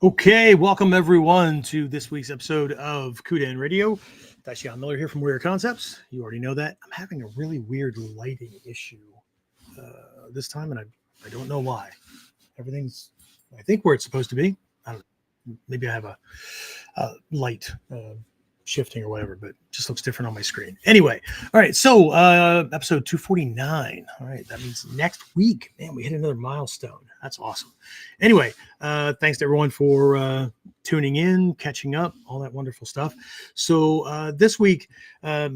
Okay, welcome everyone to this week's episode of KUDEN Radio. Dacian Miller here from Weird Concepts. You already know that. I'm having a really weird lighting issue this time, and I don't know why. Everything's, I think, where it's supposed to be. I don't know. Maybe I have a light shifting or whatever, but it just looks different on my screen. Anyway, all right, so episode 249. All right, that means next week. Man, we hit another milestone. That's awesome. Anyway, thanks to everyone for tuning in, catching up, all that wonderful stuff. So this week, I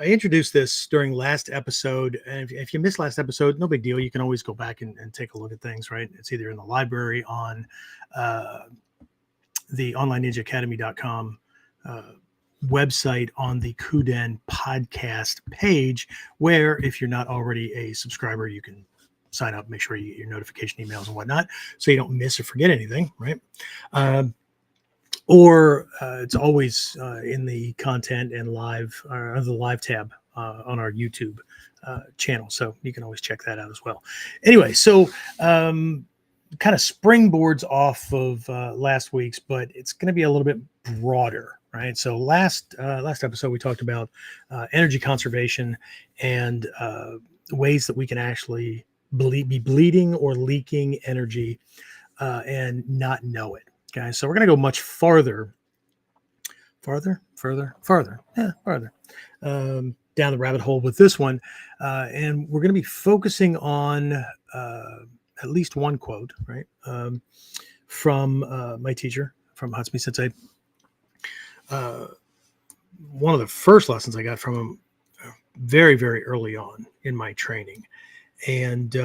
introduced this during last episode. And if you missed last episode, no big deal. You can always go back and take a look at things, right? It's either in the library on the onlineninjaacademy.com website on the KUDEN podcast page, where if you're not already a subscriber, you can sign up, make sure you get your notification emails and whatnot, so you don't miss or forget anything, right? Or it's always in the content and live, the live tab on our YouTube channel, so you can always check that out as well. Anyway, so kind of springboards off of last week's, but it's going to be a little bit broader, right? So last episode we talked about energy conservation and ways that we can actually be bleeding or leaking energy and not know it. Okay, so we're going to go much farther down the rabbit hole with this one, and we're going to be focusing on at least one quote, right, from my teacher, from Hatsumi Sensei. One of the first lessons I got from him very, very early on in my training. And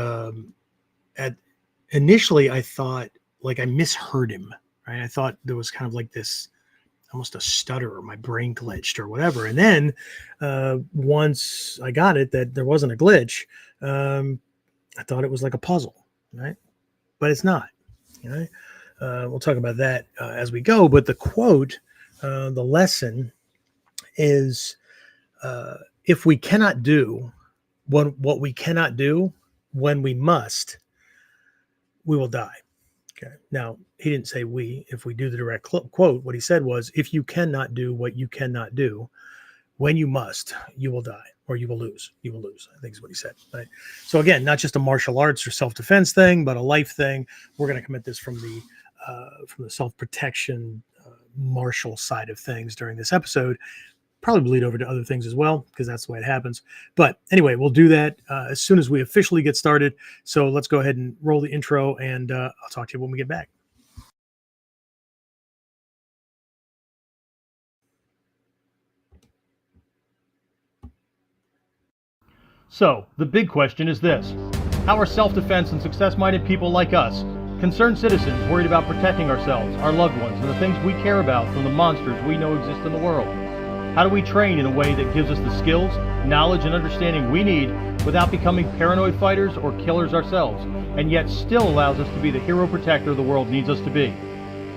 initially I thought like I misheard him, right? I thought there was kind of like this, almost a stutter, or my brain glitched or whatever. And then once I got it, that there wasn't a glitch, I thought it was like a puzzle, right? But it's not, right? We'll talk about that as we go. But the quote, the lesson is, if we cannot do what we cannot do when we must, we will die. Okay. Now, he didn't say we, if we do the direct quote, what he said was, if you cannot do what you cannot do when you must, you will die, or you will lose. You will lose, I think is what he said. Right? So again, not just a martial arts or self-defense thing, but a life thing. We're going to come at this from the self-protection martial side of things during this episode. Probably bleed over to other things as well, because that's the way it happens. But anyway, we'll do that as soon as we officially get started. So let's go ahead and roll the intro, and I'll talk to you when we get back. So, the big question is this: how are self-defense and success-minded people like us, concerned citizens worried about protecting ourselves, our loved ones, and the things we care about from the monsters we know exist in the world? How do we train in a way that gives us the skills, knowledge, and understanding we need without becoming paranoid fighters or killers ourselves, and yet still allows us to be the hero protector the world needs us to be?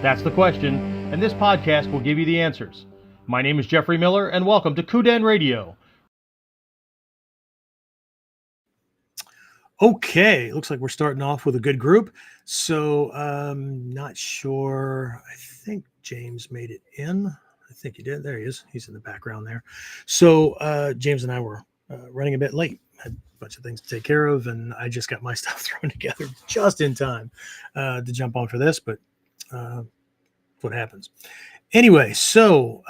That's the question, and this podcast will give you the answers. My name is Jeffrey Miller, and welcome to KUDEN Radio. Okay, looks like we're starting off with a good group. So, not sure. I think James made it in. I think he did. There he is. He's in the background there. So James and I were running a bit late. Had a bunch of things to take care of, and I just got my stuff thrown together just in time to jump on for this, but what happens. Anyway, so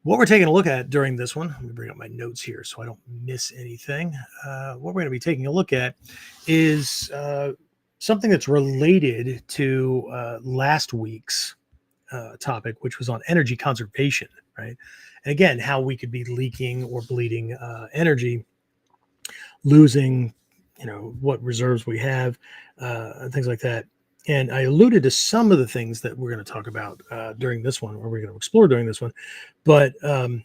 what we're taking a look at during this one, let me bring up my notes here so I don't miss anything. What we're going to be taking a look at is something that's related to last week's topic, which was on energy conservation, right? And again, how we could be leaking or bleeding energy, losing, what reserves we have, and things like that. And I alluded to some of the things that we're going to talk about during this one, or we're going to explore during this one, but we're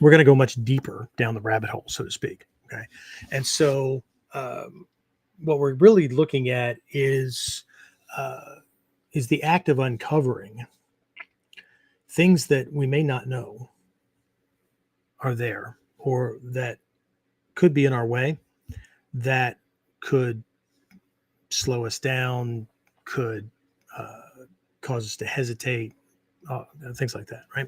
going to go much deeper down the rabbit hole, so to speak. Okay. And so what we're really looking at is the act of uncovering things that we may not know are there, or that could be in our way, that could slow us down, could cause us to hesitate, things like that, right?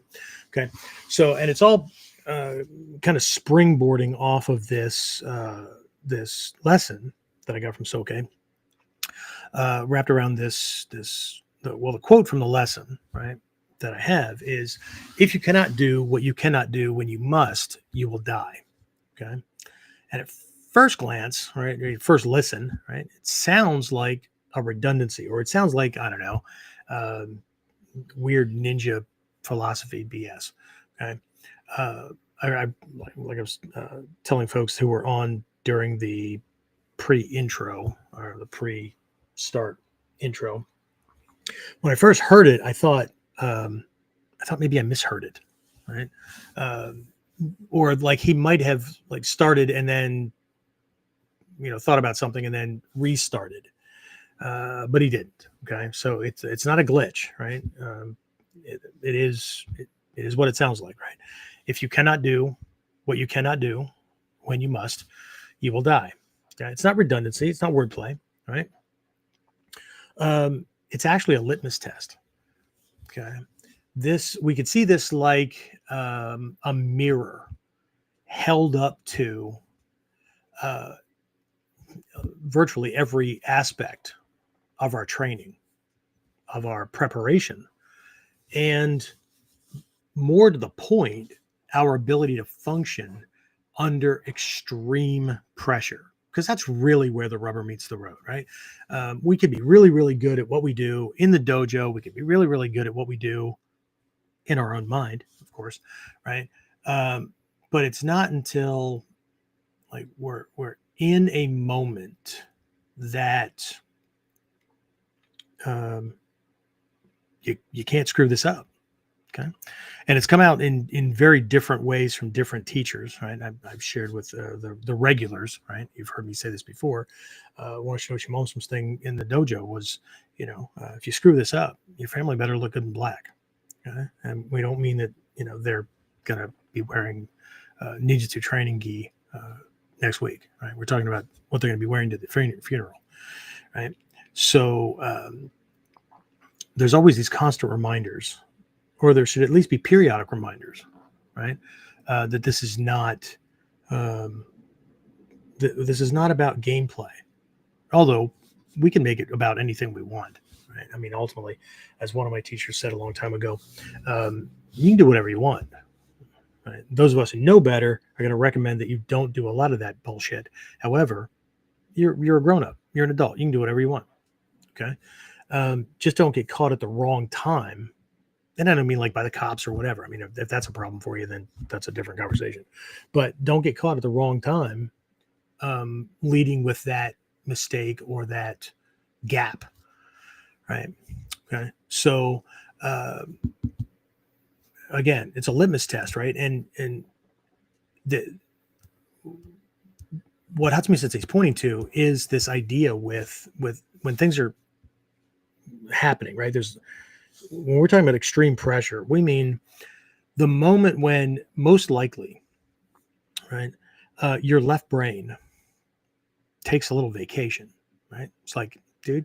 Okay. So, and it's all kind of springboarding off of this this lesson that I got from Soke, wrapped around the quote from the lesson, right, that I have is, if you cannot do what you cannot do when you must, you will die. Okay. And at first glance, right, or first listen, right, it sounds like a redundancy, or it sounds like, I don't know, um, weird ninja philosophy BS. Okay. Uh, I like I was telling folks who were on during the pre-intro or the pre-start intro, when I first heard it, I thought maybe I misheard it, right? Um, or like he might have like started and then thought about something and then restarted, but he didn't. Okay, so it's not a glitch, right? It is what it sounds like, right? If you cannot do what you cannot do when you must, you will die. Okay, it's not redundancy. It's not wordplay, right? It's actually a litmus test. Okay, this we could see this like a mirror held up to uh, virtually every aspect of our training, of our preparation, and more to the point, our ability to function under extreme pressure. Because that's really where the rubber meets the road, right? We could be really, really good at what we do in the dojo. We could be really, really good at what we do in our own mind, of course, right? But it's not until like we're in a moment that you can't screw this up. Okay. And it's come out in very different ways from different teachers, right? I've shared with the regulars, right? You've heard me say this before. One of Shoshi Momsum's thing in the dojo was, if you screw this up, your family better look good in black. Okay? And we don't mean that, they're going to be wearing ninjutsu training gi next week, right? We're talking about what they're going to be wearing to the funeral, right? So there's always these constant reminders, or there should at least be periodic reminders, right? That this is not this is not about gameplay, although we can make it about anything we want, right? I mean, ultimately, as one of my teachers said a long time ago, you can do whatever you want. Right? Those of us who know better are going to recommend that you don't do a lot of that bullshit. However, you're a grown up, you're an adult, you can do whatever you want. Okay, just don't get caught at the wrong time. And I don't mean like by the cops or whatever. I mean, if that's a problem for you, then that's a different conversation. But don't get caught at the wrong time, leading with that mistake or that gap, right? Okay. So again, it's a litmus test, right? And what Hatsumi Sensei is pointing to is this idea with when things are happening, right? When we're talking about extreme pressure, we mean the moment when most likely, right, your left brain takes a little vacation, right? It's like, dude,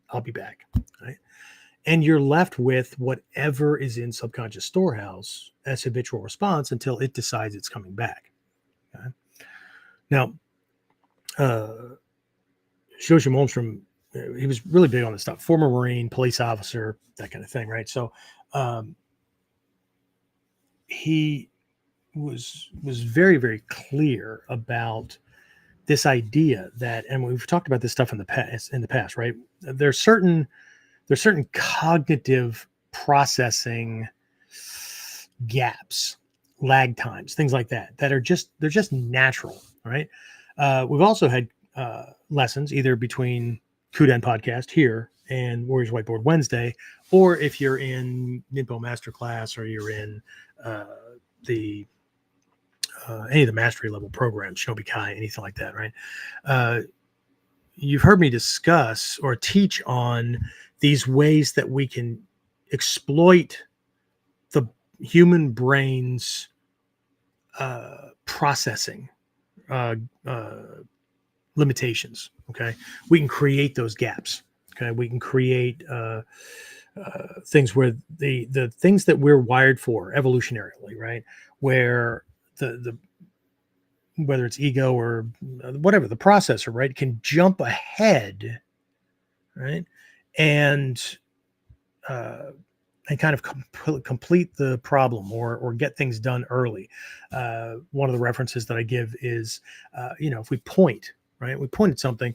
I'll be back, right? And you're left with whatever is in subconscious storehouse as habitual response until it decides it's coming back. Okay? Now, Shoshi Malmstrom, he was really big on this stuff. Former Marine, police officer, that kind of thing, right? So he was very, very clear about this idea that, and we've talked about this stuff in the past, right? There's certain cognitive processing gaps, lag times, things like that are they're just natural, right? We've also had lessons either between KUDEN podcast here and Warriors Whiteboard Wednesday, or if you're in Ninpo Masterclass or you're in the any of the mastery level programs, Shinobi Kai, anything like that, right? You've heard me discuss or teach on these ways that we can exploit the human brain's processing limitations. Okay, we can create those gaps. Okay, we can create things where the things that we're wired for evolutionarily, right? Where the whether it's ego or whatever the processor, right, can jump ahead, right, and uh, and kind of complete the problem or get things done early. One of the references that I give is, if we point, right, we point at something,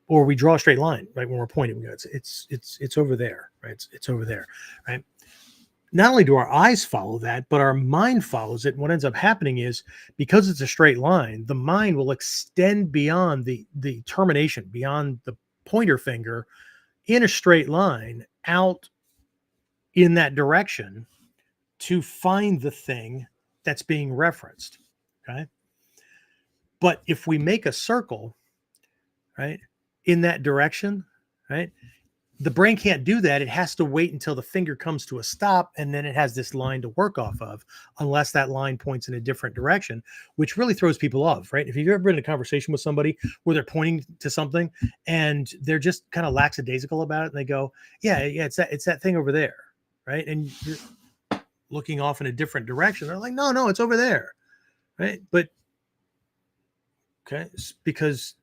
or we draw a straight line, right, when we're pointing, we go, it's over there, right, it's over there, right. Not only do our eyes follow that, but our mind follows it. And what ends up happening is, because it's a straight line, the mind will extend beyond the termination, beyond the pointer finger, in a straight line out in that direction to find the thing that's being referenced. Okay. But if we make a circle, right, in that direction, right, the brain can't do that. It has to wait until the finger comes to a stop, and then it has this line to work off of, unless that line points in a different direction, which really throws people off, right? If you've ever been in a conversation with somebody where they're pointing to something and they're just kind of lackadaisical about it, and they go, yeah, it's that thing over there, right? And you're looking off in a different direction. They're like, no, it's over there, right? But okay, it's because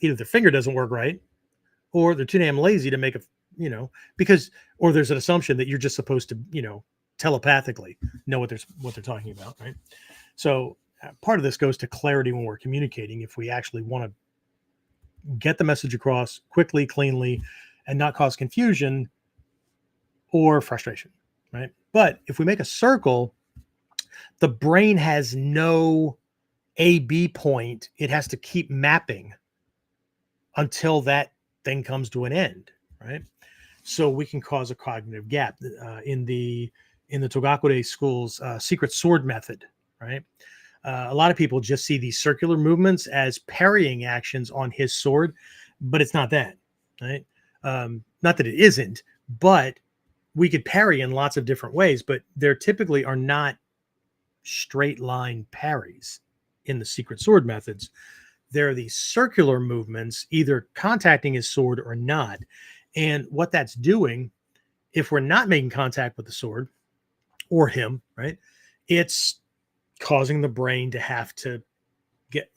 either their finger doesn't work right, or they're too damn lazy to make a, because, or there's an assumption that you're just supposed to, telepathically know what they're talking about, right? So part of this goes to clarity when we're communicating. If we actually want to get the message across quickly, cleanly, and not cause confusion or frustration, right? But if we make a circle, the brain has no A-B point. It has to keep mapping until that thing comes to an end, right? So we can cause a cognitive gap in the Togakude school's secret sword method, right? A lot of people just see these circular movements as parrying actions on his sword, but it's not that, right? Not that it isn't, but we could parry in lots of different ways, but there typically are not straight line parries in the secret sword methods. There are these circular movements, either contacting his sword or not. And what that's doing, if we're not making contact with the sword or him, right, it's causing the brain to have to get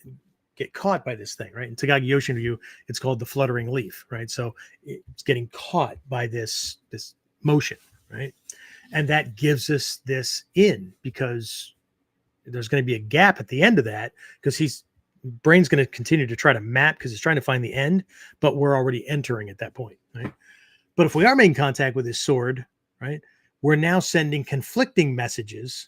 caught by this thing, right? In Tagagi Yoshin Ryu, it's called the fluttering leaf, right? So it's getting caught by this motion, right? And that gives us this in, because there's going to be a gap at the end of that, because brain's going to continue to try to map because it's trying to find the end, but we're already entering at that point, right? But if we are making contact with his sword, right, we're now sending conflicting messages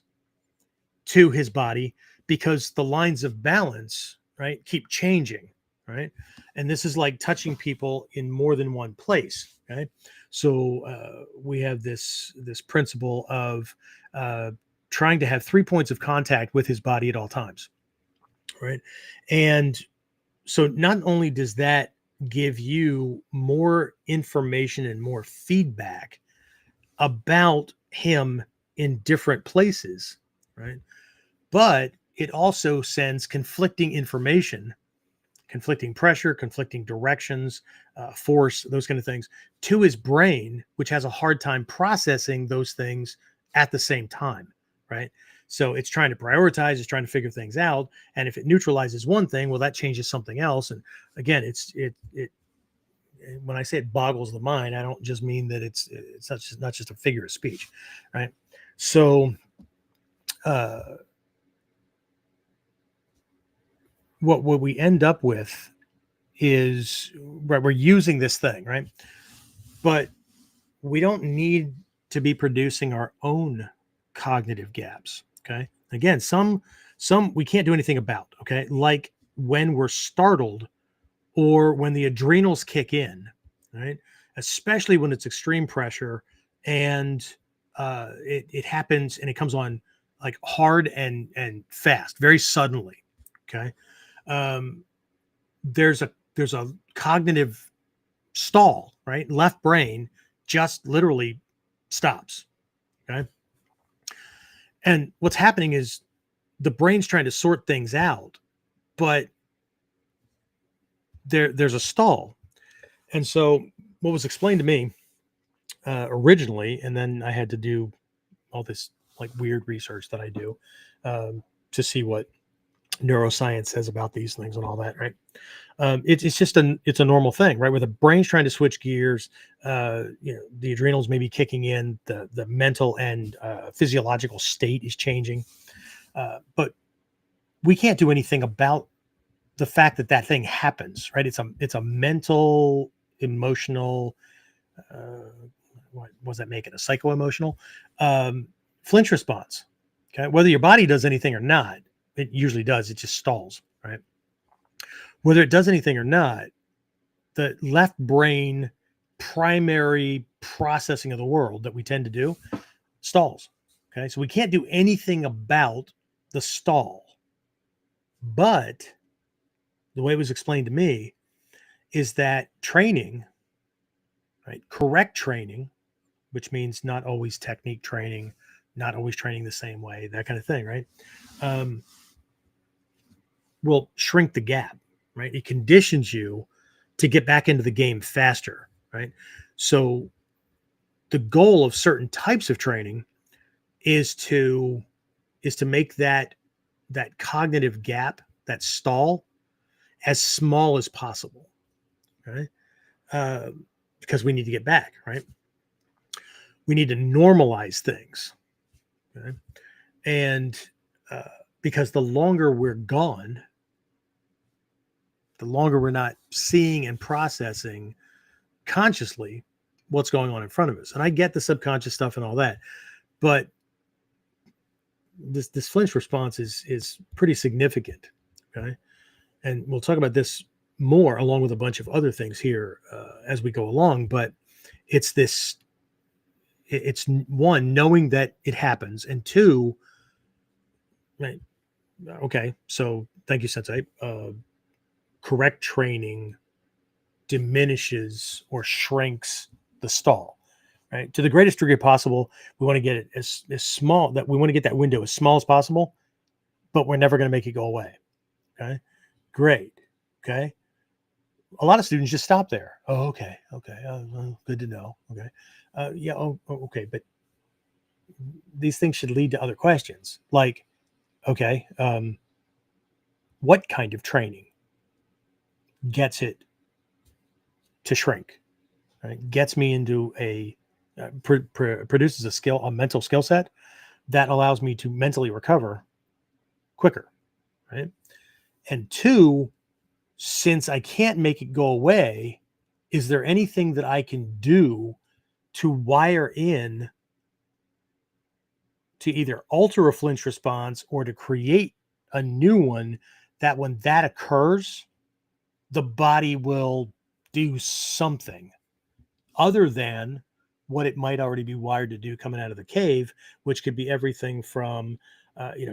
to his body, because the lines of balance, right, keep changing, right? And this is like touching people in more than one place, okay? So we have this principle of trying to have 3 points of contact with his body at all times, right? And so not only does that give you more information and more feedback about him in different places, right, but it also sends conflicting information, conflicting pressure, conflicting directions, force, those kind of things, to his brain, which has a hard time processing those things at the same time, right? So it's trying to prioritize, it's trying to figure things out, and if it neutralizes one thing, well, that changes something else. And again, it when I say it boggles the mind, I don't just mean that it's not just a figure of speech, right? So what we end up with is, right, we're using this thing, right? But we don't need to be producing our own cognitive gaps. Okay. Again, some we can't do anything about. Okay. Like when we're startled or when the adrenals kick in, right? Especially when it's extreme pressure and it happens and it comes on like hard and fast, very suddenly. Okay. Um, there's a cognitive stall, right? Left brain just literally stops. Okay. And what's happening is the brain's trying to sort things out, but there's a stall. And so what was explained to me originally, and then I had to do all this like weird research that I do to see what neuroscience says about these things and all that, right? It's just it's a normal thing, right? Where the brain's trying to switch gears, the adrenals may be kicking in, the mental and physiological state is changing, but we can't do anything about the fact that that thing happens, right? It's a mental, emotional, uh, what was that making a psycho emotional flinch response. Okay, whether your body does anything or not, it usually does. It just stalls, right? Whether it does anything or not, the left brain primary processing of the world that we tend to do stalls. Okay, so we can't do anything about the stall. But the way it was explained to me is that training, right, correct training, which means not always technique training, not always training the same way, that kind of thing, right? Um, will shrink the gap, right? It conditions you to get back into the game faster, right? So the goal of certain types of training is to make that cognitive gap, that stall, as small as possible, right? Uh, because we need to get back, right? We need to normalize things, okay? And uh, because the longer we're gone, the longer we're not seeing and processing consciously what's going on in front of us. And I get the subconscious stuff and all that, but this flinch response is pretty significant. Okay, and we'll talk about this more along with a bunch of other things here as we go along. But it's this. It's one, knowing that it happens, and two, right? Okay, so thank you, Sensei. Correct training diminishes or shrinks the stall, right? To the greatest degree possible. We want to get it as small, that we want to get that window as small as possible, but we're never going to make it go away. Okay. Great. Okay. A lot of students just stop there. Oh, okay. Okay. Well, good to know. Okay. Yeah. Okay. But these things should lead to other questions like, okay, what kind of training gets it to shrink, right? Gets me into produces a mental skill set that allows me to mentally recover quicker, right? And two, since I can't make it go away, is there anything that I can do to wire in to either alter a flinch response or to create a new one that when that occurs, the body will do something other than what it might already be wired to do coming out of the cave, which could be everything from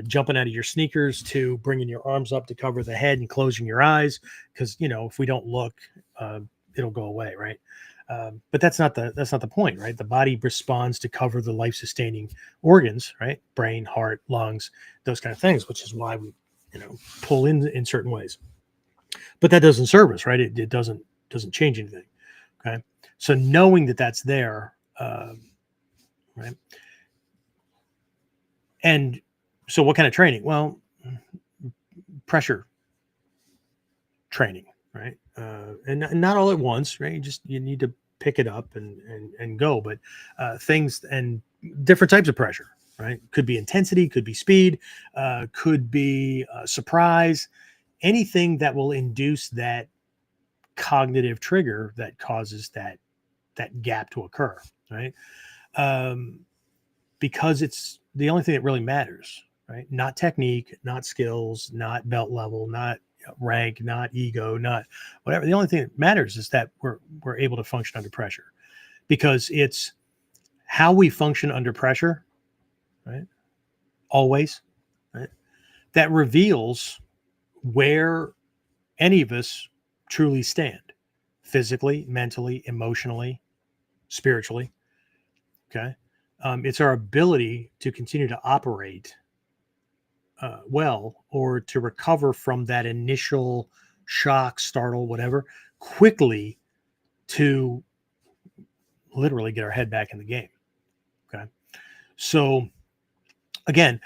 jumping out of your sneakers to bringing your arms up to cover the head and closing your eyes, because if we don't look, it'll go away, right? But that's not the point, right? The body responds to cover the life sustaining organs, right? Brain, heart, lungs, those kind of things, which is why we pull in certain ways. But that doesn't serve us, right? It doesn't change anything. Okay, so knowing that that's there, right? And so, what kind of training? Well, pressure training, right? And not all at once, right? You need to pick it up and go. But things and different types of pressure, right? Could be intensity, could be speed, could be surprise, anything that will induce that cognitive trigger that causes that gap to occur, right? Um, because it's the only thing that really matters, right? Not technique, not skills, not belt level, not rank, not ego, not whatever. The only thing that matters is that we're able to function under pressure, because it's how we function under pressure, right? Always, right? That reveals where any of us truly stand, physically, mentally, emotionally, spiritually. Okay. It's our ability to continue to operate well, or to recover from that initial shock, startle, whatever, quickly to literally get our head back in the game. Okay. So again,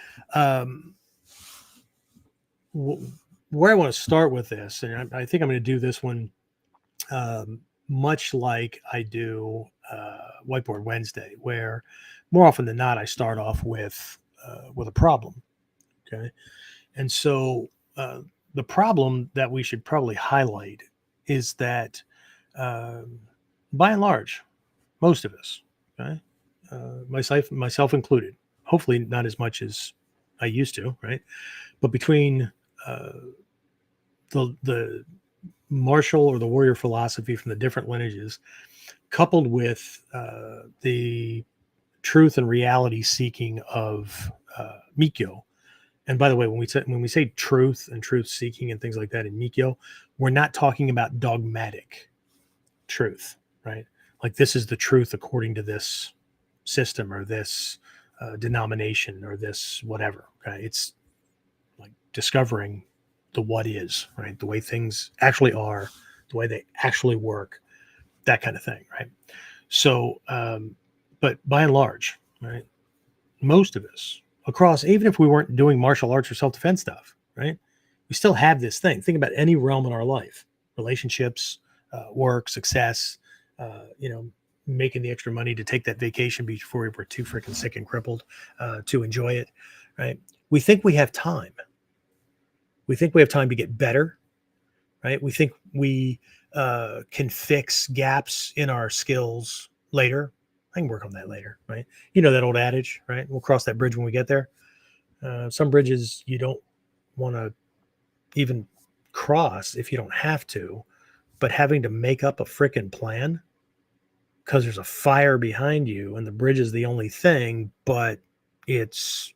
where I want to start with this, and I think I'm going to do this one much like I do Whiteboard Wednesday, where more often than not, I start off with a problem. Okay. And so the problem that we should probably highlight is that by and large, most of us, okay, myself included, hopefully not as much as I used to, right? But between the martial or the warrior philosophy from the different lineages, coupled with the truth and reality seeking of Mikyo. And by the way, when we say truth and truth seeking and things like that in Mikyo, we're not talking about dogmatic truth, right? Like this is the truth according to this system or this denomination or this whatever. Okay, it's like discovering the what is, right? The way things actually are, the way they actually work, that kind of thing, right? So, but by and large, right, most of us across, even if we weren't doing martial arts or self-defense stuff, right, we still have this thing. Think about any realm in our life: relationships, work, success, making the extra money to take that vacation before we were too freaking sick and crippled to enjoy it, right? We think we have time. We think we have time to get better, right? We think we can fix gaps in our skills later. I can work on that later, right? You know that old adage, right? We'll cross that bridge when we get there. Some bridges you don't want to even cross if you don't have to, but having to make up a freaking plan because there's a fire behind you and the bridge is the only thing, but it's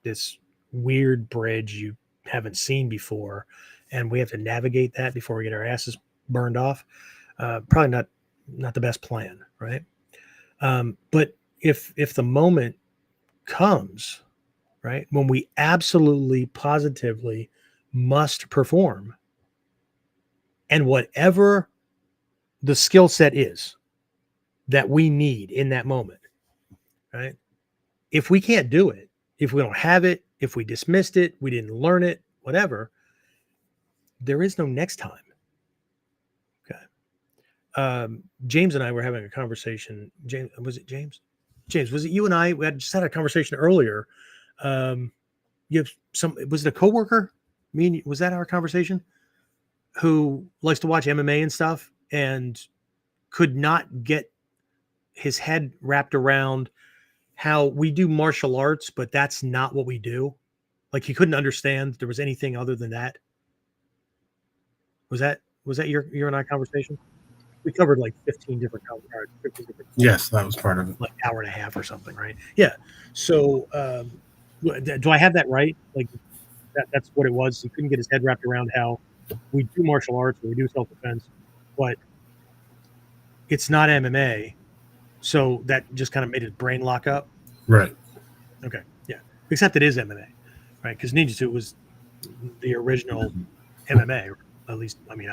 this weird bridge you haven't seen before, and we have to navigate that before we get our asses burned off. Probably not the best plan, right? But if the moment comes, right, when we absolutely positively must perform, and whatever the skill set is that we need in that moment, right? If we can't do it, if we don't have it, if we dismissed it, we didn't learn it, whatever, there is no next time. Okay. James and I were having a conversation. James, was it James? James, was it you and I? We had just had a conversation earlier. You have was it a coworker? Was that our conversation? Who likes to watch MMA and stuff and could not get his head wrapped around how we do martial arts, but that's not what we do. Like he couldn't understand there was anything other than that. Was that your and I conversation? We covered like 15 different cards. Yes, that was part of it. Like hour and a half or something, right? Yeah. So do I have that right? Like that's what it was. He couldn't get his head wrapped around how we do martial arts or we do self-defense, but it's not MMA. So that just kind of made his brain lock up. Right. Okay. Yeah. Except it is MMA, right? Because Ninjutsu was the original MMA, or at least, I mean,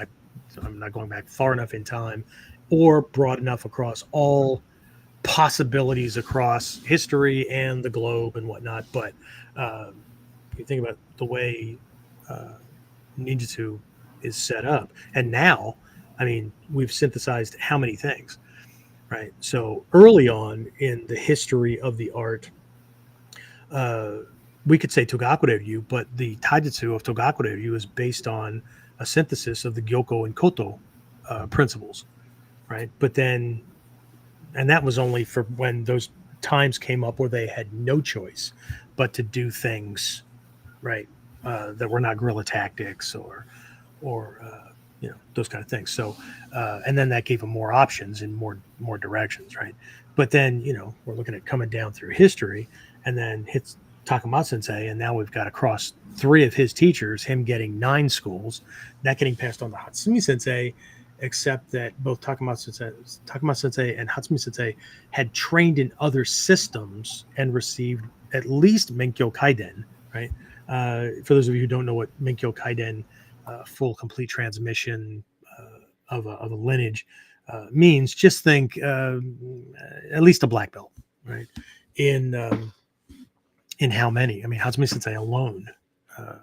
I'm not going back far enough in time or broad enough across all possibilities across history and the globe and whatnot. But you think about the way Ninjutsu is set up. And now, I mean, we've synthesized how many things, right? So early on in the history of the art, we could say Togaku-ryu, but the taijutsu of Togaku-ryu is based on a synthesis of the Gyoko and Koto principles, right? But then, and that was only for when those times came up where they had no choice but to do things, right, that were not guerrilla tactics or those kind of things. So, and then that gave them more options in more directions, right? But then, we're looking at coming down through history, and then hits Takamatsu Sensei, and now we've got across 3 of his teachers, him getting 9 schools, that getting passed on to Hatsumi Sensei, except that both Takamatsu Sensei and Hatsumi Sensei had trained in other systems and received at least Menkyo Kaiden, right? For those of you who don't know what Menkyo Kaiden, full complete transmission of a lineage, means, just think at least a black belt, right? In how many? I mean, how many sensei alone? Uh,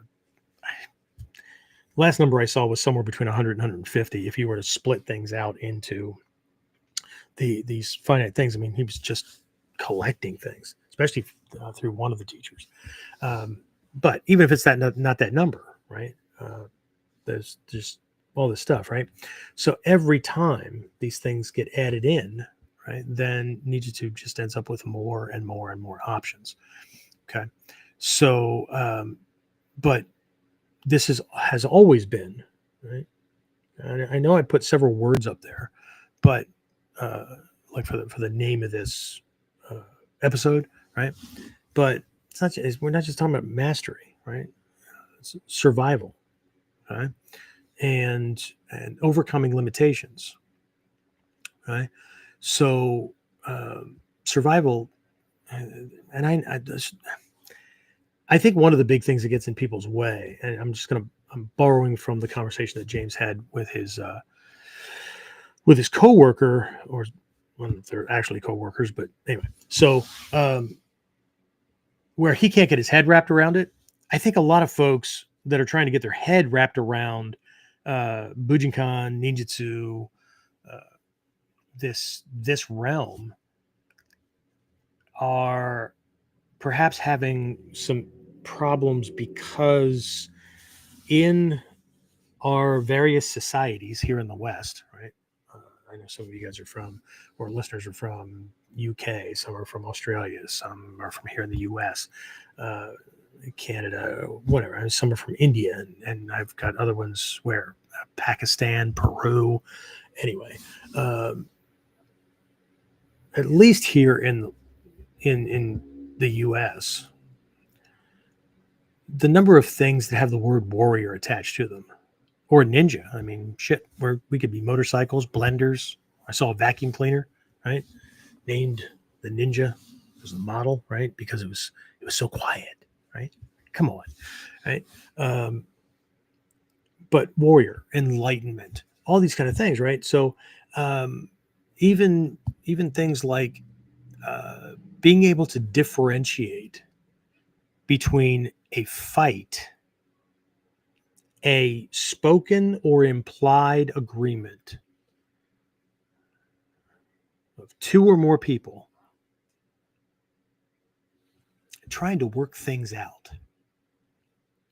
last number I saw was somewhere between 100 and 150. If you were to split things out into these finite things, I mean, he was just collecting things, especially through one of the teachers. But even if it's not that number, right? There's just all this stuff, right? So every time these things get added in, right, then Ninjutsu just ends up with more and more and more options. Okay, so but this has always been, right? I know I put several words up there, but like for the name of this episode, right? But it's not. We're not just talking about mastery, right? It's survival, right? And overcoming limitations, right? So survival, and I think one of the big things that gets in people's way, and I'm borrowing from the conversation that James had with his coworker, or well, they're actually coworkers, but anyway. So where he can't get his head wrapped around it, I think a lot of folks that are trying to get their head wrapped around Bujinkan, Ninjutsu, this realm, are perhaps having some problems because in our various societies here in the West, right? I know some of you guys are from, or listeners are from UK, some are from Australia, some are from here in the US, Canada, whatever. And some are from India, and I've got other ones where Pakistan, Peru. Anyway, at least here in the US, the number of things that have the word warrior attached to them, or ninja. I mean, shit, we could be motorcycles, blenders. I saw a vacuum cleaner, right, named the Ninja as the model, right, because it was so quiet, right? Come on, right? But warrior, enlightenment, all these kind of things, right? So even things like being able to differentiate between a fight, a spoken or implied agreement of two or more people trying to work things out,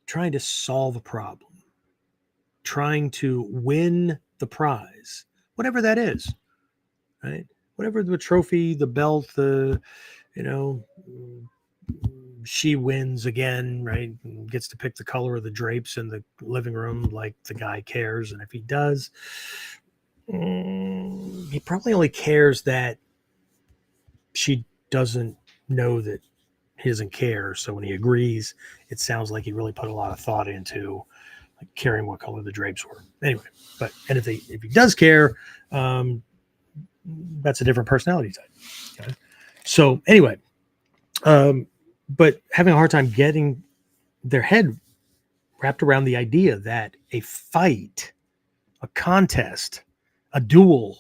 trying to solve a problem, trying to win the prize, whatever that is, right? Whatever the trophy, the belt, you know, she wins again, right? And gets to pick the color of the drapes in the living room like the guy cares. And if he does, he probably only cares that she doesn't know that he doesn't care. So when he agrees, it sounds like he really put a lot of thought into like caring what color the drapes were. Anyway, and if he does care, that's a different personality type. Okay? So anyway, but having a hard time getting their head wrapped around the idea that a fight, a contest, a duel,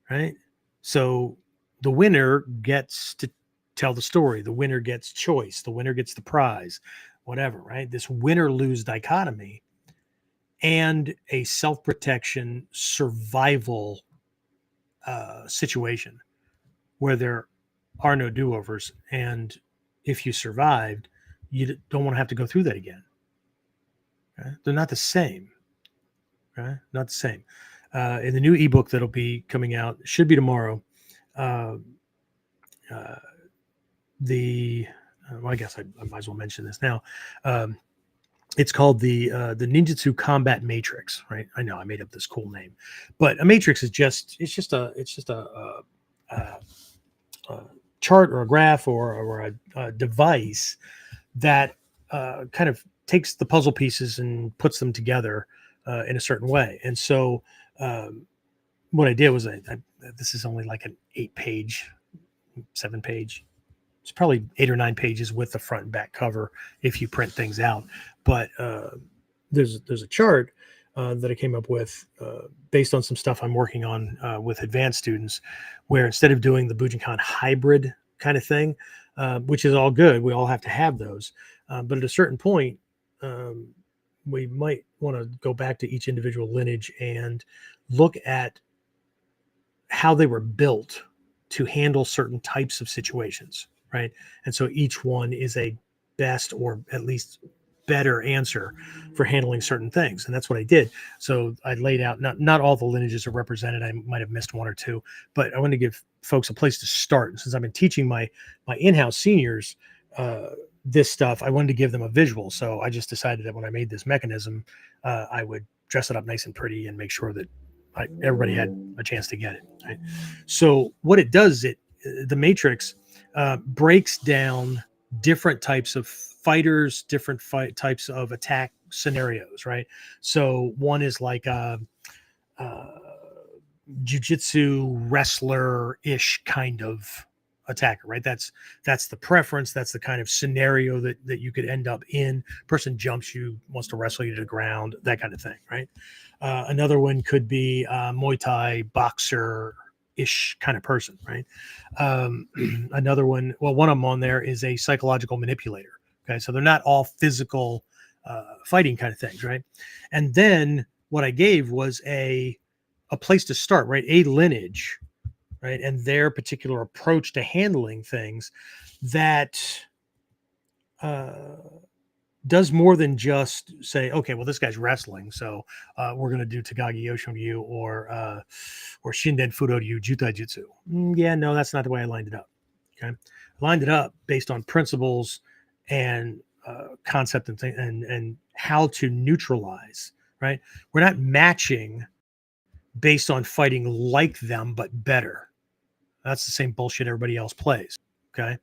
right? So the winner gets to tell the story. The winner gets choice. The winner gets the prize, whatever, right? This win-or-lose dichotomy and a self-protection survival situation where there are no do-overs. And if you survived, you don't want to have to go through that again. Okay? They're not the same. Okay? Not the same. In the new ebook that'll be coming out, should be tomorrow, well, I guess I might as well mention this now. It's called the Ninjutsu Combat Matrix, right? I know I made up this cool name, but a matrix is just a chart or a graph or a device that kind of takes the puzzle pieces and puts them together in a certain way. And so what I did was this is only like an 7-page. It's probably 8 or 9 pages with the front and back cover if you print things out. But there's a chart that I came up with based on some stuff I'm working on with advanced students, where instead of doing the Bujinkan hybrid kind of thing, which is all good, we all have to have those. But at a certain point, um, we might want to go back to each individual lineage and look at how they were built to handle certain types of situations, right? And so each one is a best or at least better answer for handling certain things. And that's what I did. So I laid out, not all the lineages are represented. I might have missed one or two, but I want to give folks a place to start. And since I've been teaching my in-house seniors this stuff, I wanted to give them a visual. So I just decided that when I made this mechanism, I would dress it up nice and pretty and make sure that everybody had a chance to get it. Right? So what it does, the matrix breaks down different types of fighters, different types of attack scenarios. Right. So one is like a jujitsu wrestler ish kind of attacker, right? That's the preference. That's the kind of scenario that you could end up in. Person jumps you, wants to wrestle you to the ground, that kind of thing, right? Another one could be Muay Thai boxer ish kind of person, right? Another one, well, one of them on there is a psychological manipulator. Okay, so they're not all physical fighting kind of things, right? And then what I gave was a place to start, right? A lineage, right? And their particular approach to handling things that uh, does more than just say, okay, well, this guy's wrestling, so we're going to do Tagagi Yosho Ryu or Shinden Fudo Ryu Jutai Jutsu. Yeah, no, that's not the way I lined it up. Okay, I lined it up based on principles and concept and thing and how to neutralize. Right, we're not matching based on fighting like them, but better. That's the same bullshit everybody else plays. Okay.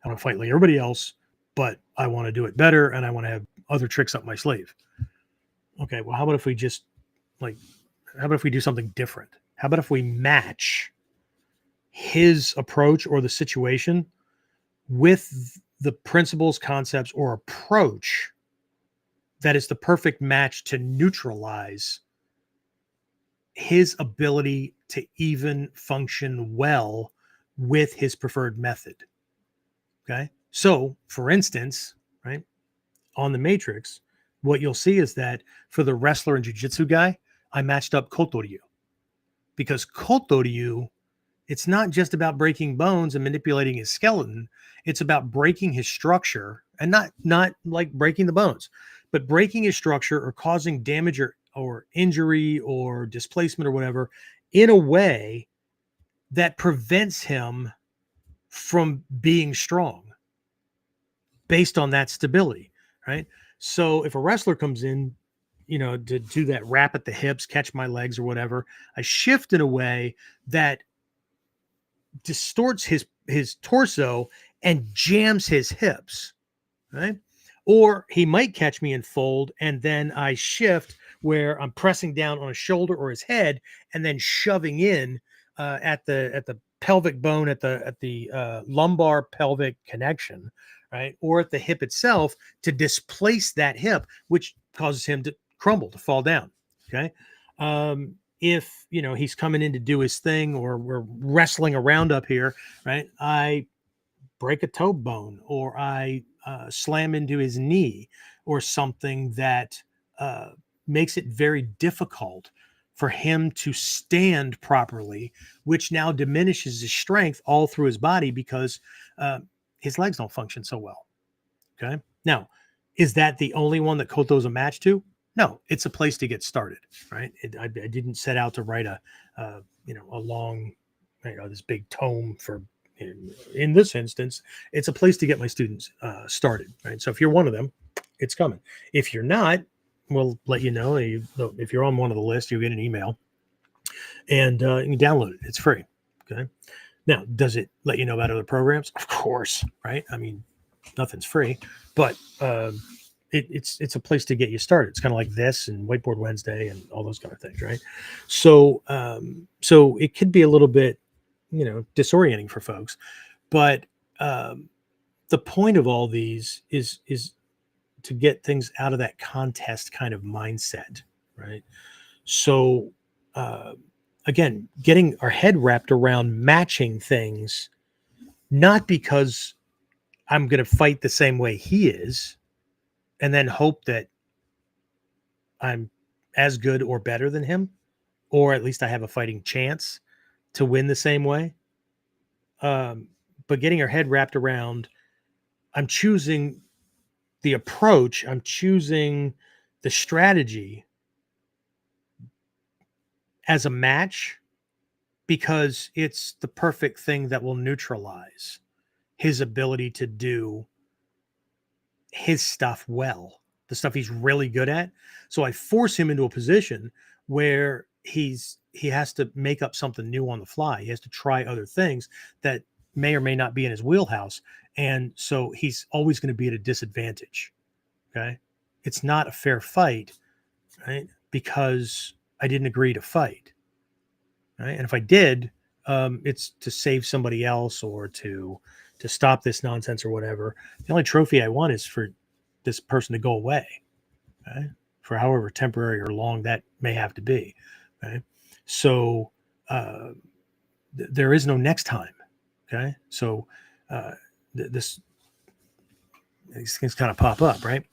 I want to fight like everybody else, but I want to do it better and I want to have other tricks up my sleeve. Okay. Well, how about if we just like, how about if we do something different? How about if we match his approach or the situation with the principles, concepts, or approach that is the perfect match to neutralize his ability to even function well with his preferred method. Okay. So, for instance, right, on the matrix, what you'll see is that for the wrestler and jujitsu guy, I matched up Kotoryu because Kotoryu, it's not just about breaking bones and manipulating his skeleton. It's about breaking his structure and not like breaking the bones, but breaking his structure or causing damage or injury or displacement or whatever in a way that prevents him from being strong based on that stability, right? So if a wrestler comes in, to do that wrap at the hips, catch my legs or whatever, I shift in a way that distorts his torso and jams his hips, right? Or he might catch me and fold, and then I shift where I'm pressing down on his shoulder or his head, and then shoving in at the pelvic bone at the lumbar pelvic connection, right, or at the hip itself to displace that hip, which causes him to crumble, to fall down. Okay. If he's coming in to do his thing, or we're wrestling around up here, right, I break a toe bone, or I slam into his knee, or something that uh, makes it very difficult for him to stand properly, which now diminishes his strength all through his body because uh, his legs don't function so well. Okay. Now, is that the only one that Koto's a match to? No, it's a place to get started, right? I didn't set out to write a long, this big tome for. In this instance, it's a place to get my students started, right? So if you're one of them, it's coming. If you're not, we'll let you know. If you're on one of the list, you'll get an email, and you can download it. It's free. Okay. Now, does it let you know about other programs? Of course, right? I mean, nothing's free, but it's a place to get you started. It's kind of like this and Whiteboard Wednesday and all those kind of things, right? So so it could be a little bit disorienting for folks, but the point of all these is to get things out of that contest kind of mindset, right? So, again, getting our head wrapped around matching things, not because I'm going to fight the same way he is and then hope that I'm as good or better than him, or at least I have a fighting chance to win the same way. Um, but getting our head wrapped around, I'm choosing the approach, I'm choosing the strategy as a match because it's the perfect thing that will neutralize his ability to do his stuff well, the stuff he's really good at. So I force him into a position where he has to make up something new on the fly. He has to try other things that may or may not be in his wheelhouse. And so he's always going to be at a disadvantage. Okay. It's not a fair fight, right? Because I didn't agree to fight. Right. And if I did, it's to save somebody else or to stop this nonsense or whatever. The only trophy I want is for this person to go away, okay? For however temporary or long that may have to be. Okay. So there is no next time. Okay. So uh, this these things kind of pop up, right?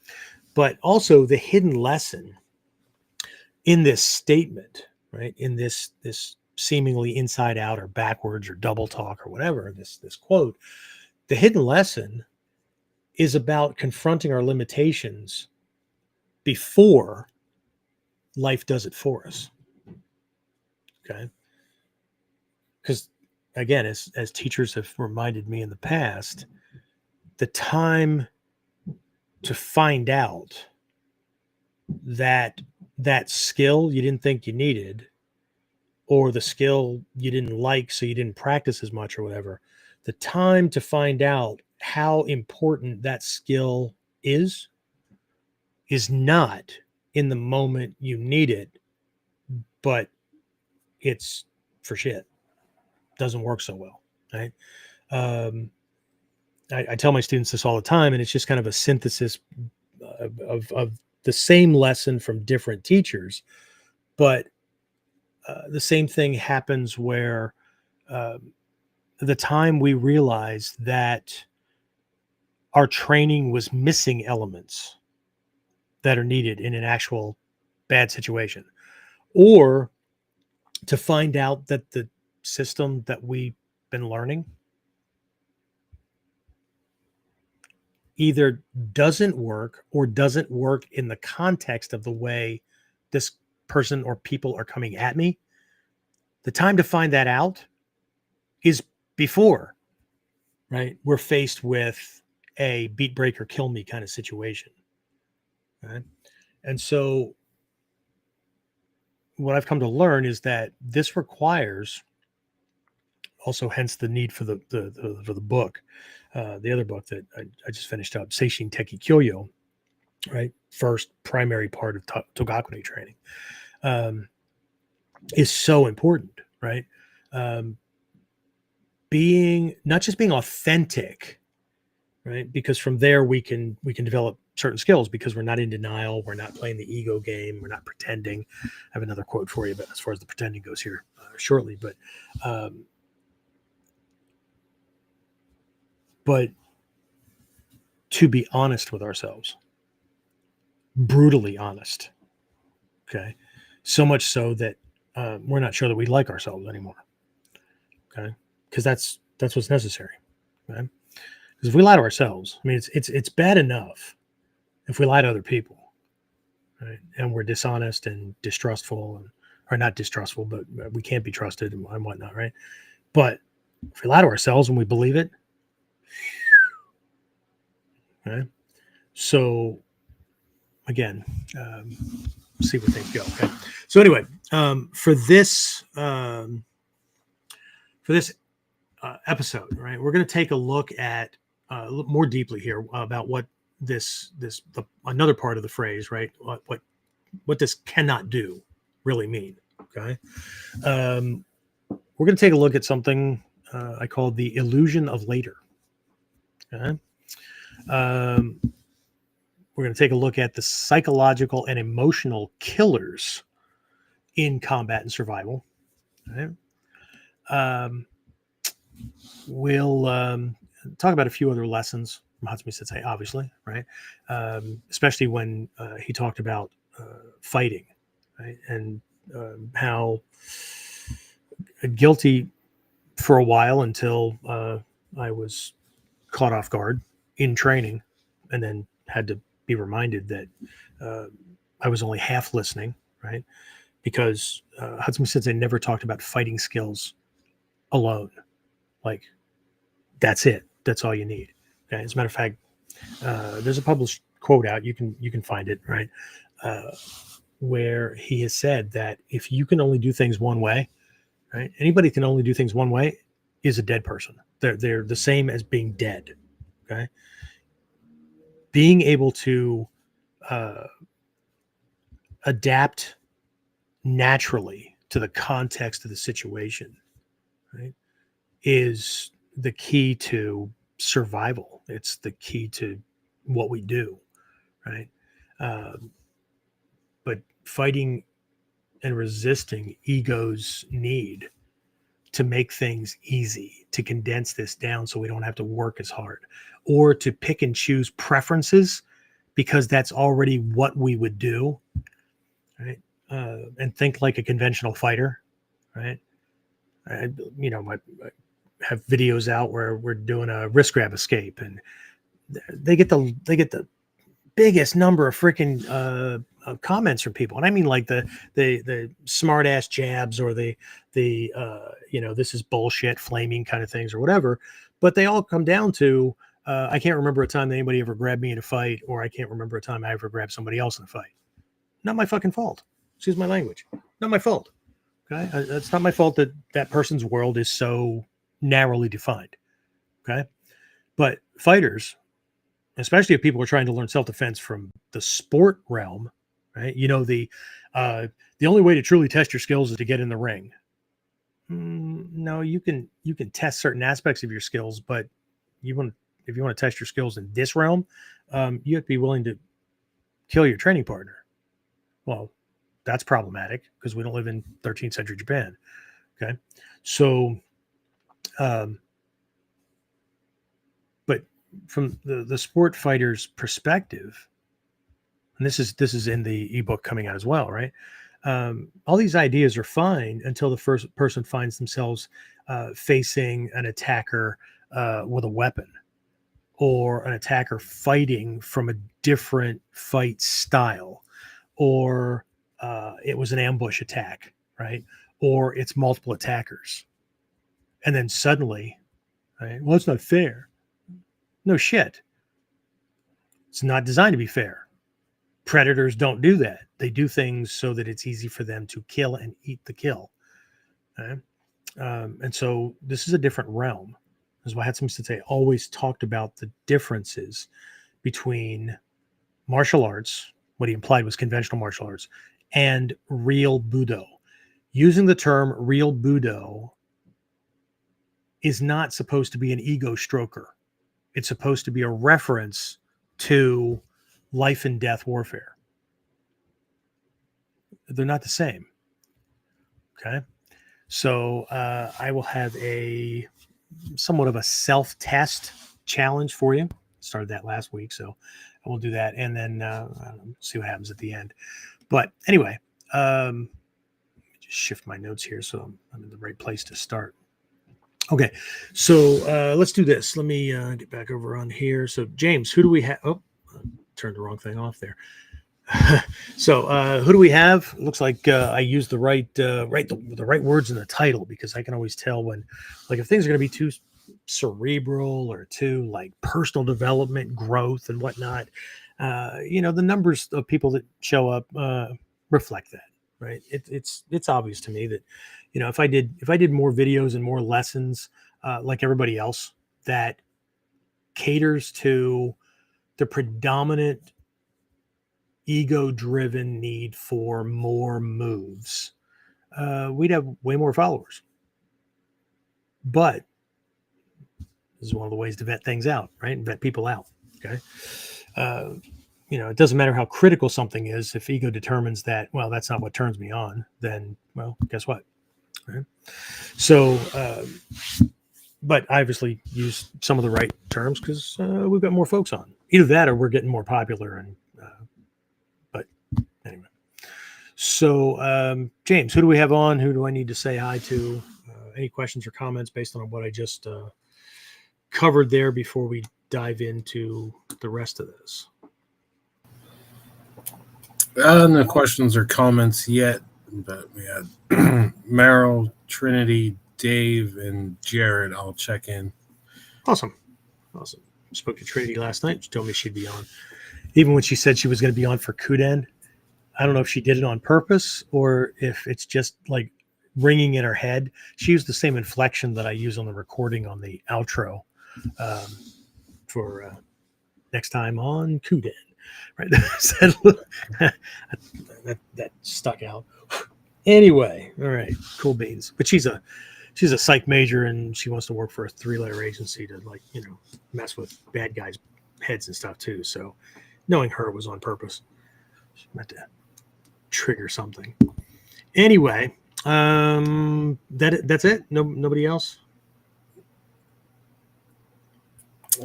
But also the hidden lesson in this statement, right? In this seemingly inside out or backwards or double talk or whatever, this quote, the hidden lesson is about confronting our limitations before life does it for us. Okay. Because again, as teachers have reminded me in the past, the time to find out that that skill you didn't think you needed, or the skill you didn't like, so you didn't practice as much or whatever, the time to find out how important that skill is not in the moment you need it, but it's for shit. Doesn't work so well, right? Um, I tell my students this all the time, and it's just kind of a synthesis of the same lesson from different teachers, but the same thing happens where the time we realize that our training was missing elements that are needed in an actual bad situation, or to find out that the system that we've been learning either doesn't work or doesn't work in the context of the way this person or people are coming at me. The time to find that out is before, right? We're faced with a beat break or kill me kind of situation. Right? And so what I've come to learn is that this requires also hence the need for the book, the other book that I just finished up, Seishin Teki Kyoyo, right? First primary part of Togakune training, is so important, right? Um, being not just being authentic, right? Because from there we can develop certain skills because we're not in denial, we're not playing the ego game, we're not pretending. I have another quote for you, but as far as the pretending goes here shortly, but to be honest with ourselves, brutally honest. Okay. So much so that we're not sure that we like ourselves anymore. Okay. Because that's what's necessary. Okay. Because if we lie to ourselves, I mean, it's bad enough if we lie to other people, right? And we're dishonest and distrustful, or not distrustful, but we can't be trusted and whatnot, right? But if we lie to ourselves and we believe it, right? So again, see where things go. Okay. So anyway, for this episode, right, we're going to take a look at more deeply here about what another part of the phrase, right, what this cannot do really mean. Okay. We're going to take a look at something I call the illusion of later. Okay. Um, we're going to take a look at the psychological and emotional killers in combat and survival. Right? We'll talk about a few other lessons from Hatsumi Sensei, obviously, right? Especially when he talked about fighting, right? And how guilty for a while until I was caught off guard in training, and then had to be reminded that I was only half listening, right? Because Hatsumi Sensei never talked about fighting skills alone. Like, that's it. That's all you need. Okay. As a matter of fact, there's a published quote out. You can find it, right? Where he has said that if you can only do things one way, right? Anybody can only do things one way is a dead person. They're the same as being dead. Okay. Being able to adapt naturally to the context of the situation, right, is the key to survival. It's the key to what we do, right? But fighting and resisting ego's need to make things easy, to condense this down so we don't have to work as hard, or to pick and choose preferences because that's already what we would do, right? And think like a conventional fighter, right? I have videos out where we're doing a wrist grab escape, and they get the biggest number of freaking comments from people, and I mean like the smart ass jabs or the this is bullshit, flaming kind of things or whatever. But they all come down to I can't remember a time that anybody ever grabbed me in a fight, or I can't remember a time I ever grabbed somebody else in a fight. Not my fucking fault. Excuse my language. Not my fault. Okay, it's not my fault that that person's world is so narrowly defined. Okay, but fighters, especially if people are trying to learn self-defense from the sport realm, right? The only way to truly test your skills is to get in the ring. No, you can test certain aspects of your skills, but if you want to test your skills in this realm, you have to be willing to kill your training partner. Well, that's problematic because we don't live in 13th century Japan. Okay, so but from the sport fighter's perspective, and this is in the ebook coming out as well, right? All these ideas are fine until the first person finds themselves facing an attacker with a weapon, or an attacker fighting from a different fight style, or it was an ambush attack, right? Or it's multiple attackers. And then suddenly, right? Well, it's not fair. No shit. It's not designed to be fair. Predators don't do that. They do things so that it's easy for them to kill and eat the kill. Okay? And so this is a different realm. This is why Hatsumi Sensei always talked about the differences between martial arts, what he implied was conventional martial arts, and real Budo. Using the term real Budo is not supposed to be an ego stroker. It's supposed to be a reference to life and death warfare. They're not the same. Okay. So I will have a somewhat of a self-test challenge for you. Started that last week, so I will do that, and then see what happens at the end. But anyway, just shift my notes here so I'm in the right place to start. Okay, so let's do this. Let me get back over on here. So James, who do we have? Oh, I turned the wrong thing off there. So who do we have? It looks like I used the right words in the title, because I can always tell when, like, if things are going to be too cerebral or too like personal development, growth, and whatnot. The numbers of people that show up reflect that, right? It's obvious to me that, if I did more videos and more lessons like everybody else that caters to the predominant ego-driven need for more moves, we'd have way more followers. But this is one of the ways to vet things out, right? And vet people out. Okay. it doesn't matter how critical something is. If ego determines that, well, that's not what turns me on, then, well, guess what? Right? So, but I obviously use some of the right terms because we've got more folks on. Either that or we're getting more popular. And but anyway, so James, who do we have on? Who do I need to say hi to? Any questions or comments based on what I just covered there before we dive into the rest of this? No questions or comments yet, but we had Meryl, Trinity, Dave, and Jared all check in. Awesome. Spoke to Trinity last night. She told me she'd be on. Even when she said she was going to be on for KUDEN, I don't know if she did it on purpose or if it's just like ringing in her head. She used the same inflection that I use on the recording on the outro for next time on KUDEN. Right. that stuck out. Anyway, all right, cool beans. But she's a psych major and she wants to work for a 3-letter agency to mess with bad guys' heads and stuff too. So knowing her was on purpose. She meant to trigger something. Anyway, that's it. Nobody else.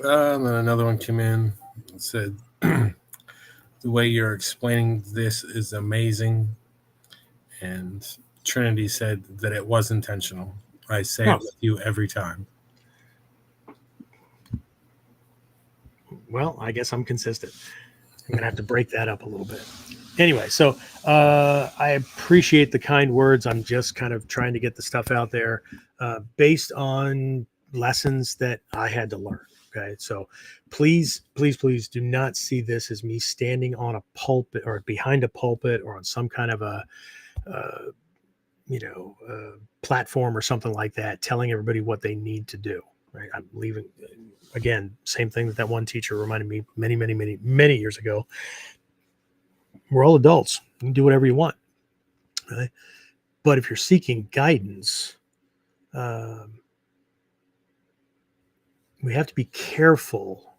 And then another one came in and said, "The way you're explaining this is amazing." And Trinity said that it was intentional. I say it with you every time. Well, I guess I'm consistent. I'm going to have to break that up a little bit. Anyway, so I appreciate the kind words. I'm just kind of trying to get the stuff out there based on lessons that I had to learn. Okay, so please do not see this as me standing on a pulpit or behind a pulpit or on some kind of a platform or something like that, telling everybody what they need to do. Right, I'm leaving. Again, same thing that one teacher reminded me many years ago. We're all adults. You can do whatever you want. Right? But if you're seeking guidance, we have to be careful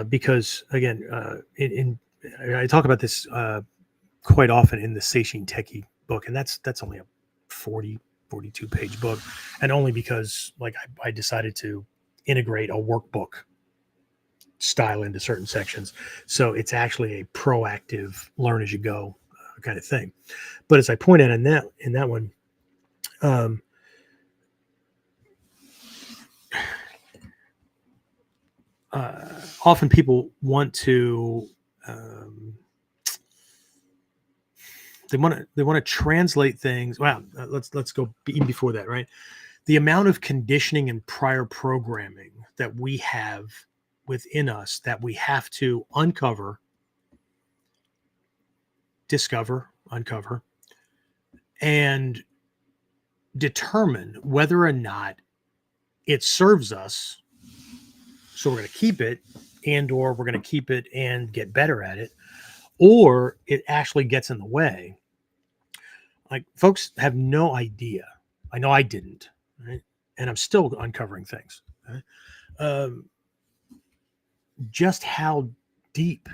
because, again, I talk about this quite often in the Seishin Techie book, and that's only a 42 page book, and only because I decided to integrate a workbook style into certain sections. So it's actually a proactive learn as you go kind of thing. But as I point out in that one, often people want to they want to translate things. Wow, let's go even before that, right? The amount of conditioning and prior programming that we have within us that we have to uncover, discover, uncover, and determine whether or not it serves us. So we're going to keep it, and or we're going to keep it and get better at it, or it actually gets in the way. Like, folks have no idea. I know I didn't, right? And I'm still uncovering things. Right? Just how deep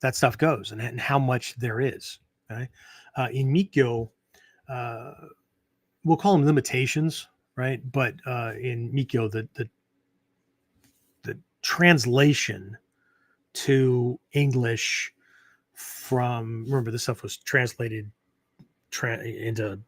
that stuff goes and how much there is. Okay? In Mikyo, we'll call them limitations, right? But in Mikyo, the translation to English from, remember, this stuff was translated into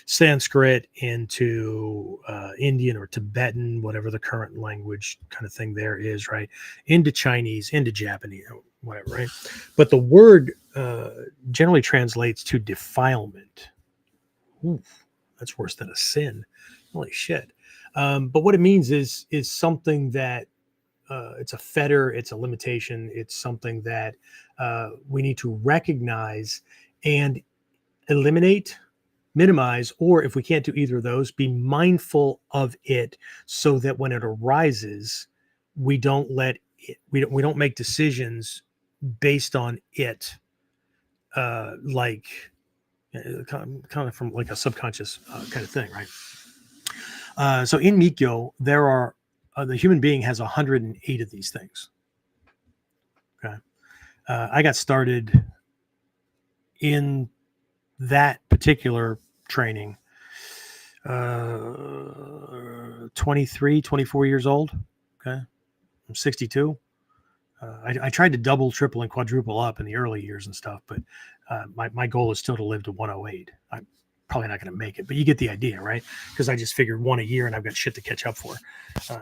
Sanskrit, into Indian or Tibetan, whatever the current language kind of thing there is, right? Into Chinese, into Japanese, whatever, right? But the word generally translates to defilement. Oof, that's worse than a sin. Holy shit. But what it means is something that it's a fetter, it's a limitation, it's something that we need to recognize and eliminate, minimize, or if we can't do either of those, be mindful of it so that when it arises, we don't let it, we don't make decisions based on it, kind of from like a subconscious kind of thing, right? So in Mikyo, there are the human being has 108 of these things. I got started in that particular training 23, 24 years old. Okay. I'm 62. I tried to double, triple, and quadruple up in the early years and stuff, but my goal is still to live to 108. I'm probably not going to make it, but you get the idea, right? Because I just figured one a year and I've got shit to catch up for.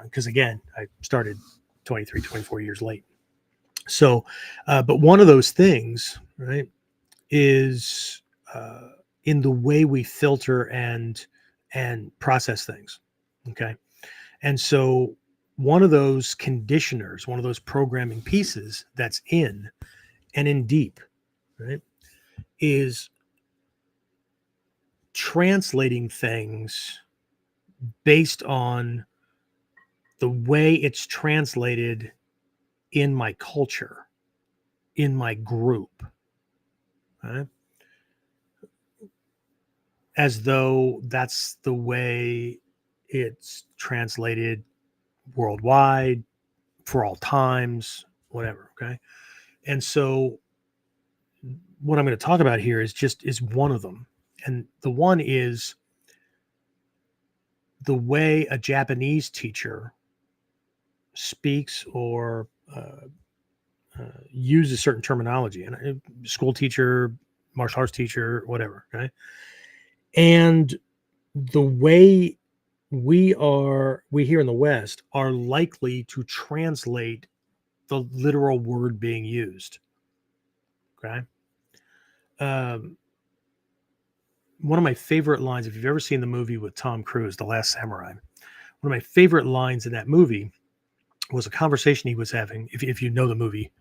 Because again, I started 23, 24 years late. So, but one of those things, right, is in the way we filter and process things. Okay. And so one of those conditioners, one of those programming pieces that's in and in deep, right, is translating things based on the way it's translated in my culture, in my group, right? As though that's the way it's translated worldwide for all times, whatever. Okay. And so what I'm going to talk about here is one of them. And the one is the way a Japanese teacher speaks or uses certain terminology, and a school teacher, martial arts teacher, whatever. Okay. And the way we here in the West are likely to translate the literal word being used. Okay. Um, One of my favorite lines, if you've ever seen the movie with Tom Cruise, The Last Samurai, one of my favorite lines in that movie was a conversation he was having. If you know the movie,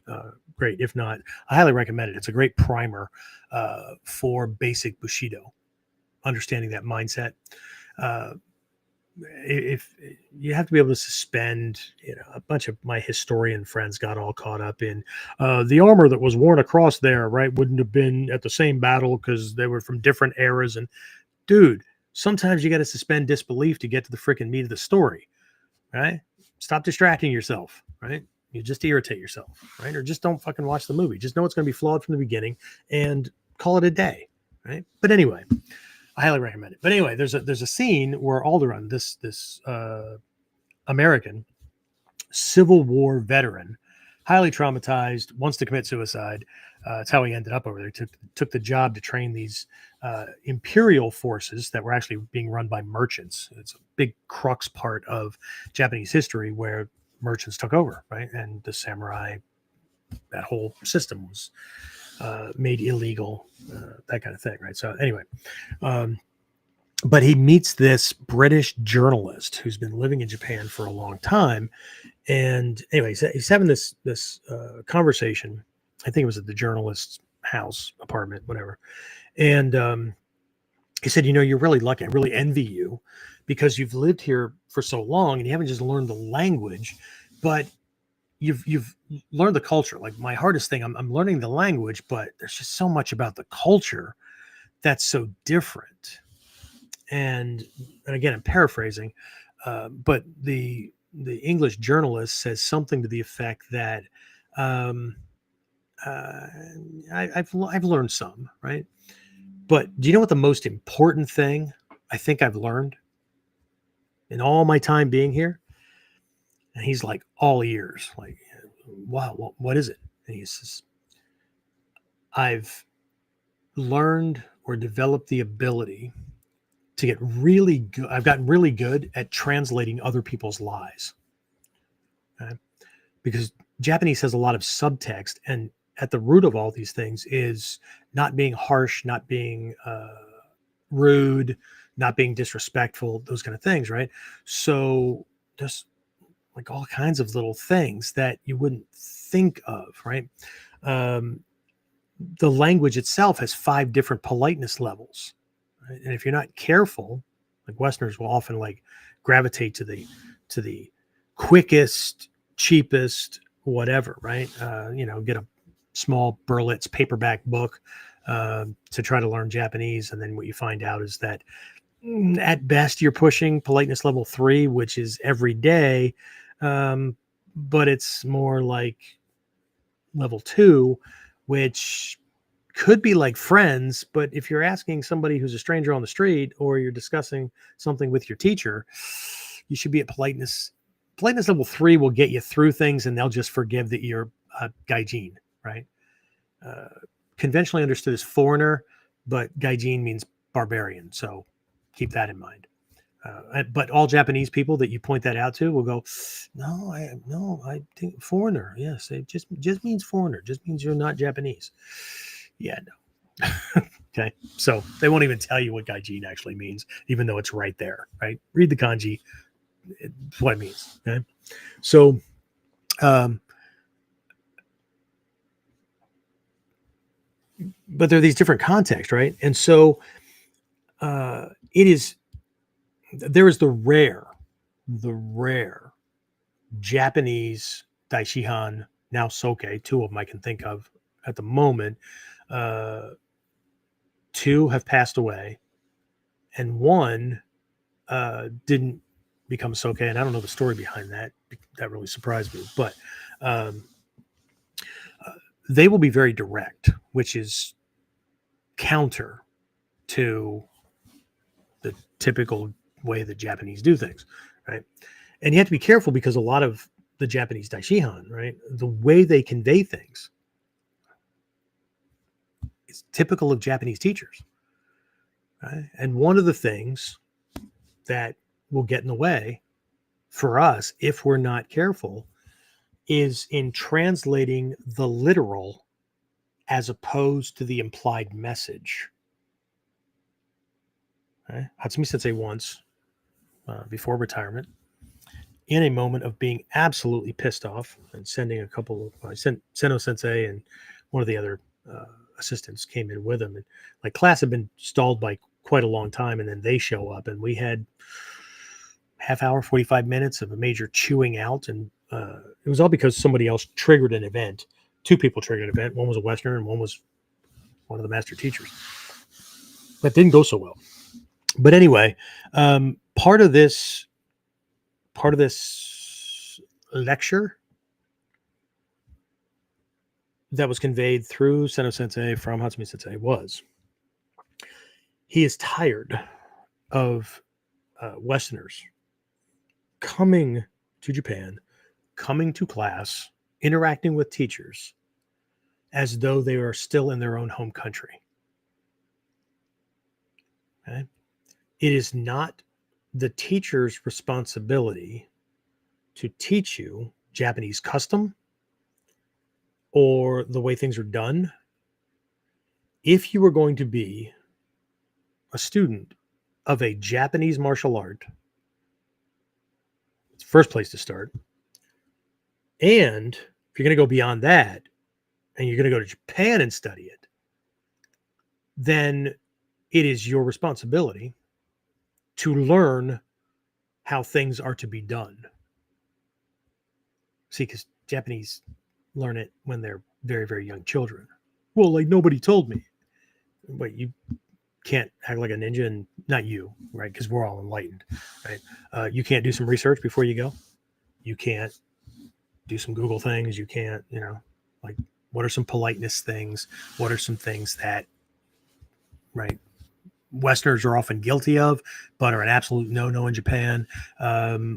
great. If not, I highly recommend it. It's a great primer for basic Bushido, understanding that mindset. Uh, if you have to be able to suspend, a bunch of my historian friends got all caught up in the armor that was worn across there, right? Wouldn't have been at the same battle because they were from different eras. And dude, sometimes you got to suspend disbelief to get to the freaking meat of the story, right? Stop distracting yourself, right? You just irritate yourself, right? Or just don't fucking watch the movie. Just know it's going to be flawed from the beginning and call it a day, right? But anyway, I highly recommend it. But anyway, there's a scene where Alderaan, this American Civil War veteran, highly traumatized, wants to commit suicide. That's how he ended up over there. Took the job to train these imperial forces that were actually being run by merchants. It's a big crux part of Japanese history where merchants took over, right? And the samurai, that whole system was made illegal, that kind of thing, right? So anyway, but he meets this British journalist who's been living in Japan for a long time. And anyway, he's having this conversation. I think it was at the journalist's house, apartment, whatever. And he said, you're really lucky. I really envy you because you've lived here for so long and you haven't just learned the language, but you've learned the culture. Like my hardest thing, I'm learning the language, but there's just so much about the culture that's so different. And again, I'm paraphrasing, but the English journalist says something to the effect that I've learned some, right? But do you know what the most important thing I think I've learned in all my time being here? And he's like all ears, like, wow, what is it? And he says, I've learned or developed the ability to get really good. I've gotten really good at translating other people's lies. Okay? Because Japanese has a lot of subtext, and at the root of all these things is not being harsh, not being rude, not being disrespectful, those kind of things, right? So just like all kinds of little things that you wouldn't think of, right? The language itself has 5 different politeness levels. Right? And if you're not careful, like Westerners will often like gravitate to the quickest, cheapest, whatever, right? Get a small Berlitz paperback book to try to learn Japanese. And then what you find out is that at best you're pushing politeness level 3, which is every day. But it's more like level 2, which could be like friends, but if you're asking somebody who's a stranger on the street or you're discussing something with your teacher, you should be at politeness. Politeness level 3 will get you through things and they'll just forgive that you're a gaijin, right? Uh, Conventionally understood as foreigner, but gaijin means barbarian. So keep that in mind. But all Japanese people that you point that out to will go, no, I think foreigner. Yes, it just means foreigner. Just means you're not Japanese. Yeah, no. Okay, so they won't even tell you what gaijin actually means, even though it's right there. Right? Read the kanji. It's what it means. Okay, so but there are these different contexts, right? And so it is. There is the rare Japanese daishihan, now soke, two of them I can think of at the moment. Uh, Two have passed away, and one didn't become soke, and I don't know the story behind that. That really surprised me, but um, they will be very direct, which is counter to the typical way that Japanese do things, right? And you have to be careful because a lot of the Japanese daishihan, right, the way they convey things is typical of Japanese teachers, right? And one of the things that will get in the way for us if we're not careful is in translating the literal as opposed to the implied message. Okay? Hatsumi Sensei once, before retirement, in a moment of being absolutely pissed off and sending a couple of Seno Sensei and one of the other assistants came in with him, and like class had been stalled by quite a long time, and then they show up, and we had half hour, 45 minutes of a major chewing out, and it was all because somebody else triggered an event. Two people triggered an event. One was a Westerner, and one was one of the master teachers. That didn't go so well. But anyway, part of this lecture that was conveyed through Seno Sensei from Hatsumi Sensei was he is tired of Westerners coming to Japan, coming to class, interacting with teachers as though they are still in their own home country. Okay? It is not the teacher's responsibility to teach you Japanese custom or the way things are done. If you are going to be a student of a Japanese martial art, it's the first place to start. And if you're going to go beyond that and you're going to go to Japan and study it, then it is your responsibility to learn how things are to be done. See, because Japanese learn it when they're very, very young children. Well, like nobody told me. But you can't act like a ninja, and not you, right? Because we're all enlightened, right? You can't do some research before you go. You can't do some Google things. You can't, like what are some politeness things? What are some things that, right, Westerners are often guilty of, but are an absolute no-no in Japan?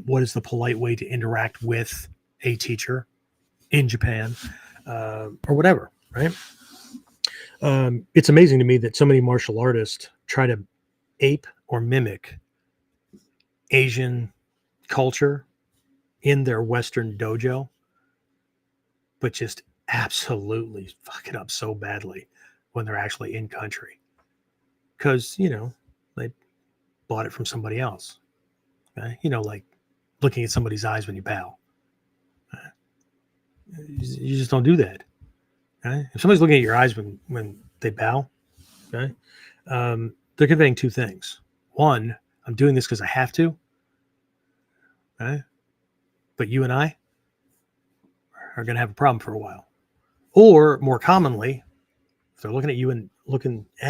What is the polite way to interact with a teacher in Japan, or whatever, right? It's amazing to me that so many martial artists try to ape or mimic Asian culture in their Western dojo, but just absolutely fuck it up so badly when they're actually in country. Because, they bought it from somebody else. Okay? Like looking at somebody's eyes when you bow. You just don't do that. Okay? If somebody's looking at your eyes when they bow, okay, they're conveying two things. One, I'm doing this because I have to. Okay? But you and I are going to have a problem for a while. Or more commonly, if they're looking at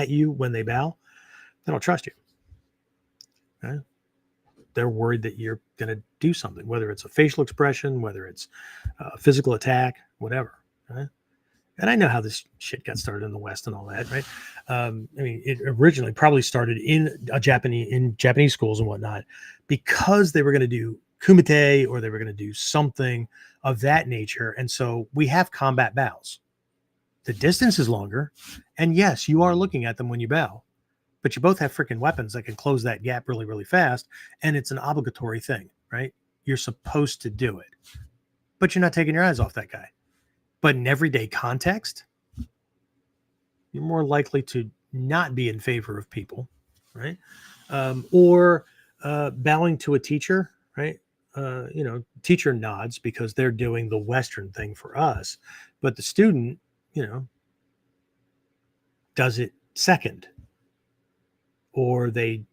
you when they bow, they don't trust you. Okay? They're worried that you're going to do something, whether it's a facial expression, whether it's a physical attack, whatever. Okay? And I know how this shit got started in the West and all that, right? I mean, it originally probably started in Japanese schools and whatnot, because they were going to do kumite, or they were going to do something of that nature. And so we have combat bows. The distance is longer, and yes, you are looking at them when you bow, but you both have freaking weapons that can close that gap really, really fast. And it's an obligatory thing, right? You're supposed to do it, but you're not taking your eyes off that guy. But in everyday context, you're more likely to not be in favor of people, right? Or bowing to a teacher, right? Teacher nods because they're doing the Western thing for us, but the student, does it second, or they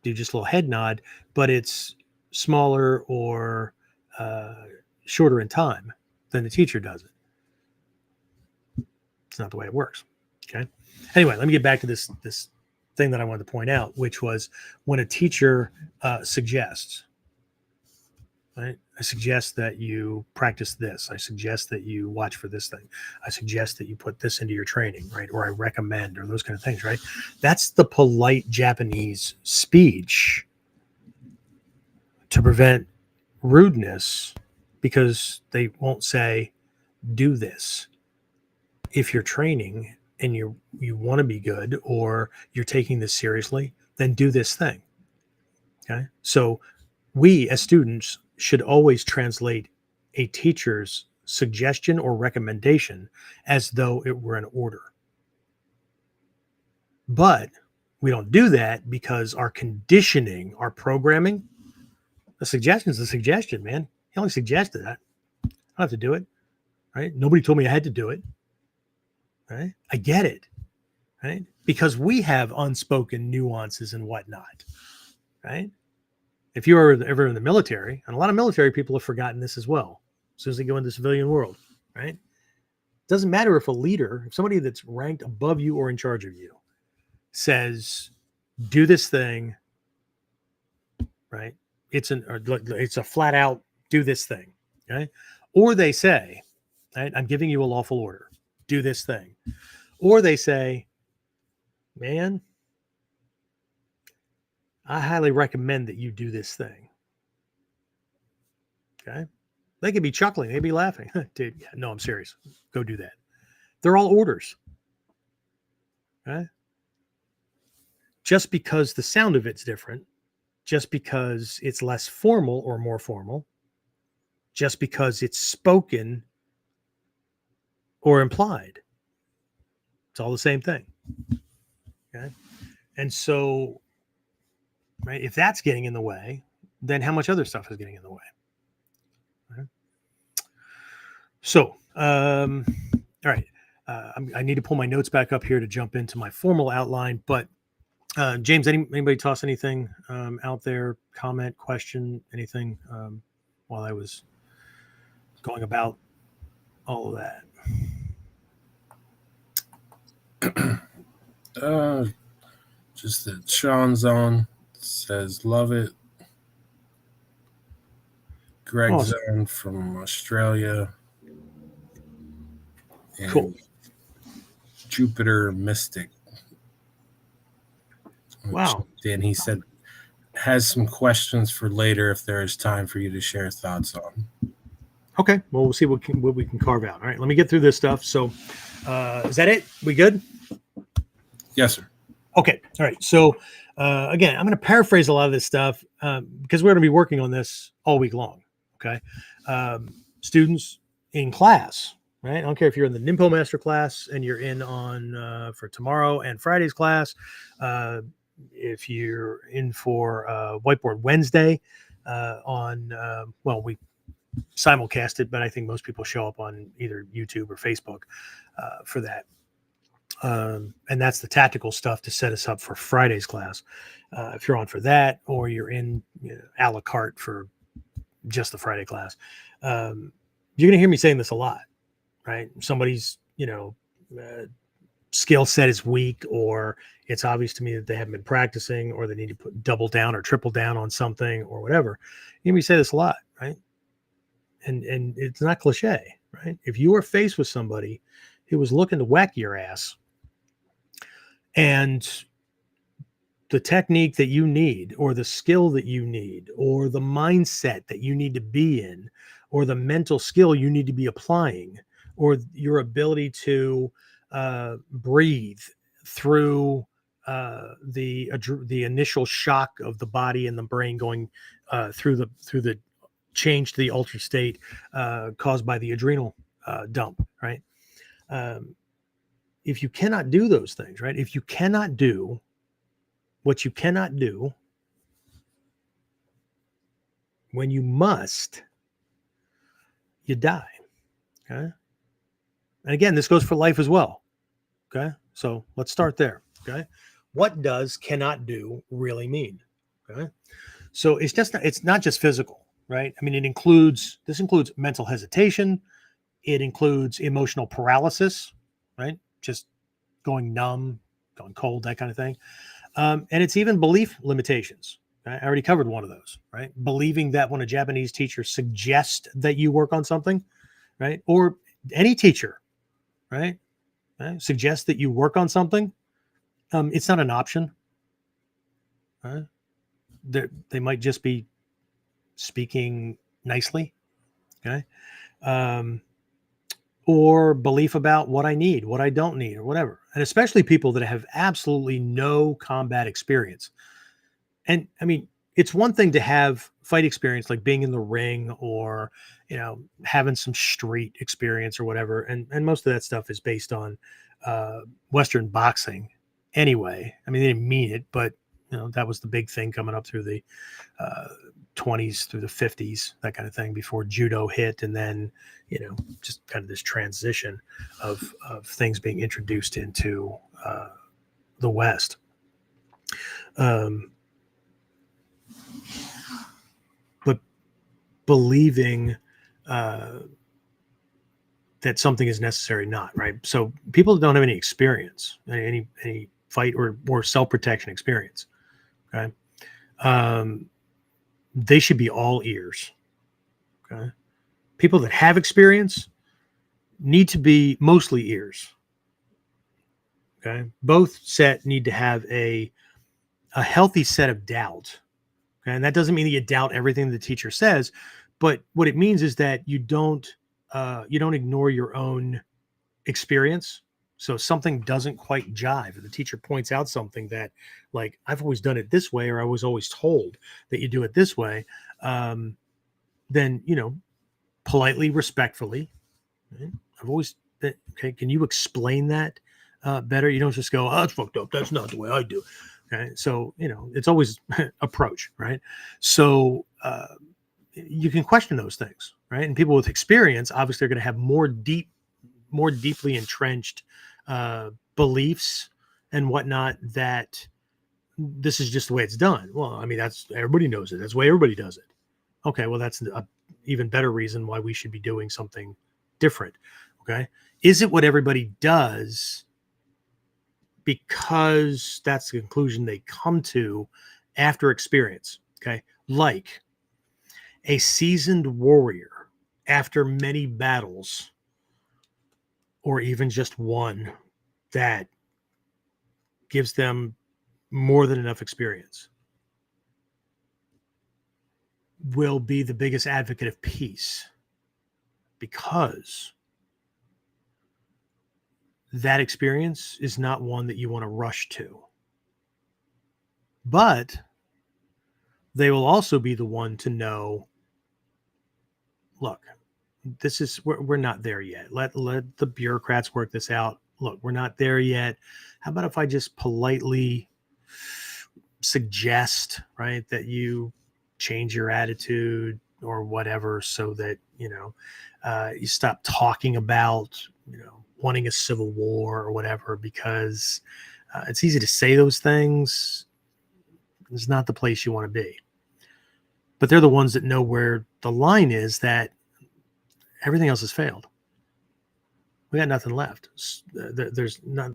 do just a little head nod, but it's smaller or shorter in time than the teacher does it. It's not the way it works. Okay. Anyway, let me get back to this thing that I wanted to point out, which was when a teacher suggests, right? I suggest that you practice this. I suggest that you watch for this thing. I suggest that you put this into your training, right? Or I recommend, or those kind of things, right? That's the polite Japanese speech to prevent rudeness, because they won't say, do this. If you're training and you want to be good, or you're taking this seriously, then do this thing. Okay. So we as students should always translate a teacher's suggestion or recommendation as though it were an order. But we don't do that because our conditioning, our programming, the suggestion is a suggestion, man. He only suggested that. I don't have to do it. Right. Nobody told me I had to do it. Right. I get it. Right. Because we have unspoken nuances and whatnot. Right. If you are ever in the military, and a lot of military people have forgotten this as well, as soon as they go into the civilian world, right? It doesn't matter if a leader, if somebody that's ranked above you or in charge of you says, do this thing, right? It's a flat out do this thing, okay? Or they say, right, I'm giving you a lawful order, do this thing. Or they say, man, I highly recommend that you do this thing. Okay. They could be chuckling. They'd be laughing. Dude, yeah, no, I'm serious. Go do that. They're all orders. Okay. Just because the sound of it's different, just because it's less formal or more formal, just because it's spoken or implied, it's all the same thing. Okay. And so, right, if that's getting in the way, then how much other stuff is getting in the way? Right? So, all right. I need to pull my notes back up here to jump into my formal outline. But James, anybody toss anything out there? Comment, question, anything while I was going about all of that? Just that Sean's on, says love it. Greg's on from Australia. And cool. Jupiter Mystic. Wow. Dan, he said, has some questions for later if there is time for you to share thoughts on. Okay. Well, we'll see what we can carve out. All right. Let me get through this stuff. So is that it? We good? Yes, sir. Okay. All right. So again, I'm going to paraphrase a lot of this stuff because we're going to be working on this all week long. Okay. Students in class, right? I don't care if you're in the NIMPO master class and you're in on for tomorrow and Friday's class. If you're in for Whiteboard Wednesday we simulcast it, but I think most people show up on either YouTube or Facebook for that. And that's the tactical stuff to set us up for Friday's class. If you're on for that, or you're in a la carte for just the Friday class, you're going to hear me saying this a lot, right? Somebody's, skill set is weak, or it's obvious to me that they haven't been practicing, or they need to put double down or triple down on something or whatever. You hear me say this a lot, right? And it's not cliche, right? If you are faced with somebody who was looking to whack your ass, and the technique that you need, or the skill that you need, or the mindset that you need to be in, or the mental skill you need to be applying, or your ability to breathe through the initial shock of the body and the brain going through the change to the altered state caused by the adrenal dump, right? Um, if you cannot do those things, right? If you cannot do what you cannot do when you must, you die. Okay. And again, this goes for life as well. Okay. So let's start there. Okay. What does cannot do really mean? Okay. So it's not just physical, right? I mean, this includes mental hesitation. It includes emotional paralysis, right? Just going numb, going cold, that kind of thing. And it's even belief limitations. I already covered one of those, right? Believing that when a Japanese teacher suggests that you work on something, right? Or any teacher, right? Suggests that you work on something, it's not an option. Right? They might just be speaking nicely, okay? Um, or belief about what I need, what I don't need, or whatever. And especially people that have absolutely no combat experience. And I mean, it's one thing to have fight experience, like being in the ring, or having some street experience or whatever. And most of that stuff is based on Western boxing anyway. I mean, they didn't mean it, but that was the big thing coming up through the 20s through the 50s, that kind of thing, before judo hit. And then just kind of this transition of things being introduced into the West. But believing that something is necessary, not right. So people that don't have any experience, any fight or self-protection experience, okay, they should be all ears. Okay, people that have experience need to be mostly ears. Okay, both set need to have a healthy set of doubt. Okay? And that doesn't mean that you doubt everything the teacher says, but what it means is that you don't ignore your own experience. So if something doesn't quite jive, if the teacher points out something that, like, I've always done it this way, or I was always told that you do it this way, then politely, respectfully, right? I've always okay. Can you explain that better? You don't just go, "Oh, it's fucked up. That's not the way I do." Okay, so it's always approach, right? So you can question those things, right? And people with experience obviously are going to have more deeply entrenched beliefs and whatnot, that this is just the way it's done. Well, I mean, that's, everybody knows it. That's the way everybody does it. Okay, well, that's a even better reason why we should be doing something different. Okay, is it what everybody does because that's the conclusion they come to after experience? Okay, like a seasoned warrior after many battles, or even just one that gives them more than enough experience, will be the biggest advocate of peace, because that experience is not one that you want to rush to. But they will also be the one to know, look, this is, we're not there yet. Let the bureaucrats work this out. Look, we're not there yet. How about if I just politely suggest, right, that you change your attitude or whatever, so that you stop talking about wanting a civil war or whatever, because it's easy to say those things. It's not the place you want to be. But they're the ones that know where the line is, that everything else has failed. We got nothing left. There's not,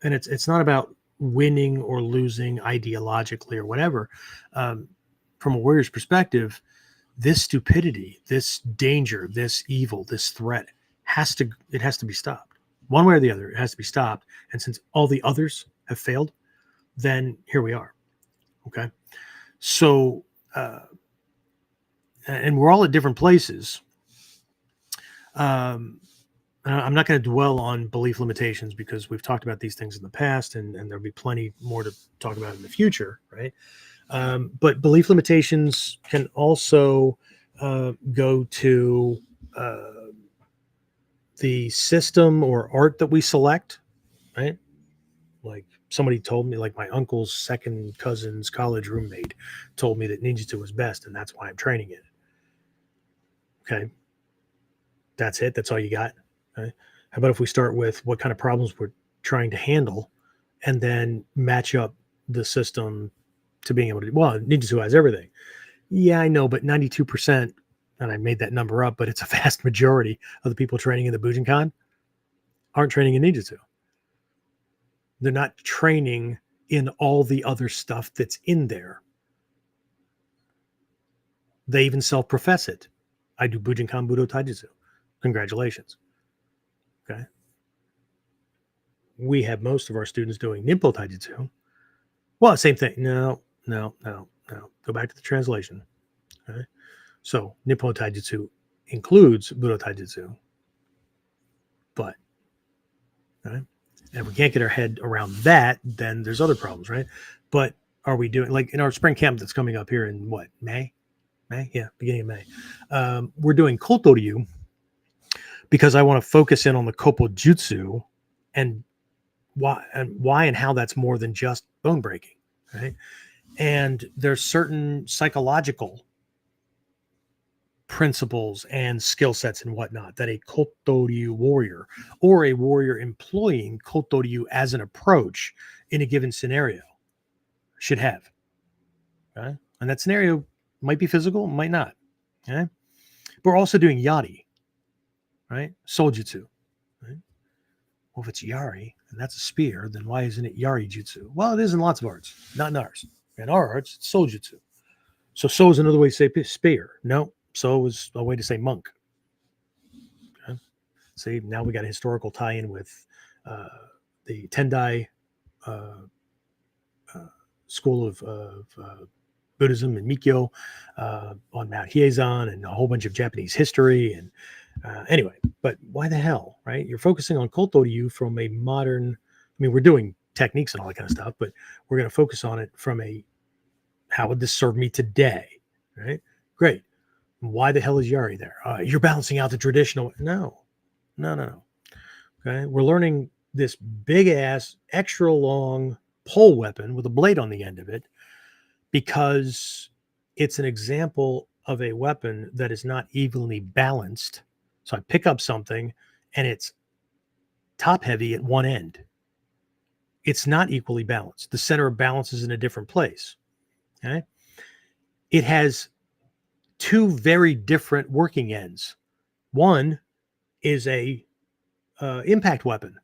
and it's not about winning or losing ideologically or whatever. From a warrior's perspective, this stupidity, this danger, this evil, this threat has to be stopped. One way or the other, it has to be stopped. And since all the others have failed, then here we are. Okay. So, and we're all at different places. I'm not going to dwell on belief limitations because we've talked about these things in the past, and there'll be plenty more to talk about in the future, right? But belief limitations can also go to the system or art that we select, right? Like somebody told me, like my uncle's second cousin's college roommate told me that ninjutsu was best, and that's why I'm training it. Okay. That's it. That's all you got. Okay. How about if we start with what kind of problems we're trying to handle and then match up the system to being able to, well, ninjutsu has everything. Yeah, I know, but 92%, and I made that number up, but it's a vast majority of the people training in the Bujinkan aren't training in ninjutsu. They're not training in all the other stuff that's in there. They even self-profess it. I do Bujinkan Budo Taijutsu. Congratulations. Okay. We have most of our students doing Ninpo Taijutsu. Well, same thing. No. Go back to the translation. Okay. So Ninpo Taijutsu includes Budo Taijutsu. But, okay. And if we can't get our head around that, then there's other problems, right? But are we doing, like in our spring camp that's coming up here in what, May? Yeah, beginning of May. We're doing Kotoryu because I want to focus in on the Koppo Jutsu and why and how that's more than just bone breaking, right? And there's certain psychological principles and skill sets and whatnot that a Kotoryu warrior or a warrior employing Kotoryu as an approach in a given scenario should have. Okay? And that scenario might be physical, might not. Okay? But we're also doing Yari, right? Soljutsu. Right? Well, if it's Yari and that's a spear, then why isn't it Yari Jutsu? Well, it is in lots of arts, not in ours. In our arts, it's Soljutsu. So is another way to say spear. No, so is a way to say monk. Okay? See, now we got a historical tie-in with the Tendai school of Buddhism and Mikyo on Mount Hiezan and a whole bunch of Japanese history. And anyway, but why the hell, right? You're focusing on Kotoryu from a modern, I mean, we're doing techniques and all that kind of stuff, but we're going to focus on it from a, how would this serve me today, right? Great. Why the hell is Yari there? You're balancing out the traditional. No. Okay. We're learning this big ass, extra long pole weapon with a blade on the end of it because it's an example of a weapon that is not evenly balanced. So I pick up something and it's top heavy at one end. It's not equally balanced. The center of balance is in a different place. Okay. It has two very different working ends. One is a impact weapon,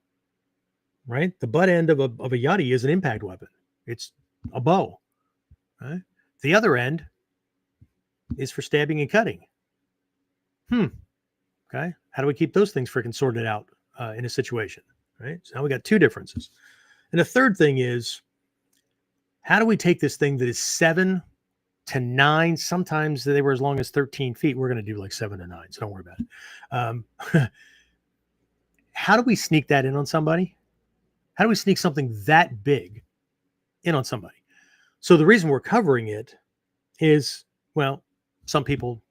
right? The butt end of a yari is an impact weapon. It's a bow. Right? The other end is for stabbing and cutting. Okay. How do we keep those things freaking sorted out in a situation? Right. So now we got two differences. And the third thing is, how do we take this thing that is 7 to 9? Sometimes they were as long as 13 feet. We're going to do like 7 to 9. So don't worry about it. How do we sneak that in on somebody? How do we sneak something that big in on somebody? So the reason we're covering it is, well, some people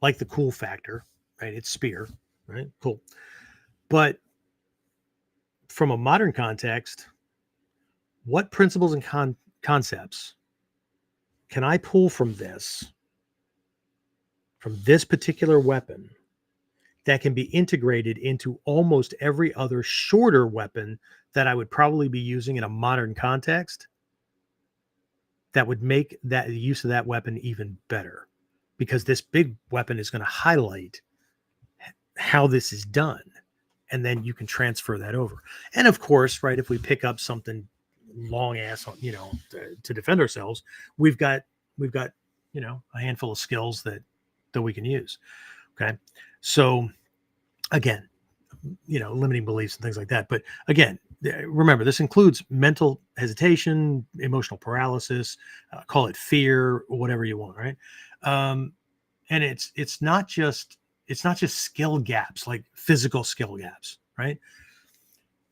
like the cool factor, right? It's spear, right? Cool. But from a modern context, what principles and concepts can I pull from this particular weapon that can be integrated into almost every other shorter weapon that I would probably be using in a modern context that would make that the use of that weapon even better? Because this big weapon is going to highlight how this is done. And then you can transfer that over. And of course, right, if we pick up something long ass, to defend ourselves, we've got, a handful of skills that that we can use. Okay. So again, limiting beliefs and things like that. But again, remember, this includes mental hesitation, emotional paralysis, call it fear, whatever you want, right? And it's not just skill gaps, like physical skill gaps, right?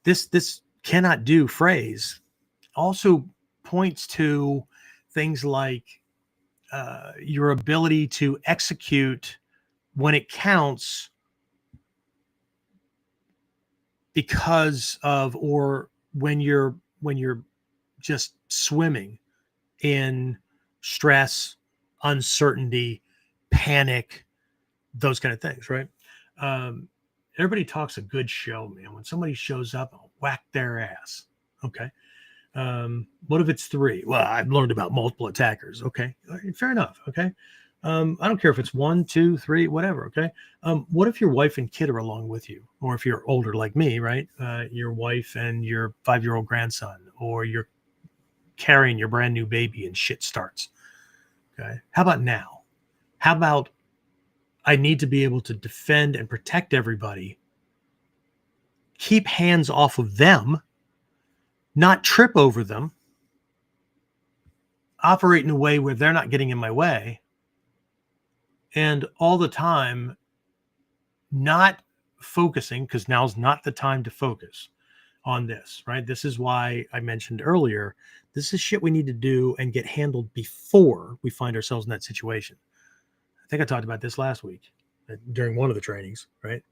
This cannot do phrase also points to things like your ability to execute when it counts because of, or when you're just swimming in stress, uncertainty, panic, those kind of things, right? um, Everybody talks a good show, man. When somebody shows up, I'll whack their ass. Okay. What if it's three? Well, I've learned about multiple attackers. Okay, all right, fair enough. Okay. I don't care if it's one, two, three, whatever. Okay. What if your wife and kid are along with you, or if you're older like me, right? Your wife and your 5-year-old grandson, or you're carrying your brand new baby and shit starts. Okay. How about now? How about I need to be able to defend and protect everybody, keep hands off of them, not trip over them, operate in a way where they're not getting in my way, and all the time not focusing, because now's not the time to focus on this, right? This is why I mentioned earlier, this is shit we need to do and get handled before we find ourselves in that situation. I think I talked about this last week during one of the trainings, right?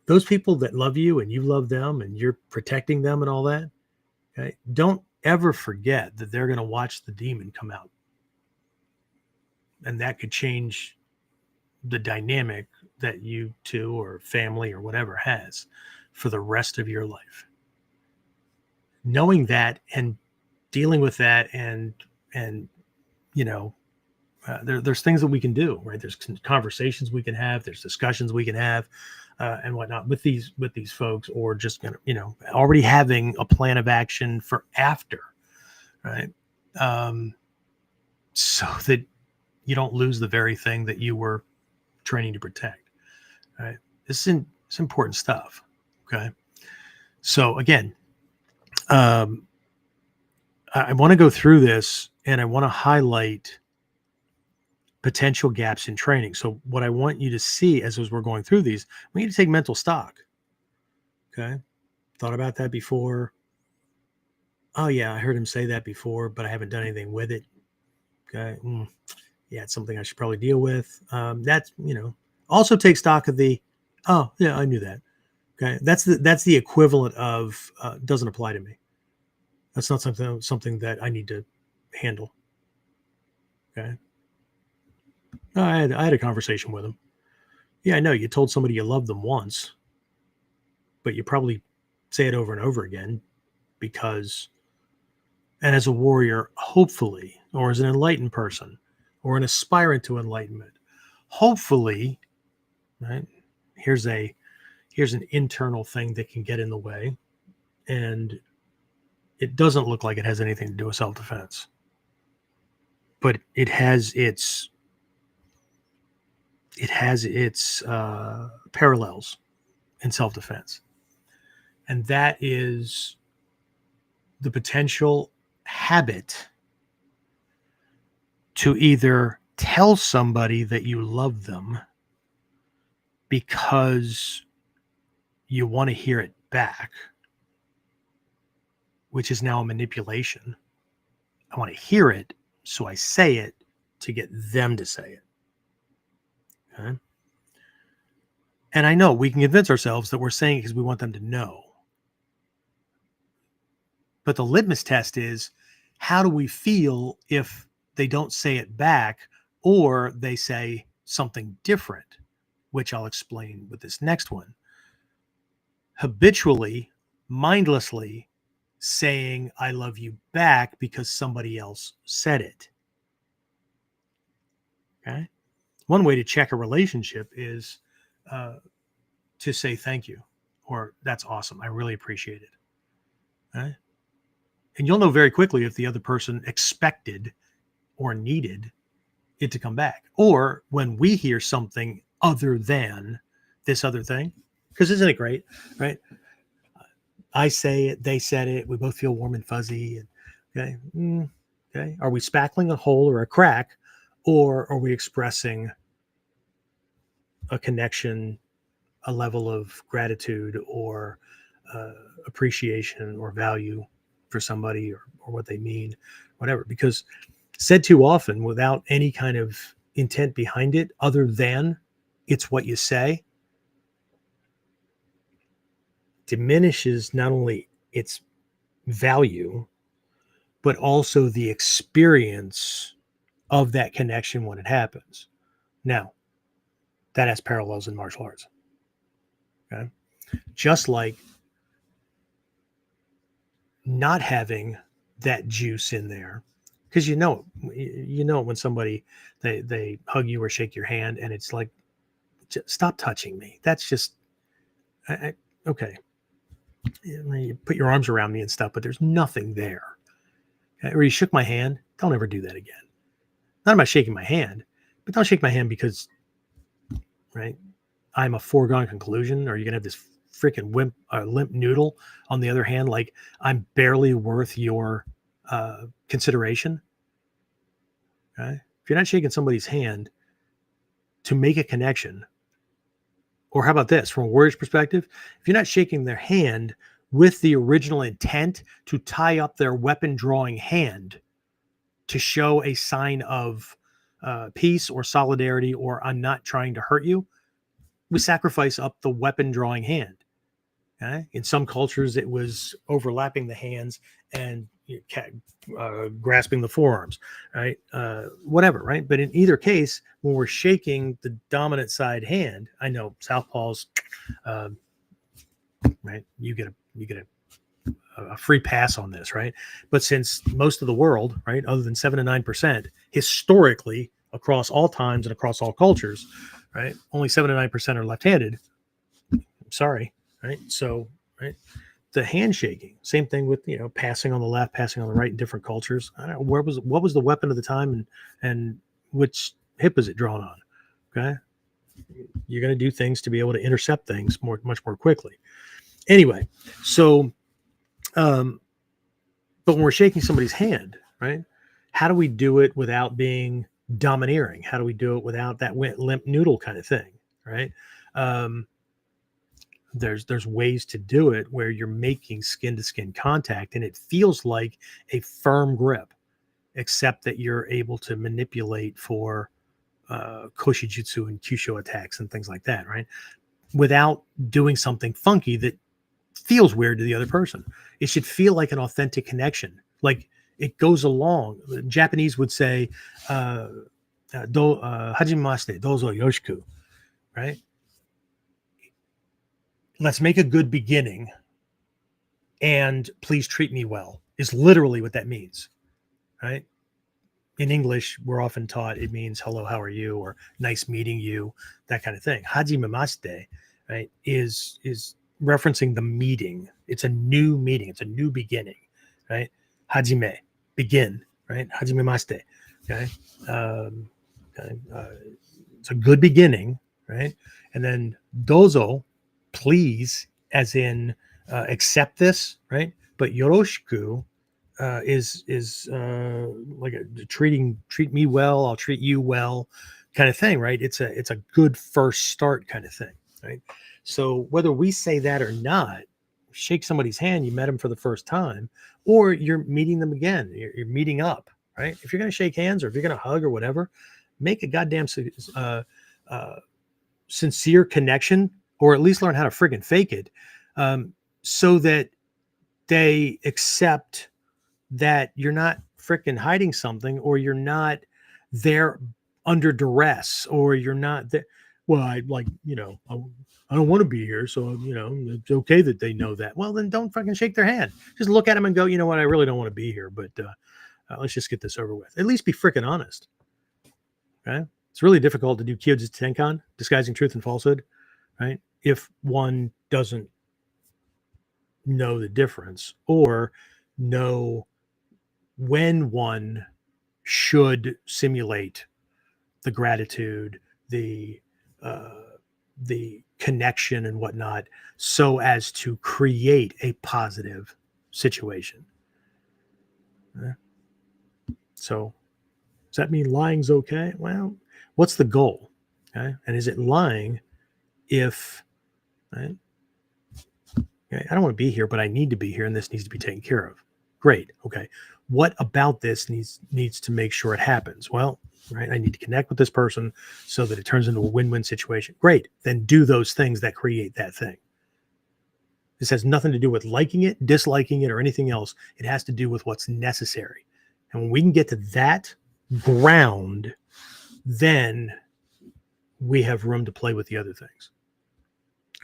Those people that love you and you love them and you're protecting them and all that, okay, don't ever forget that they're going to watch the demon come out. And that could change the dynamic that you two or family or whatever has for the rest of your life. Knowing that and dealing with that, and there's things that we can do, right? There's conversations we can have, there's discussions we can have, and whatnot with these folks, or just already having a plan of action for after, right? So that you don't lose the very thing that you were training to protect, right? This is important stuff. Okay. So again, I want to go through this and I want to highlight potential gaps in training. So what I want you to see as we're going through these, we need to take mental stock. Okay. Thought about that before. Oh yeah, I heard him say that before, but I haven't done anything with it. Okay. Yeah, it's something I should probably deal with. That's, also take stock of the, oh yeah, I knew that. Okay. That's the equivalent of, doesn't apply to me. That's not something that I need to handle. Okay. I had a conversation with him. Yeah, I know you told somebody you loved them once, but you probably say it over and over again because, and as a warrior, hopefully, or as an enlightened person, or an aspirant to enlightenment, hopefully, right? Here's an internal thing that can get in the way, and it doesn't look like it has anything to do with self-defense, but it has its parallels in self-defense, and that is the potential habit to either tell somebody that you love them because you want to hear it back, which is now a manipulation. I want to hear it, so I say it to get them to say it. Okay? And I know we can convince ourselves that we're saying it because we want them to know. But the litmus test is, how do we feel if they don't say it back, or they say something different, which I'll explain with this next one. Habitually, mindlessly saying I love you back because somebody else said it. Okay. One way to check a relationship is to say thank you, or that's awesome, I really appreciate it. Okay? And you'll know very quickly if the other person expected or needed it to come back. Or when we hear something other than this other thing, because isn't it great, right? I say it, they said it, we both feel warm and fuzzy. And, okay, okay. Are we spackling a hole or a crack, or are we expressing a connection, a level of gratitude or appreciation or value for somebody, or what they mean, whatever? Because said too often without any kind of intent behind it other than it's what you say, diminishes not only its value, but also the experience of that connection when it happens. Now, that has parallels in martial arts. Okay. Just like not having that juice in there, because you know when somebody they hug you or shake your hand and it's like, stop touching me. That's just okay. You put your arms around me and stuff, but there's nothing there. Okay? Or you shook my hand. Don't ever do that again. Not about shaking my hand, but don't shake my hand because, right, I'm a foregone conclusion, or you're gonna have this freaking limp noodle on the other hand, like I'm barely worth your consideration. Okay? If you're not shaking somebody's hand to make a connection, or how about this, from a warrior's perspective, if you're not shaking their hand with the original intent to tie up their weapon drawing hand to show a sign of peace or solidarity, or I'm not trying to hurt you, we sacrifice up the weapon drawing hand. Okay? In some cultures, it was overlapping the hands and grasping the forearms, right? Whatever, right? But in either case, when we're shaking the dominant side hand, I know southpaws, right? You get a free pass on this, right? But since most of the world, right, other than 7 to 9%, historically across all times and across all cultures, right, only 7 to 9% are left-handed. I'm sorry, right? So, right, the handshaking, same thing with passing on the left, passing on the right in different cultures. I don't know what was the weapon of the time, and which hip is it drawn on? Okay, you're going to do things to be able to intercept things much more quickly. Anyway, so but when we're shaking somebody's hand, right, how do we do it without being domineering? How do we do it without that limp noodle kind of thing, right? There's ways to do it where you're making skin to skin contact and it feels like a firm grip, except that you're able to manipulate for koshijutsu and kyusho attacks and things like that, right? Without doing something funky that feels weird to the other person. It should feel like an authentic connection. Like it goes along. The Japanese would say, hajimemashite, dozo yoshiku, right? Let's make a good beginning and please treat me well is literally what that means, right? In English, we're often taught it means hello, how are you, or nice meeting you, that kind of thing. Hajimemashite, right, is referencing the meeting. It's a new meeting. It's a new beginning, right? Hajime, begin, right? Hajimemashite, okay? Okay. It's a good beginning, right? And then dozo, please, as in accept this, right? But yoroshiku is like treat me well, I'll treat you well, kind of thing, right? It's a good first start kind of thing, right? So whether we say that or not, shake somebody's hand, you met them for the first time, or you're meeting them again, you're meeting up, right? If you're going to shake hands or if you're going to hug or whatever, make a goddamn sincere connection, or at least learn how to friggin' fake it, so that they accept that you're not freaking hiding something, or you're not there under duress, or you're not there. Well, I don't want to be here. So, it's okay that they know that. Well, then don't fucking shake their hand. Just look at them and go, you know what? I really don't want to be here, but let's just get this over with. At least be freaking honest. Okay. It's really difficult to do Kyojutsu Tenkan, disguising truth and falsehood, right? If one doesn't know the difference, or know when one should simulate the gratitude, the connection and whatnot, so as to create a positive situation. So does that mean lying's okay? Well, what's the goal? Okay. And is it lying if, right? Okay, I don't want to be here, but I need to be here and this needs to be taken care of. Great. Okay. What about this needs to make sure it happens? Well, right. I need to connect with this person so that it turns into a win-win situation. Great. Then do those things that create that thing. This has nothing to do with liking it, disliking it, or anything else. It has to do with what's necessary. And when we can get to that ground, then we have room to play with the other things.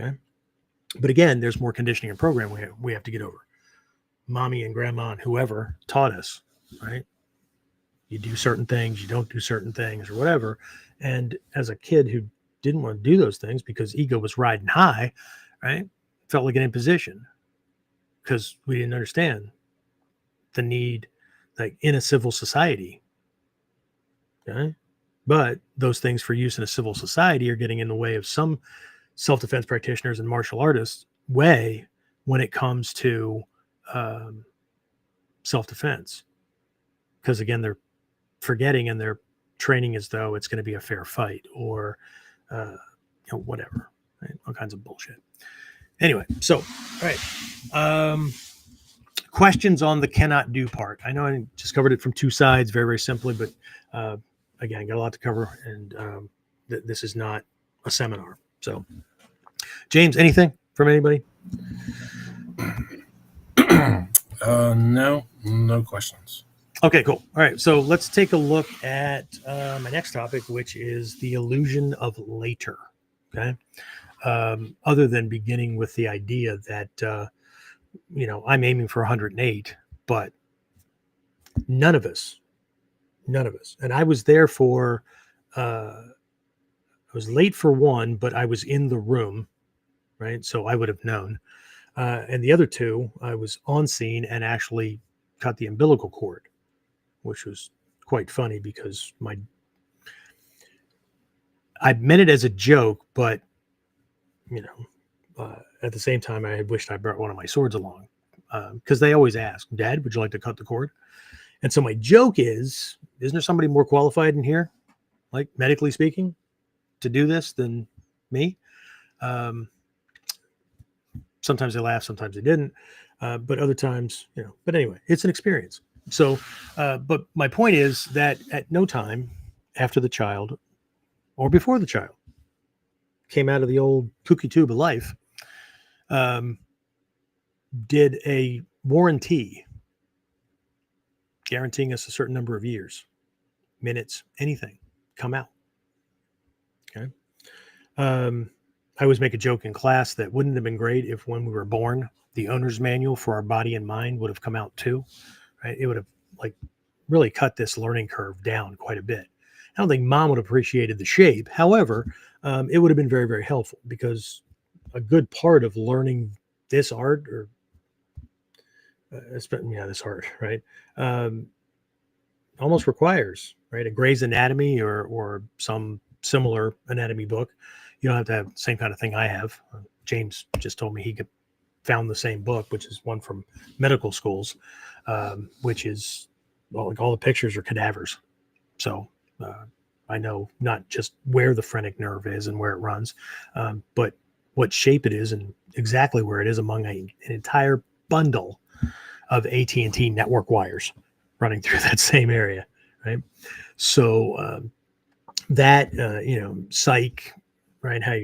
Okay. But again, there's more conditioning and programming we have to get over. Mommy and grandma and whoever taught us, right? You do certain things, you don't do certain things, or whatever. And as a kid who didn't want to do those things because ego was riding high, right? Felt like an imposition because we didn't understand the need, like in a civil society. Okay. But those things for use in a civil society are getting in the way of some self-defense practitioners and martial artists way when it comes to self-defense. Because again, they're forgetting and they're training as though it's going to be a fair fight or whatever, right? All kinds of bullshit. Anyway, so, all right. Questions on the cannot do part. I know I just covered it from two sides very, very simply, but again, got a lot to cover, and this is not a seminar. So, James, anything from anybody? No questions. Okay, cool. All right, so let's take a look at my next topic, which is the illusion of later. Okay, other than beginning with the idea that I'm aiming for 108, but none of us, and I was there for. I was late for one, but I was in the room, right? So I would have known. And the other two, I was on scene and actually cut the umbilical cord, which was quite funny because I meant it as a joke, but at the same time, I had wished I brought one of my swords along because they always ask, Dad, would you like to cut the cord? And so my joke is, isn't there somebody more qualified in here, like medically speaking, to do this than me? Sometimes they laugh, sometimes they didn't, but other times, but anyway, it's an experience. So, but my point is that at no time after the child or before the child came out of the old cookie tube of life, did a warranty guaranteeing us a certain number of years, minutes, anything come out. Okay. I always make a joke in class that wouldn't have been great if when we were born, the owner's manual for our body and mind would have come out too, right? It would have really cut this learning curve down quite a bit. I don't think Mom would have appreciated the shape. However, it would have been very, very helpful because a good part of learning this art or this art, right? Almost requires, right, a Gray's Anatomy or some similar anatomy book. You don't have to have the same kind of thing I have. James just told me he found the same book, which is one from medical schools, which is all the pictures are cadavers. So I know not just where the phrenic nerve is and where it runs, but what shape it is and exactly where it is among an entire bundle of AT&T network wires running through that same area, right? So that, psych, right? How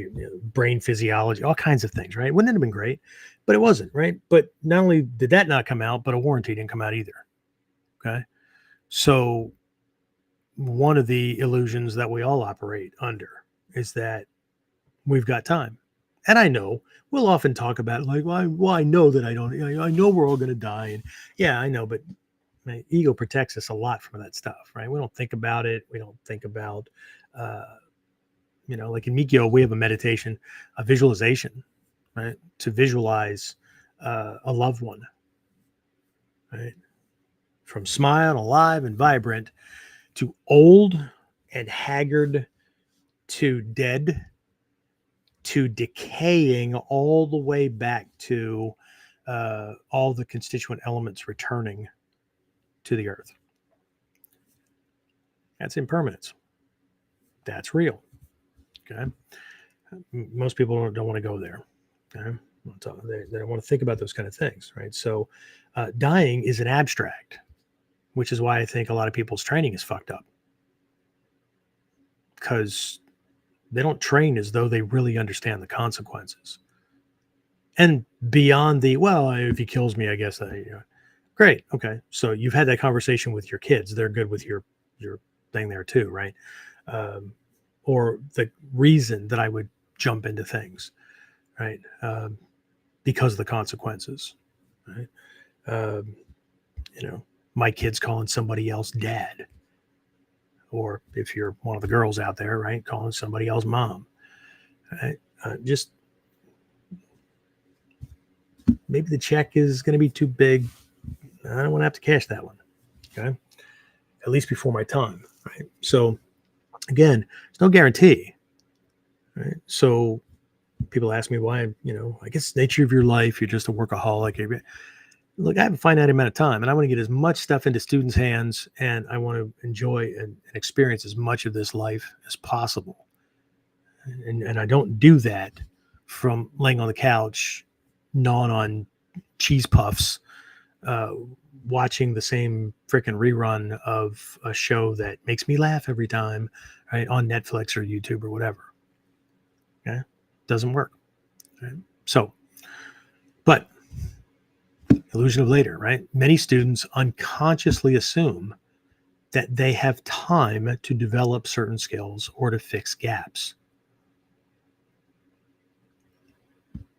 brain physiology, all kinds of things, right? Wouldn't it have been great? But it wasn't, right? But not only did that not come out, but a warranty didn't come out either. Okay. So one of the illusions that we all operate under is that we've got time. And I know we'll often talk about it like, well, I know that I don't, I know we're all going to die. And yeah, I know, but my ego protects us a lot from that stuff, right? We don't think about it. We don't think about, like in Mikyo, we have a meditation, a visualization, right? To visualize a loved one, right? From smile, alive, and vibrant to old and haggard to dead to decaying all the way back to all the constituent elements returning to the earth. That's impermanence. That's real. Okay. Most people don't want to go there. Okay. They don't want to think about those kind of things, right? So dying is an abstract, which is why I think a lot of people's training is fucked up, because they don't train as though they really understand the consequences. And beyond the, well, if he kills me, I guess great. Okay. So you've had that conversation with your kids. They're good with your thing there too, right? Or the reason that I would jump into things, right? Because of the consequences, right? My kid's calling somebody else dad, or if you're one of the girls out there, right, calling somebody else mom, right? Just maybe the check is going to be too big. I don't want to have to cash that one. Okay. At least before my time. Right. So again, there's no guarantee. Right. So people ask me why, I guess nature of your life, you're just a workaholic. Look, I have a finite amount of time and I want to get as much stuff into students' hands, and I want to enjoy and experience as much of this life as possible. And I don't do that from laying on the couch, gnawing on cheese puffs, watching the same freaking rerun of a show that makes me laugh every time, right, on Netflix or YouTube or whatever. Okay, doesn't work. Right? So, but illusion of later, right? Many students unconsciously assume that they have time to develop certain skills or to fix gaps.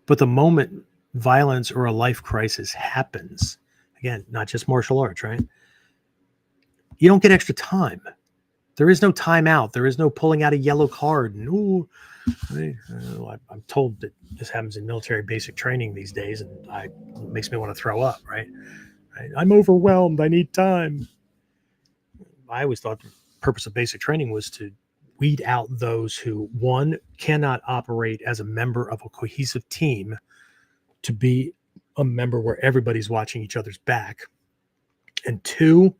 But the moment violence or a life crisis happens, again, not just martial arts, right? You don't get extra time. There is no timeout. There is no pulling out a yellow card. No, I'm told that this happens in military basic training these days, and it makes me want to throw up, right? I'm overwhelmed. I need time. I always thought the purpose of basic training was to weed out those who, one, cannot operate as a member of a cohesive team, to be a member where everybody's watching each other's back, and two,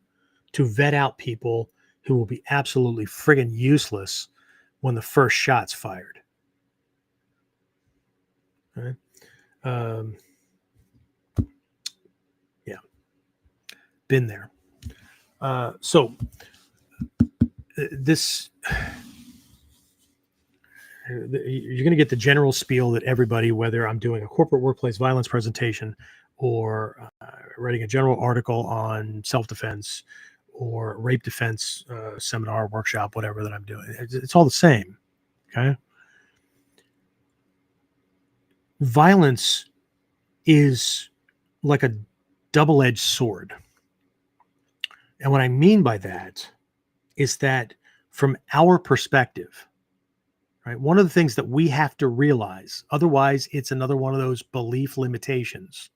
to vet out people who will be absolutely friggin' useless when the first shot's fired. Right? Yeah, been there. So this, you're going to get the general spiel that everybody, whether I'm doing a corporate workplace violence presentation or writing a general article on self-defense or rape defense seminar, workshop, whatever that I'm doing, it's all the same. Okay. Violence is like a double-edged sword. And what I mean by that is that from our perspective, right, one of the things that we have to realize, otherwise it's another one of those belief limitations,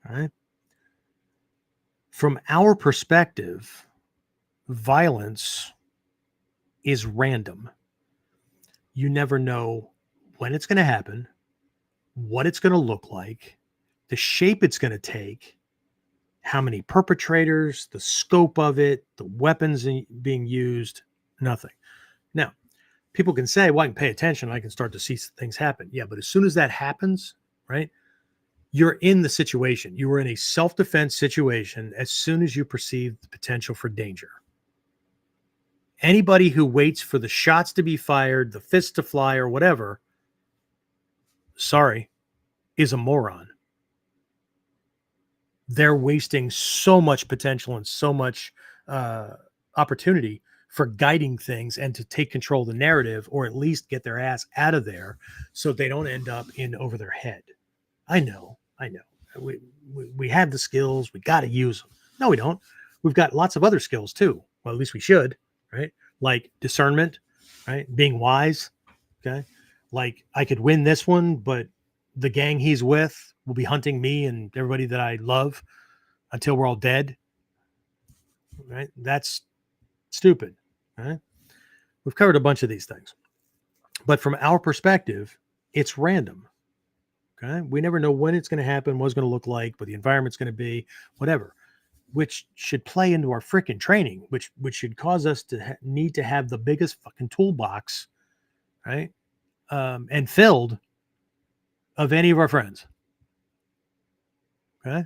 right? From our perspective, violence is random. You never know when it's going to happen, what it's going to look like, the shape it's going to take, how many perpetrators, the scope of it, the weapons being used, nothing. Now, people can say, well, I can pay attention. I can start to see things happen. Yeah, but as soon as that happens, right, you're in the situation. You were in a self-defense situation as soon as you perceive the potential for danger. Anybody who waits for the shots to be fired, the fists to fly, or whatever, sorry, is a moron. They're wasting so much potential and so much opportunity for guiding things and to take control of the narrative, or at least get their ass out of there so they don't end up in over their head. I know. We have the skills. We got to use them. No, we don't. We've got lots of other skills too. Well, at least we should, right? Like discernment, right? Being wise. Okay. Like I could win this one, but the gang he's with will be hunting me and everybody that I love until we're all dead. Right. That's stupid. Right. We've covered a bunch of these things. But from our perspective, it's random. Okay. We never know when it's going to happen, what it's going to look like, what the environment's going to be, whatever, which should play into our freaking training, which should cause us to need to have the biggest fucking toolbox, right? And filled of any of our friends. Okay.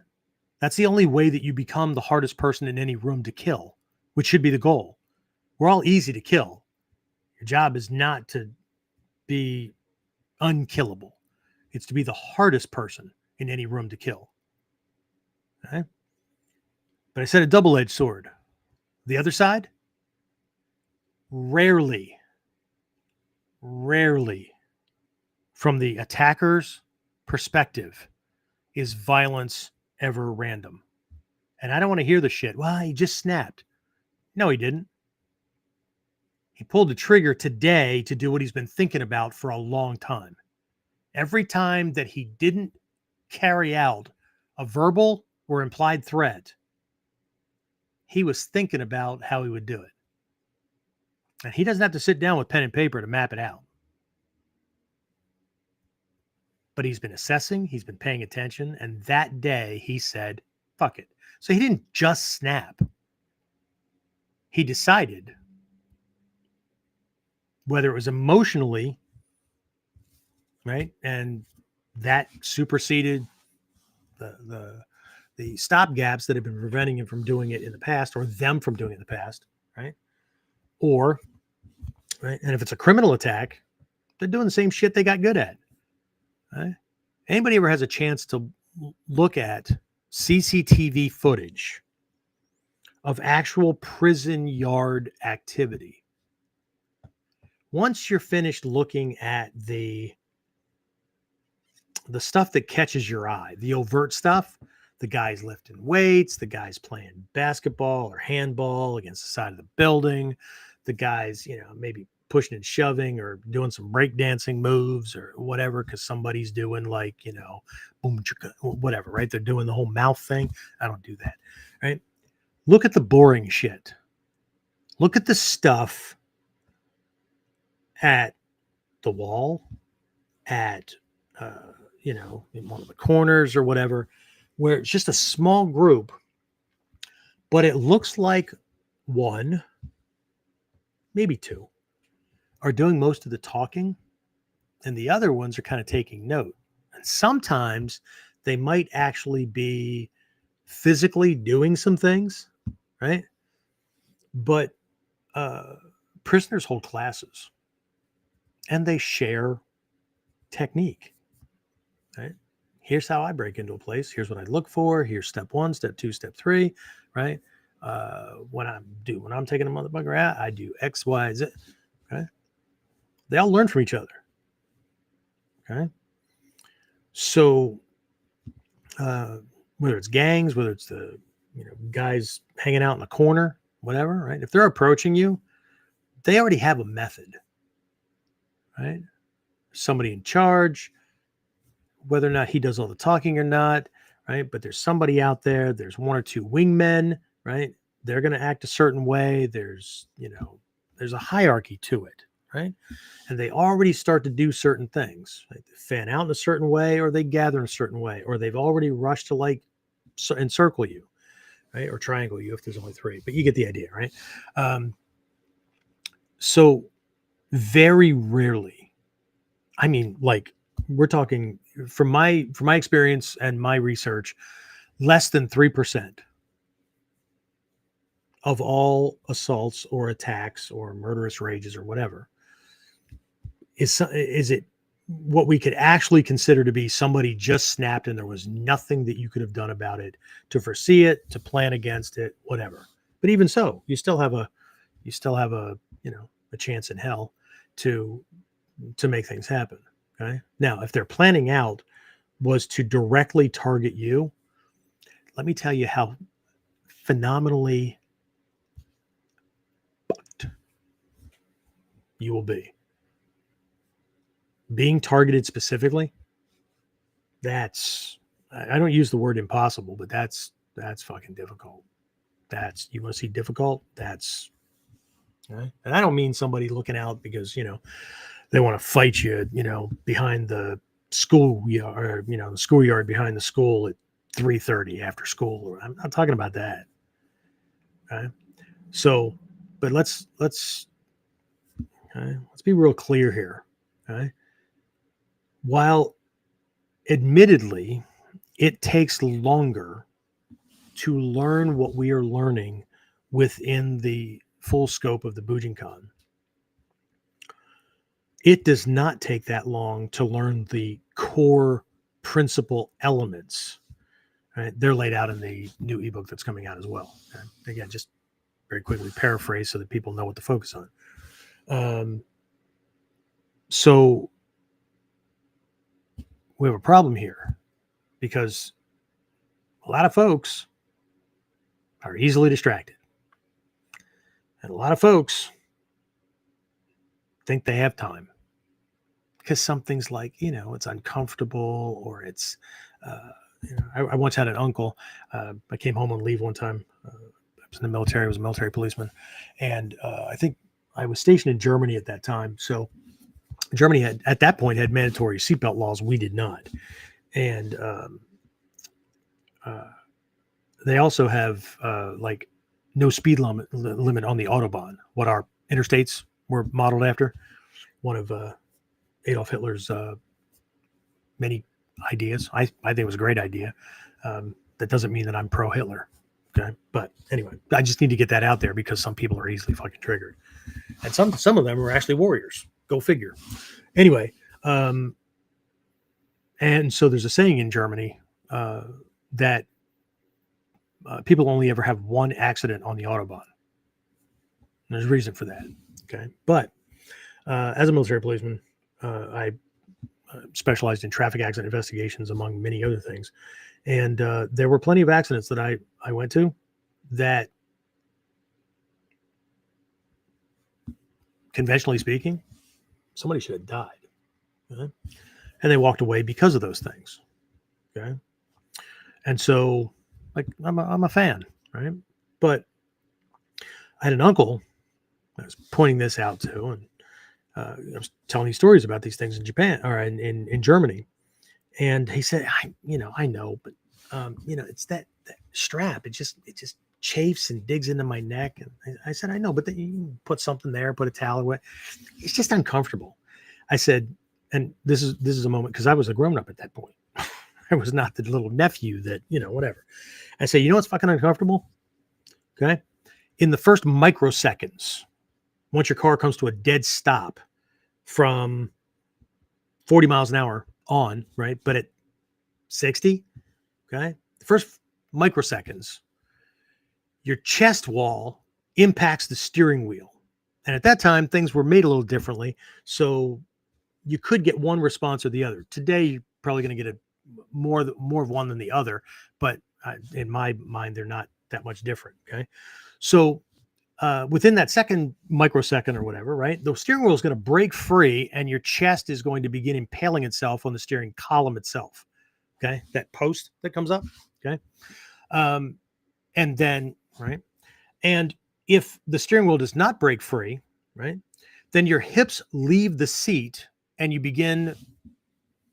That's the only way that you become the hardest person in any room to kill, which should be the goal. We're all easy to kill. Your job is not to be unkillable. It's to be the hardest person in any room to kill. Okay? But I said a double-edged sword. The other side, rarely, from the attacker's perspective, is violence ever random. And I don't want to hear the shit. Well, he just snapped. No, he didn't. He pulled the trigger today to do what he's been thinking about for a long time. Every time that he didn't carry out a verbal or implied threat, he was thinking about how he would do it. And he doesn't have to sit down with pen and paper to map it out. But he's been assessing, he's been paying attention, and that day he said, fuck it. So he didn't just snap. He decided whether it was emotionally, right? And that superseded the stop gaps that have been preventing him from doing it in the past, or them from doing it in the past, right? Or, right? And if it's a criminal attack, they're doing the same shit they got good at. Right? Anybody ever has a chance to look at CCTV footage of actual prison yard activity? Once you're finished looking at the stuff that catches your eye, the overt stuff, the guys lifting weights, the guys playing basketball or handball against the side of the building, the guys, maybe pushing and shoving or doing some breakdancing moves or whatever, because somebody's doing boom, chicka, whatever, right? They're doing the whole mouth thing. I don't do that, right? Look at the boring shit. Look at the stuff at the wall, at, in one of the corners or whatever, where it's just a small group, but it looks like one, maybe two, are doing most of the talking, and the other ones are kind of taking note. And sometimes they might actually be physically doing some things, right? But prisoners hold classes and they share technique, right? Here's how I break into a place. Here's what I look for. Here's step 1, step 2, step 3, right? When I'm taking a motherfucker out, I do X, Y, Z. Okay. They all learn from each other. Okay. So whether it's gangs, whether it's the guys hanging out in the corner, whatever, right? If they're approaching you, they already have a method, right? Somebody in charge, whether or not he does all the talking or not, right? But there's somebody out there. There's 1 or 2 wingmen, right? They're going to act a certain way. There's a hierarchy to it, right? And they already start to do certain things. Like they fan out in a certain way, or they gather in a certain way, or they've already rushed to encircle you, right? Or triangle you if there's only 3, but you get the idea, right? So very rarely, I mean, we're talking from my experience and my research, less than 3% of all assaults or attacks or murderous rages or whatever is it what we could actually consider to be somebody just snapped and there was nothing that you could have done about it to foresee it, to plan against it, whatever. But even so, you still have a a chance in hell to make things happen. Okay. Now, if their planning out was to directly target you, let me tell you how phenomenally fucked you will be. Being targeted specifically, I don't use the word impossible, but that's fucking difficult. You want to see difficult? That's Okay? And I don't mean somebody looking out because, they want to fight you, behind the schoolyard, the schoolyard behind the school at 3:30 after school. I'm not talking about that. Okay? So, but let's be real clear here. Okay? While admittedly it takes longer to learn what we are learning within the full scope of the Bujinkan, it does not take that long to learn the core principal elements. Right? They're laid out in the new ebook that's coming out as well. Okay? Again, just very quickly paraphrase so that people know what to focus on. So we have a problem here because a lot of folks are easily distracted. And a lot of folks think they have time because something's like, it's uncomfortable or it's, I once had an uncle. I came home on leave one time. I was in the military. I was a military policeman. And I think I was stationed in Germany at that time. So Germany had, at that point, had mandatory seatbelt laws. We did not. And they also have like no speed limit on the Autobahn, what our interstates were modeled after. One of Adolf Hitler's many ideas. I think it was a great idea. That doesn't mean that I'm pro Hitler. Okay. But anyway, I just need to get that out there because some people are easily fucking triggered. And some of them are actually warriors. Go figure. Anyway, and so there's a saying in Germany that people only ever have one accident on the Autobahn. And there's a reason for that. Okay. But as a military policeman, I specialized in traffic accident investigations, among many other things. And there were plenty of accidents that I went to that, conventionally speaking, somebody should have died. Okay? And they walked away because of those things. Okay. And so, like, I'm a fan, right? But I had an uncle I was pointing this out to, and I was telling these stories about these things in Japan or in Germany. And he said, I know, but it's that strap. It just chafes and digs into my neck. And I said, I know, but then you can put something there, put a towel away. It's just uncomfortable. I said, and this is a moment because I was a grown up at that point. I was not the little nephew that, whatever. I say, what's fucking uncomfortable? Okay. In the first microseconds, once your car comes to a dead stop from 40 miles an hour on, right? But at 60, okay, the first microseconds, your chest wall impacts the steering wheel. And at that time, things were made a little differently. So you could get one response or the other. Today, you're probably going to get more of one than the other. But in my mind, they're not that much different. Okay. So within that second microsecond or whatever, right, the steering wheel is going to break free and your chest is going to begin impaling itself on the steering column itself. Okay. That post that comes up. Okay. And then, right. And if the steering wheel does not break free, right, then your hips leave the seat and you begin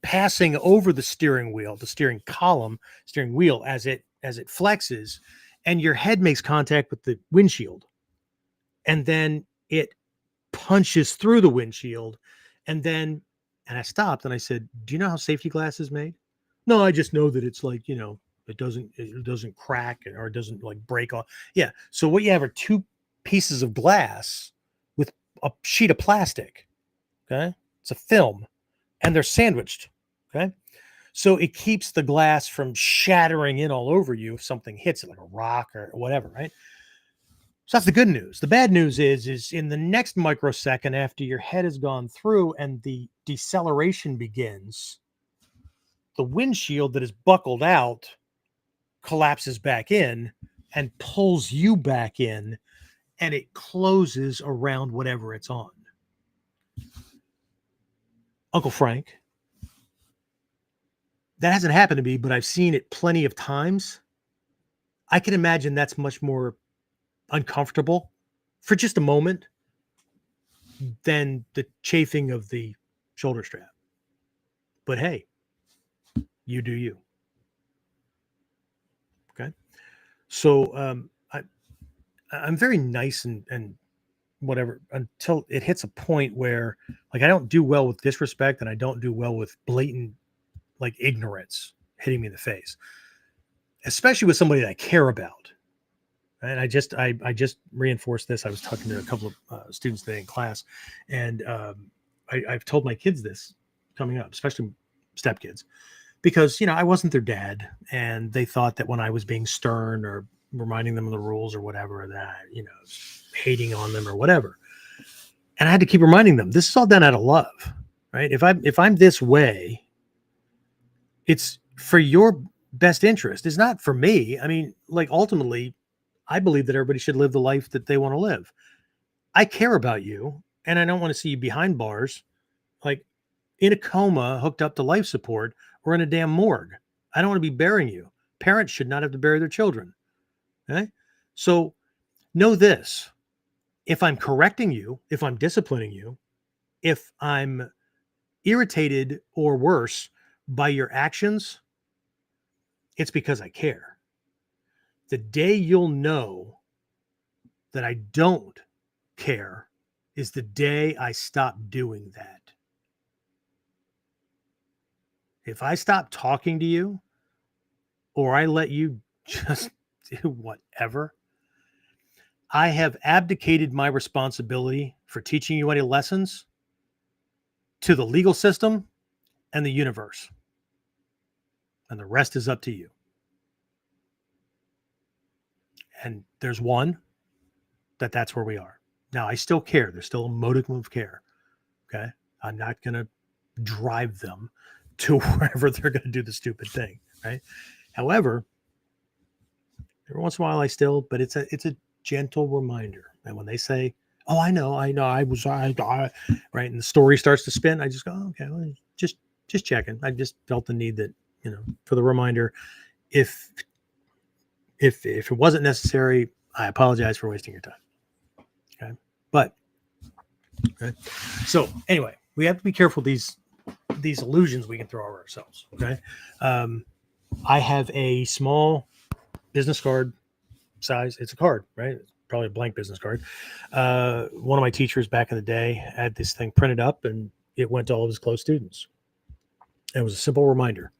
passing over the steering wheel, the steering column, steering wheel as it flexes, and your head makes contact with the windshield. And then it punches through the windshield. And I stopped and I said, do you know how safety glass is made? No, I just know that it's like, it doesn't crack or it doesn't like break off. Yeah. So what you have are two pieces of glass with a sheet of plastic. Okay. It's a film and they're sandwiched. Okay. So it keeps the glass from shattering in all over you if something hits it like a rock or whatever. Right. So that's the good news. The bad news is in the next microsecond after your head has gone through and the deceleration begins, the windshield that is buckled out collapses back in and pulls you back in, and it closes around whatever it's on. Uncle Frank, that hasn't happened to me, but I've seen it plenty of times. I can imagine that's much more uncomfortable for just a moment, than the chafing of the shoulder strap. But hey, you do you. Okay. So I'm very nice and whatever until it hits a point where like I don't do well with disrespect and I don't do well with blatant like ignorance hitting me in the face, especially with somebody that I care about. And I just reinforced this. I was talking to a couple of students today in class, and I've told my kids this coming up, especially stepkids, because I wasn't their dad, and they thought that when I was being stern or reminding them of the rules or whatever, that hating on them or whatever. And I had to keep reminding them this is all done out of love, right? If I'm this way, it's for your best interest. It's not for me. I mean, like ultimately, I believe that everybody should live the life that they want to live. I care about you, and I don't want to see you behind bars, like in a coma, hooked up to life support, or in a damn morgue. I don't want to be burying you. Parents should not have to bury their children. Okay? So know this. If I'm correcting you, if I'm disciplining you, if I'm irritated or worse by your actions, it's because I care. The day you'll know that I don't care is the day I stop doing that. If I stop talking to you or I let you just do whatever, I have abdicated my responsibility for teaching you any lessons to the legal system and the universe. And the rest is up to you. And there's one that's where we are. Now, I still care. There's still a modicum of care. Okay. I'm not going to drive them to wherever they're going to do the stupid thing. Right. However, every once in a while I still, but it's a gentle reminder. And when they say, oh, I know, I right. And the story starts to spin. I just go, oh, okay, well, just checking. I just felt the need that, for the reminder, if it wasn't necessary, I apologize for wasting your time. Okay. But okay. So anyway, we have to be careful these illusions we can throw over ourselves. Okay. I have a small business card size. It's a card, right? It's probably a blank business card. One of my teachers back in the day had this thing printed up and it went to all of his close students. And it was a simple reminder.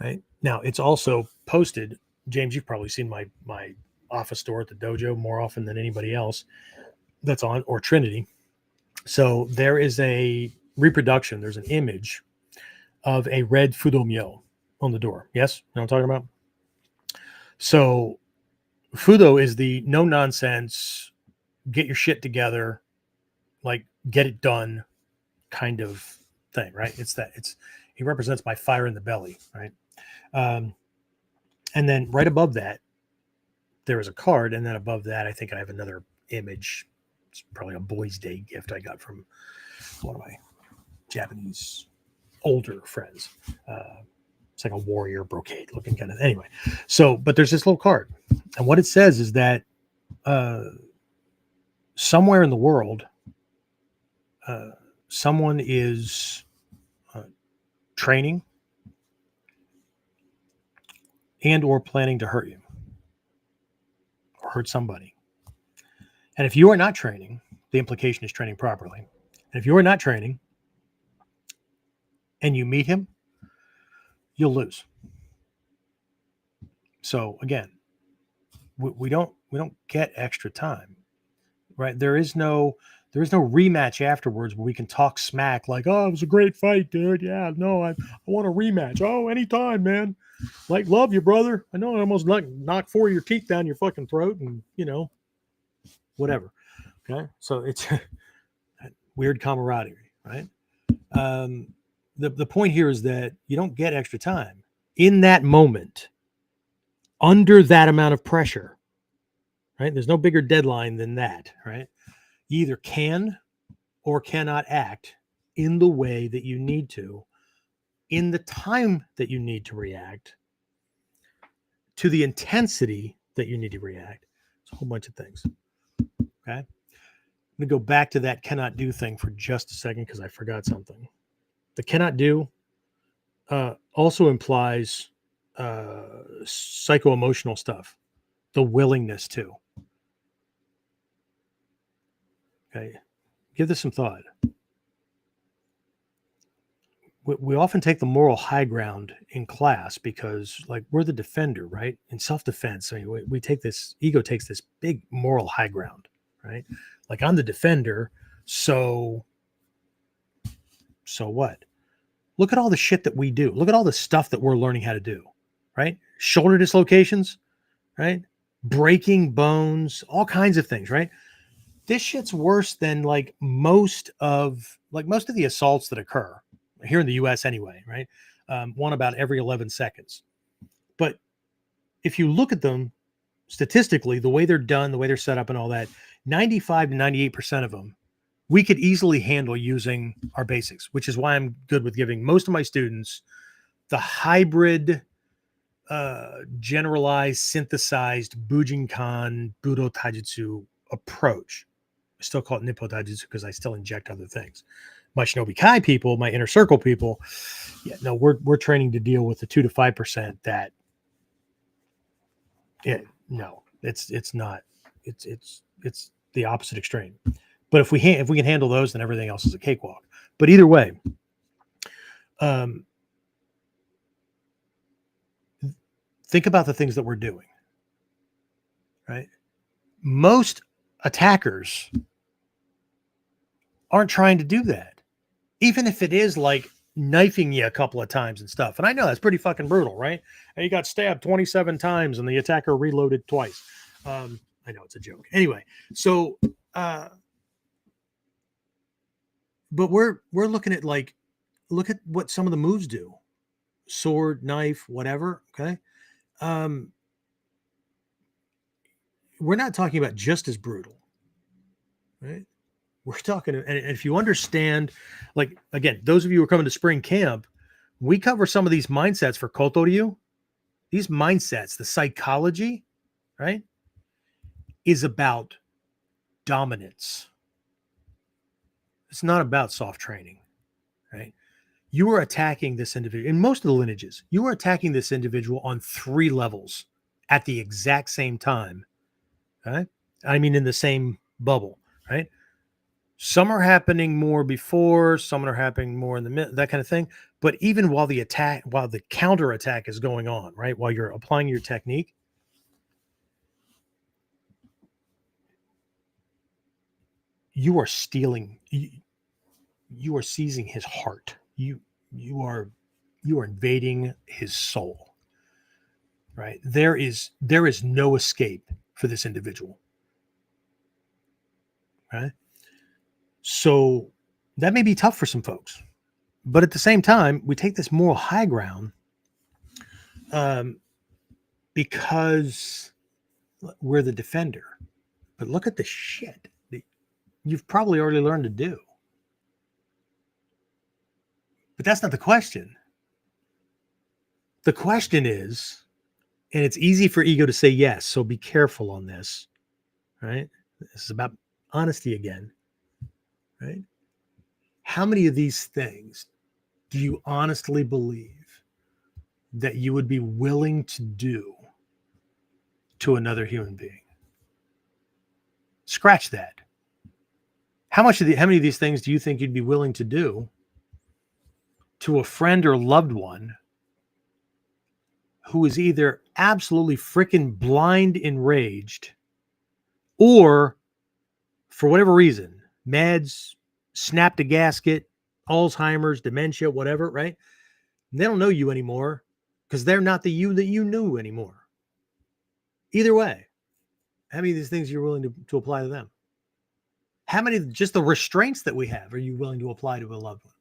Right. Now it's also posted. James, you've probably seen my office door at the dojo more often than anybody else that's on, or Trinity. So there is a reproduction. There's an image of a red fudomyo on the door. Yes, you know what I'm talking about? So fudo is the no nonsense, get your shit together, like get it done kind of thing, right? He represents my fire in the belly, right? And then right above that, there is a card. And then above that, I think I have another image. It's probably a Boys' Day gift I got from one of my Japanese older friends. It's like a warrior brocade looking kind of. Anyway, so, but there's this little card. And what it says is that somewhere in the world, someone is training and or planning to hurt you or hurt somebody. And if you are not training, the implication is training properly. And if you are not training and you meet him, you'll lose. So again, we don't get extra time, right? There is no rematch afterwards where we can talk smack like, oh, it was a great fight, dude. Yeah, no, I want a rematch. Oh, anytime, man. Like, love you, brother. I know I almost knocked 4 of your teeth down your fucking throat and, whatever. Okay. So it's weird camaraderie, right? The point here is that you don't get extra time in that moment under that amount of pressure, right? There's no bigger deadline than that, right? You either can or cannot act in the way that you need to, in the time that you need to react, to the intensity that you need to react. It's a whole bunch of things. Okay. going to go back to that cannot do thing for just a second because I forgot something. The cannot do also implies psycho-emotional stuff, the willingness to. Okay. Give this some thought. We often take the moral high ground in class because, like, we're the defender, right? In self-defense, I mean, we take this, ego takes this big moral high ground, right? Like, I'm the defender, so what? Look at all the shit that we do. Look at all the stuff that we're learning how to do, right? Shoulder dislocations, right? Breaking bones, all kinds of things, right? This shit's worse than like most of the assaults that occur here in the US anyway, right? One about every 11 seconds. But if you look at them statistically, the way they're done, the way they're set up and all that, 95 to 98% of them, we could easily handle using our basics, which is why I'm good with giving most of my students the hybrid, generalized, synthesized Bujinkan Budo Taijutsu approach. I still call it Nippo Taijutsu because I still inject other things. My Shinobi Kai people, my inner circle people, yeah, no, we're training to deal with the 2 to 5% that, no, it's not, it's the opposite extreme. But if we can handle those, then everything else is a cakewalk. But either way, think about the things that we're doing, right? Most attackers aren't trying to do that, even if it is like knifing you a couple of times and stuff. And I know that's pretty fucking brutal, right? And you got stabbed 27 times and the attacker reloaded twice. I know it's a joke. Anyway, so but we're looking at look at what some of the moves do. Sword, knife, whatever, okay? We're not talking about just as brutal, right? We're talking, and if you understand, like, again, those of you who are coming to spring camp, we cover some of these mindsets for Kotoryu. These mindsets, the psychology, right, is about dominance. It's not about soft training, right? You are attacking this individual. In most of the lineages, you are attacking this individual on 3 levels at the exact same time. Okay? I mean, in the same bubble, right? Some are happening more before, some are happening more in the middle, that kind of thing. But even while the counter attack is going on, right? While you're applying your technique, you are stealing, you are seizing his heart. You are invading his soul, right? There is no escape for this individual, right? So that may be tough for some folks, but at the same time, we take this moral high ground because we're the defender. But look at the shit that you've probably already learned to do. But that's not the question. The question is, and it's easy for ego to say yes, so be careful on this, right? This is about honesty again, right? How many of these things do you honestly believe that you would be willing to do to another human being? Scratch that. How many of these things do you think you'd be willing to do to a friend or loved one who is either absolutely freaking blind enraged or, for whatever reason, meds, snapped a gasket, Alzheimer's, dementia, whatever, right? And they don't know you anymore because they're not the you that you knew anymore. Either way, how many of these things you're willing to apply to them? How many, just the restraints that we have, are you willing to apply to a loved one?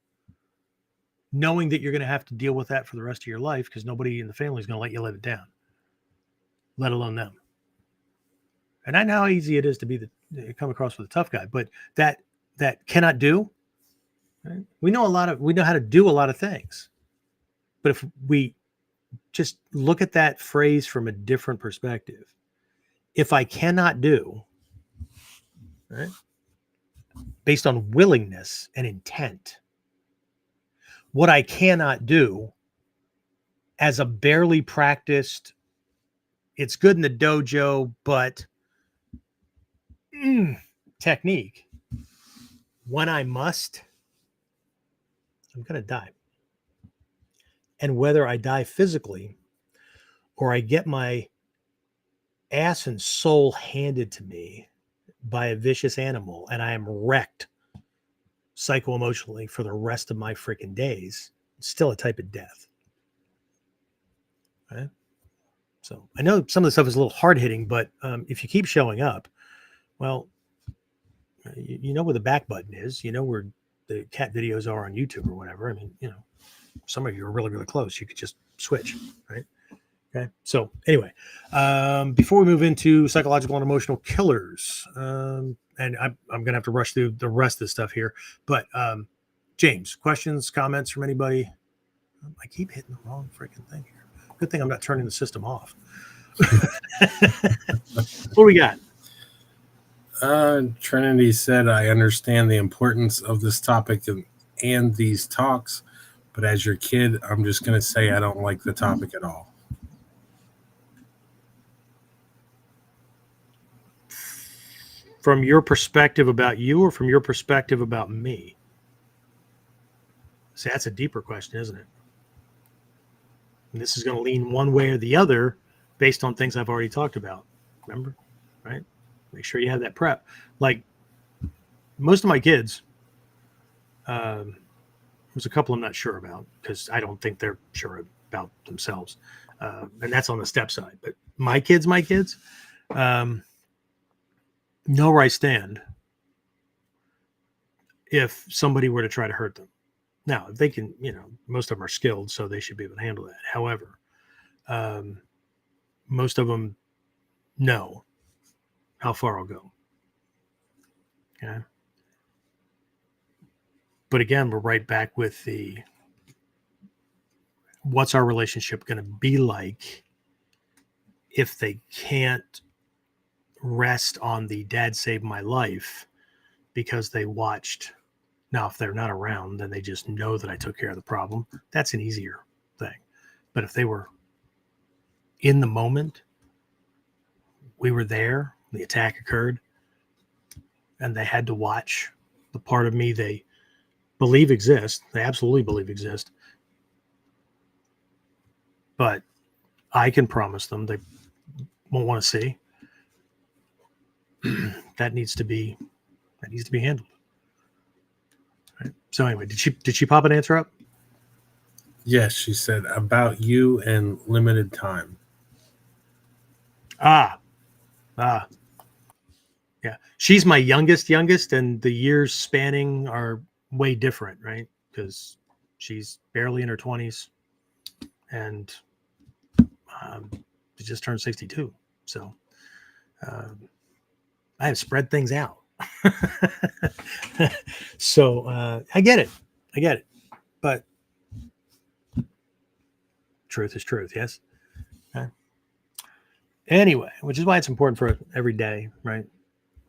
Knowing that you're going to have to deal with that for the rest of your life because nobody in the family is going to let you live it down, let alone them. And I know how easy it is to come across with a tough guy, but that cannot do. Right? We know how to do a lot of things, but if we just look at that phrase from a different perspective, if I cannot do, right? based on willingness and intent. What I cannot do as a barely practiced, it's good in the dojo, but technique, when I must, I'm going to die. And whether I die physically or I get my ass and soul handed to me by a vicious animal and I am wrecked psycho-emotionally for the rest of my freaking days, it's still a type of death. Right? So I know some of the stuff is a little hard-hitting, but if you keep showing up, well, you know where the back button is. You know where the cat videos are on YouTube or whatever. I mean, you know, some of you are really, really close. You could just switch, right? Okay. So anyway, before we move into psychological and emotional killers, and I'm going to have to rush through the rest of the stuff here, but James, questions, comments from anybody? I keep hitting the wrong freaking thing here. Good thing I'm not turning the system off. What do we got? Trinity said, I understand the importance of this topic and these talks, but as your kid, I'm just going to say I don't like the topic at all. From your perspective about you or from your perspective about me? See, that's a deeper question, isn't it? And this is going to lean one way or the other based on things I've already talked about. Remember? Right? Make sure you have that prep. Like most of my kids, there's a couple I'm not sure about because I don't think they're sure about themselves. And that's on the step side. But my kids, know where I stand if somebody were to try to hurt them. Now, if they can, you know, most of them are skilled, so they should be able to handle that. However, most of them know how far I'll go. Okay. But again, we're right back with the what's our relationship going to be like if they can't rest on the dad saved my life because they watched. Now, if they're not around, then they just know that I took care of the problem. That's an easier thing. But if they were in the moment, we were there, the attack occurred, and they had to watch the part of me they believe exists. They absolutely believe exist. But I can promise them they won't want to see. That needs to be handled. Right. So anyway, did she pop an answer up? Yes, she said about you and limited time. Yeah. She's my youngest, and the years spanning are way different, right? Because she's barely in her 20s and she just turned 62. So I have spread things out. So I get it. But truth is truth, yes? Okay. Anyway, which is why it's important for every day, right?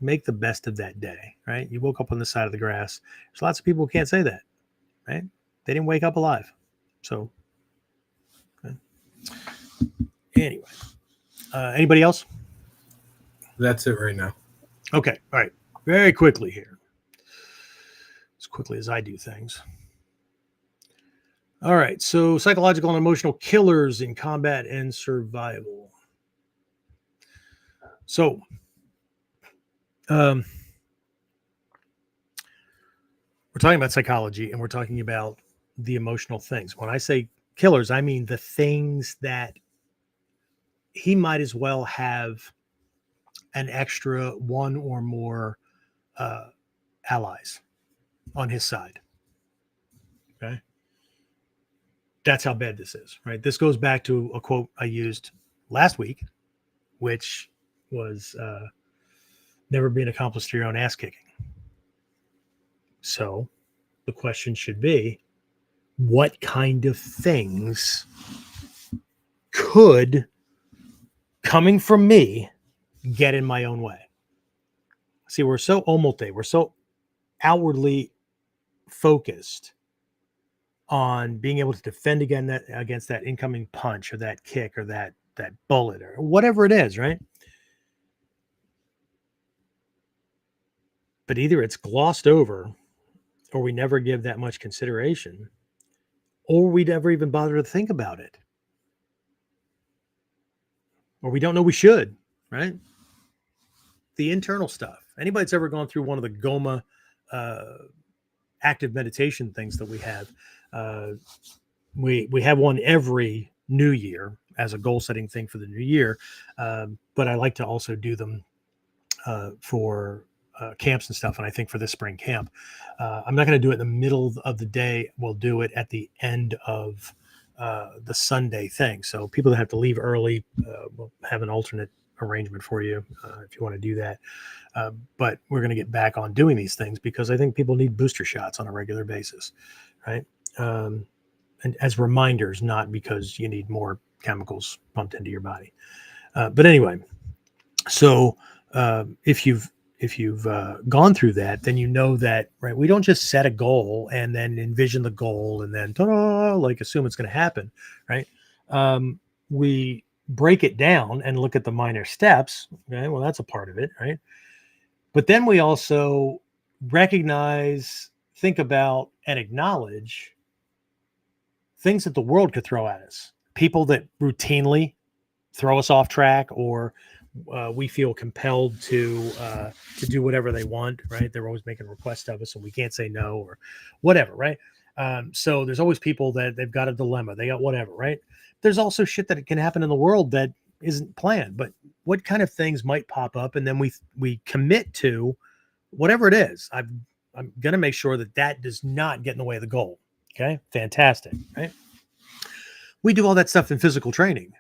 Make the best of that day, right? You woke up on the side of the grass. There's lots of people who can't say that, right? They didn't wake up alive. So, okay. Anyway, anybody else? That's it right now. Okay. All right. Very quickly here. As quickly as I do things. All right. So psychological and emotional killers in combat and survival. So, we're talking about psychology and we're talking about the emotional things. When I say killers, I mean the things that he might as well have an extra one or more allies on his side. Okay. That's how bad this is, right? This goes back to a quote I used last week, which was never being accomplished through your own ass kicking. So the question should be, what kind of things could, coming from me, get in my own way? See, we're so omote, we're so outwardly focused on being able to defend against that incoming punch or that kick or that bullet or whatever it is, right? But either it's glossed over or we never give that much consideration or we never even bother to think about it. Or we don't know we should, right? The internal stuff. Anybody that's ever gone through one of the Goma active meditation things that we have, we have one every new year as a goal setting thing for the new year. But I like to also do them for camps and stuff. And I think for this spring camp, I'm not going to do it in the middle of the day. We'll do it at the end of the Sunday thing. So people that have to leave early, we'll have an alternate arrangement for you if you want to do that. But we're going to get back on doing these things because I think people need booster shots on a regular basis, right? And as reminders, not because you need more chemicals pumped into your body. But anyway, so if you've gone through that, then you know that, right? We don't just set a goal and then envision the goal and then like assume it's going to happen, right? We break it down and look at the minor steps. Okay, well, that's a part of it, right? But then we also recognize, think about, and acknowledge things that the world could throw at us. People that routinely throw us off track, or we feel compelled to do whatever they want, right? They're always making requests of us and we can't say no or whatever, right? So there's always people that they've got a dilemma. They got whatever, right? There's also shit that can happen in the world that isn't planned, but what kind of things might pop up? And then we commit to whatever it is. I'm going to make sure that does not get in the way of the goal. Okay. Fantastic. Right. We do all that stuff in physical training.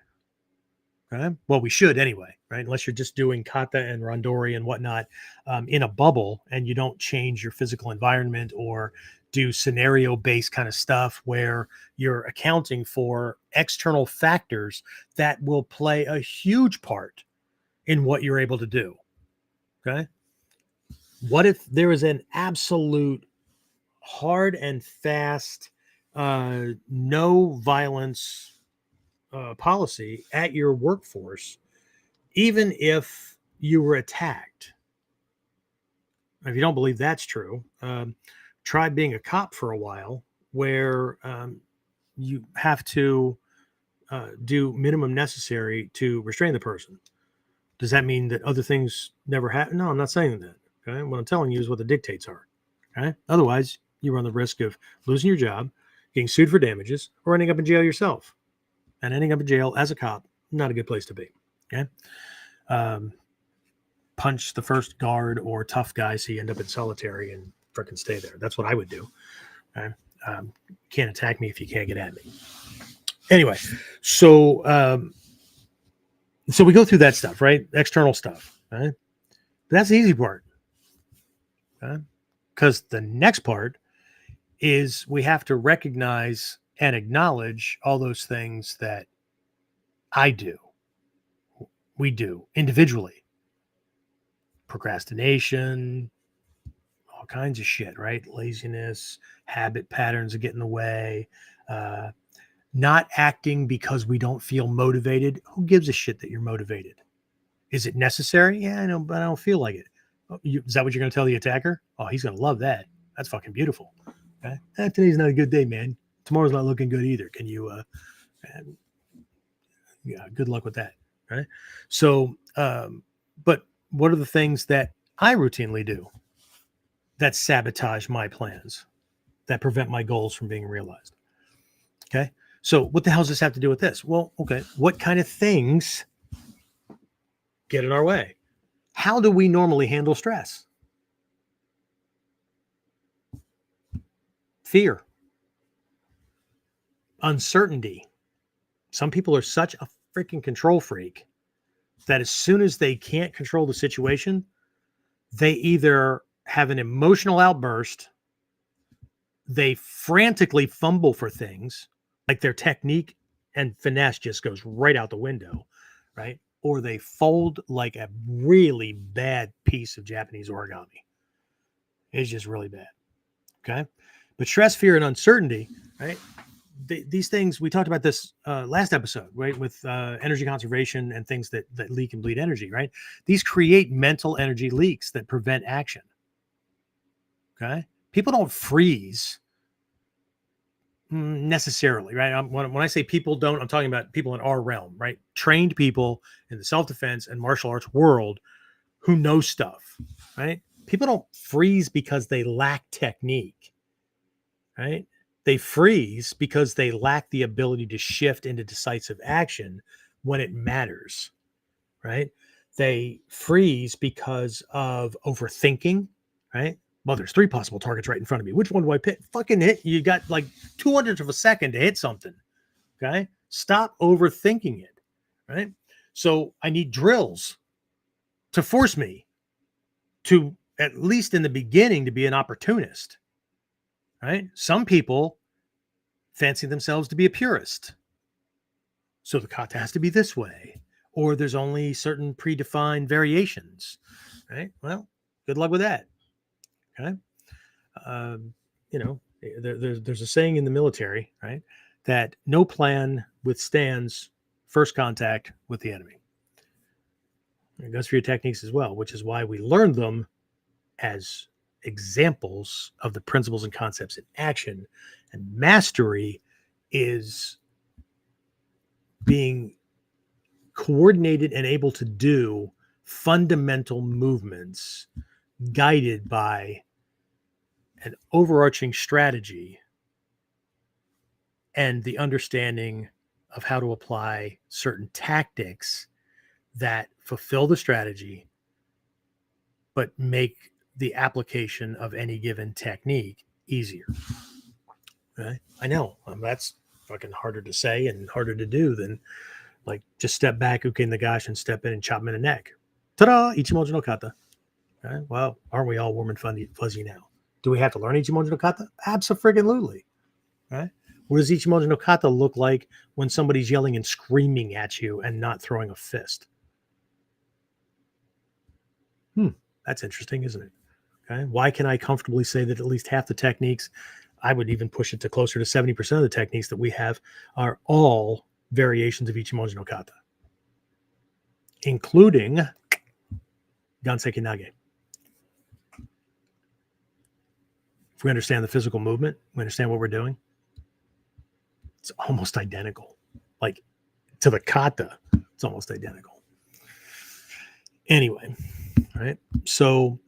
Okay? Well, we should anyway, right? Unless you're just doing kata and randori and whatnot in a bubble and you don't change your physical environment or do scenario-based kind of stuff where you're accounting for external factors that will play a huge part in what you're able to do. Okay? What if there is an absolute hard and fast no violence policy at your workforce, even if you were attacked? If you don't believe that's true, try being a cop for a while where you have to do minimum necessary to restrain the person. Does that mean that other things never happen? No, I'm not saying that. Okay. What I'm telling you is what the dictates are. Okay. Otherwise, you run the risk of losing your job, getting sued for damages, or ending up in jail yourself. And ending up in jail as a cop, not a good place to be. Okay. Punch the first guard or tough guy so you end up in solitary and freaking stay there. That's what I would do. Okay. Can't attack me if you can't get at me. Anyway, so we go through that stuff, right? External stuff. Right? But that's the easy part. Okay? Because the next part is we have to recognize and acknowledge all those things that I do, we do individually. Procrastination, all kinds of shit, right? Laziness, habit patterns that get in the way, not acting because we don't feel motivated. Who gives a shit that you're motivated? Is it necessary? Yeah, I know, but I don't feel like it. Is that what you're going to tell the attacker? Oh, he's going to love that. That's fucking beautiful. Okay? Today's not a good day, man. Tomorrow's not looking good either. Can you, yeah, good luck with that. Right. So, but what are the things that I routinely do that sabotage my plans, that prevent my goals from being realized? Okay. So what the hell does this have to do with this? Well, okay. What kind of things get in our way? How do we normally handle stress? Fear, uncertainty. Some people are such a freaking control freak that as soon as they can't control the situation, they either have an emotional outburst, they frantically fumble for things, like their technique and finesse just goes right out the window, right? Or they fold like a really bad piece of Japanese origami. is just really bad. Okay. But stress, fear, and uncertainty, right? These things, we talked about this last episode, right? With energy conservation and things that leak and bleed energy, right? These create mental energy leaks that prevent action. Okay. People don't freeze necessarily, right? When I say people don't, I'm talking about people in our realm, right? Trained people in the self-defense and martial arts world who know stuff, right? People don't freeze because they lack technique, right? They freeze because they lack the ability to shift into decisive action when it matters, right? They freeze because of overthinking, right? Well, there's 3 possible targets right in front of me. Which one do I pick? Fucking hit. You got like 200th of a second to hit something. Okay. Stop overthinking it. Right. So I need drills to force me to, at least in the beginning, to be an opportunist. Right. Some people fancy themselves to be a purist. So the kata has to be this way, or there's only certain predefined variations. Right. Well, good luck with that. Okay. You know, there's a saying in the military, right, that no plan withstands first contact with the enemy. It goes for your techniques as well, which is why we learn them as examples of the principles and concepts in action. And mastery is being coordinated and able to do fundamental movements guided by an overarching strategy and the understanding of how to apply certain tactics that fulfill the strategy, but make the application of any given technique easier. Okay? I know that's fucking harder to say and harder to do than like just step back, uke nagash, and step in and chop him in the neck. Ta-da! Ichimoji no kata. Okay? Well, aren't we all warm and fuzzy now? Do we have to learn Ichimoji no kata? Absolutely. Right? What does Ichimoji no kata look like when somebody's yelling and screaming at you and not throwing a fist? That's interesting, isn't it? Okay. Why can I comfortably say that at least half the techniques, I would even push it to closer to 70% of the techniques that we have, are all variations of Ichimoji no kata, including Ganseki Nage. If we understand the physical movement, we understand what we're doing, it's almost identical. Like to the kata, it's almost identical. Anyway, right? So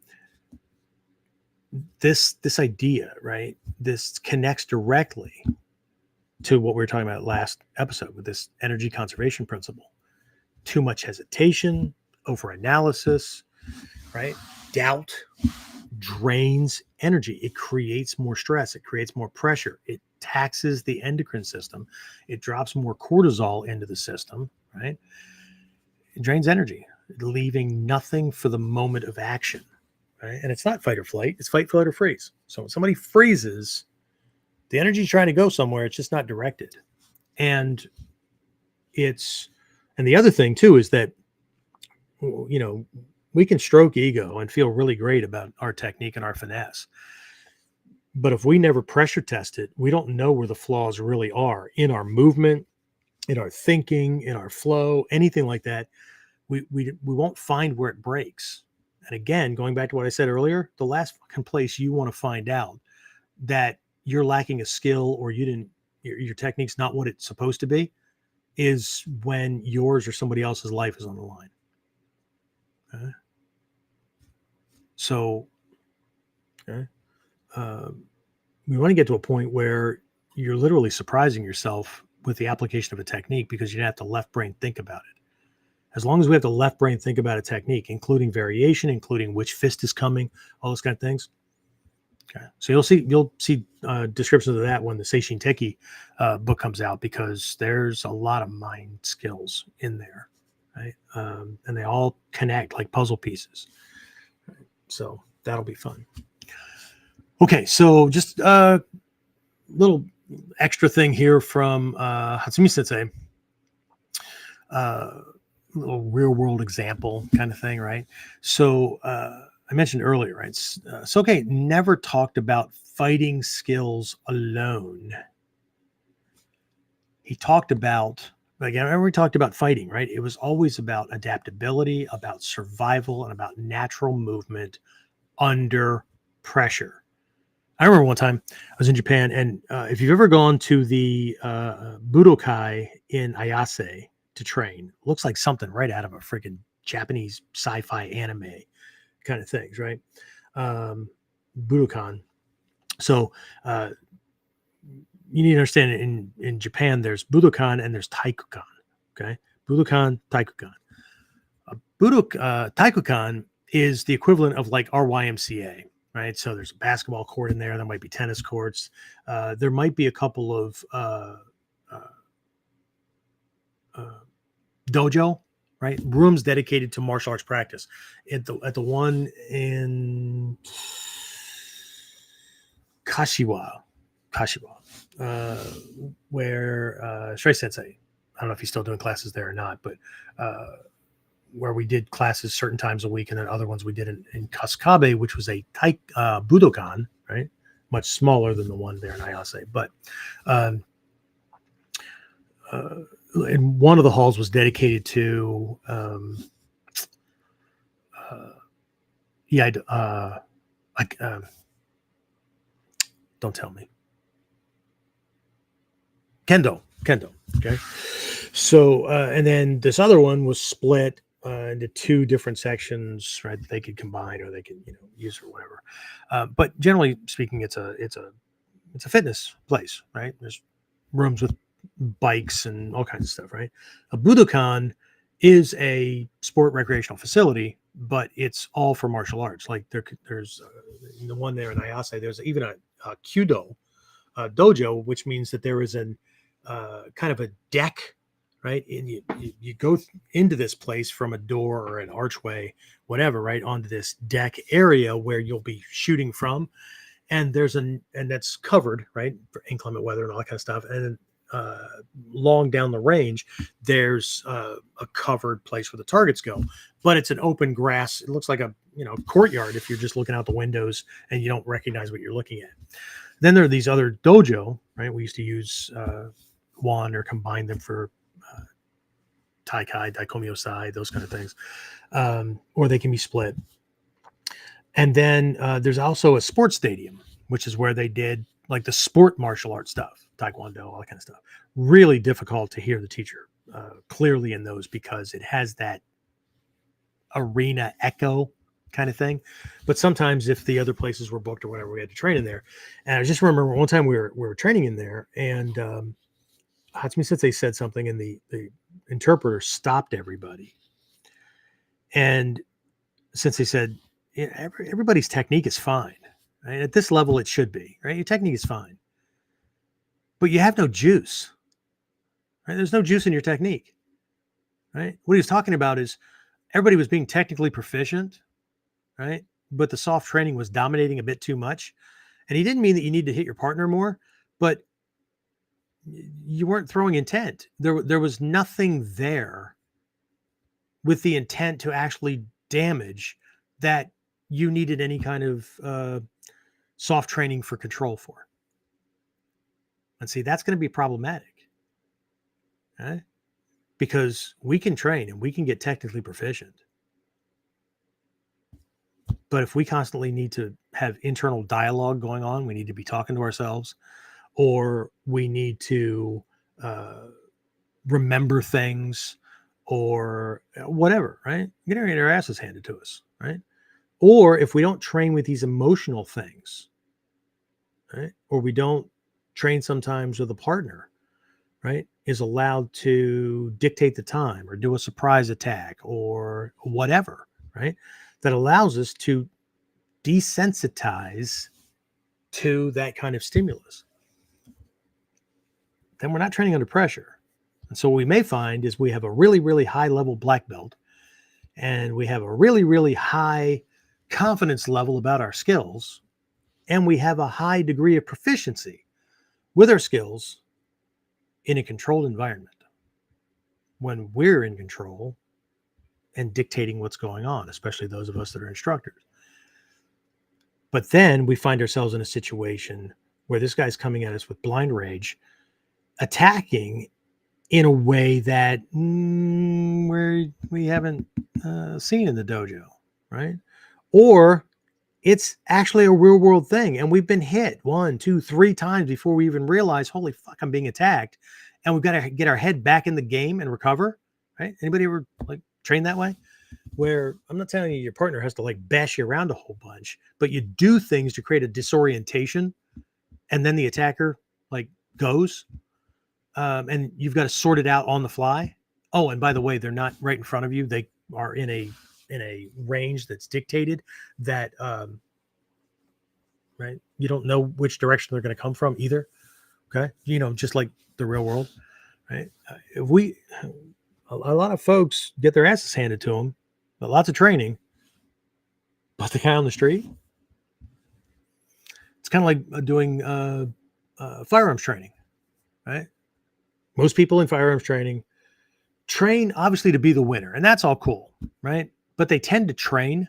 this idea, right? This connects directly to what we were talking about last episode with this energy conservation principle. Too much hesitation, over-analysis, right? Doubt drains energy. It creates more stress. It creates more pressure. It taxes the endocrine system. It drops more cortisol into the system, right? It drains energy, leaving nothing for the moment of action, right? And it's not fight or flight. It's fight, flight, or freeze. So when somebody freezes, the energy's trying to go somewhere. It's just not directed. And the other thing too is that, you know, we can stroke ego and feel really great about our technique and our finesse. But if we never pressure test it, we don't know where the flaws really are in our movement, in our thinking, in our flow, anything like that. We won't find where it breaks. And again, going back to what I said earlier, the last fucking place you want to find out that you're lacking a skill or your technique's not what it's supposed to be is when yours or somebody else's life is on the line. Okay. So, okay. We want to get to a point where you're literally surprising yourself with the application of a technique because you didn't have to left brain think about it. As long as we have to left brain think about a technique, including variation, including which fist is coming, all those kind of things. Okay. So you'll see descriptions of that when the Seishin Teki book comes out, because there's a lot of mind skills in there, right? And they all connect like puzzle pieces. Right? So that'll be fun. Okay, so just a little extra thing here from Hatsumi Sensei. Little real world example kind of thing, right? So I mentioned earlier, right? Soke never talked about fighting skills alone. He talked about, like, I remember we talked about fighting, right? It was always about adaptability, about survival, and about natural movement under pressure. I remember one time I was in Japan, and if you've ever gone to the Budokai in Ayase to train, it looks like something right out of a freaking Japanese sci-fi anime kind of things, right? Budokan. So you need to understand in Japan, there's Budokan and there's Taikukan. Okay, Budokan, Taikukan. Taikukan is the equivalent of like our YMCA, right? So there's a basketball court in there. There might be tennis courts. There might be a couple of dojo, right? Rooms dedicated to martial arts practice. At the one in Kashiwa, where Shrey Sensei, I don't know if he's still doing classes there or not, but where we did classes certain times a week, and then other ones we did in Kaskabe, which was a Budokan, right? Much smaller than the one there in Ayase. But and one of the halls was dedicated to don't tell me. Kendo. Okay. So, and then this other one was split into two different sections, right? That they could combine or they could, use or whatever. But generally speaking, it's a fitness place, right? There's rooms with bikes and all kinds of stuff, right? A Budokan is a sport recreational facility, but it's all for martial arts. Like there's the one there in Ayase, there's even a Kyudo dojo, which means that there is an kind of a deck, right? And you go into this place from a door or an archway, whatever, right, onto this deck area where you'll be shooting from. And and that's covered, right, for inclement weather and all that kind of stuff. And long down the range, there's a covered place where the targets go, but it's an open grass. It looks like a courtyard if you're just looking out the windows and you don't recognize what you're looking at. Then there are these other dojo, right? We used to use one or combine them for Taikai, Daikomyosai, those kind of things, or they can be split. And then there's also a sports stadium, which is where they did like the sport martial arts stuff, Taekwondo, all that kind of stuff. Really difficult to hear the teacher clearly in those because it has that arena echo kind of thing. But sometimes if the other places were booked or whatever, we had to train in there. And I just remember one time we were training in there, and Hatsumi Sensei said something, and the interpreter stopped everybody. And Sensei said, everybody's technique is fine. Right? At this level, it should be, right? Your technique is fine. But you have no juice. Right? There's no juice in your technique. Right? What he was talking about is everybody was being technically proficient, right? But the soft training was dominating a bit too much. And he didn't mean that you need to hit your partner more, but you weren't throwing intent. There was nothing there with the intent to actually damage that you needed any kind of soft training for control for. And see, that's going to be problematic. Right? Because we can train and we can get technically proficient. But if we constantly need to have internal dialogue going on, we need to be talking to ourselves, or we need to remember things or whatever, right? We're going to get our asses handed to us, right? Or if we don't train with these emotional things, right? Or we don't train sometimes with a partner, right? Is allowed to dictate the time or do a surprise attack or whatever, right? That allows us to desensitize to that kind of stimulus. Then we're not training under pressure. And so what we may find is we have a really, really high level black belt, and we have a really, really high confidence level about our skills, and we have a high degree of proficiency with our skills in a controlled environment when we're in control and dictating what's going on, especially those of us that are instructors. But then we find ourselves in a situation where this guy's coming at us with blind rage, attacking in a way that we haven't seen in the dojo, right? Or it's actually a real world thing, and we've been hit 1, 2, 3 times before we even realize, holy fuck, I'm being attacked, and we've got to get our head back in the game and recover, right? Anybody ever like train that way? Where I'm not telling you your partner has to like bash you around a whole bunch, but you do things to create a disorientation, and then the attacker like goes, and you've got to sort it out on the fly. Oh, and by the way, they're not right in front of you; they are in a range that's dictated. That right, you don't know which direction they're going to come from either. Okay, just like the real world, right? If we, a lot of folks get their asses handed to them, but lots of training. But the guy on the street, it's kind of like doing firearms training, right? Most people in firearms training train obviously to be the winner, and that's all cool, right? But they tend to train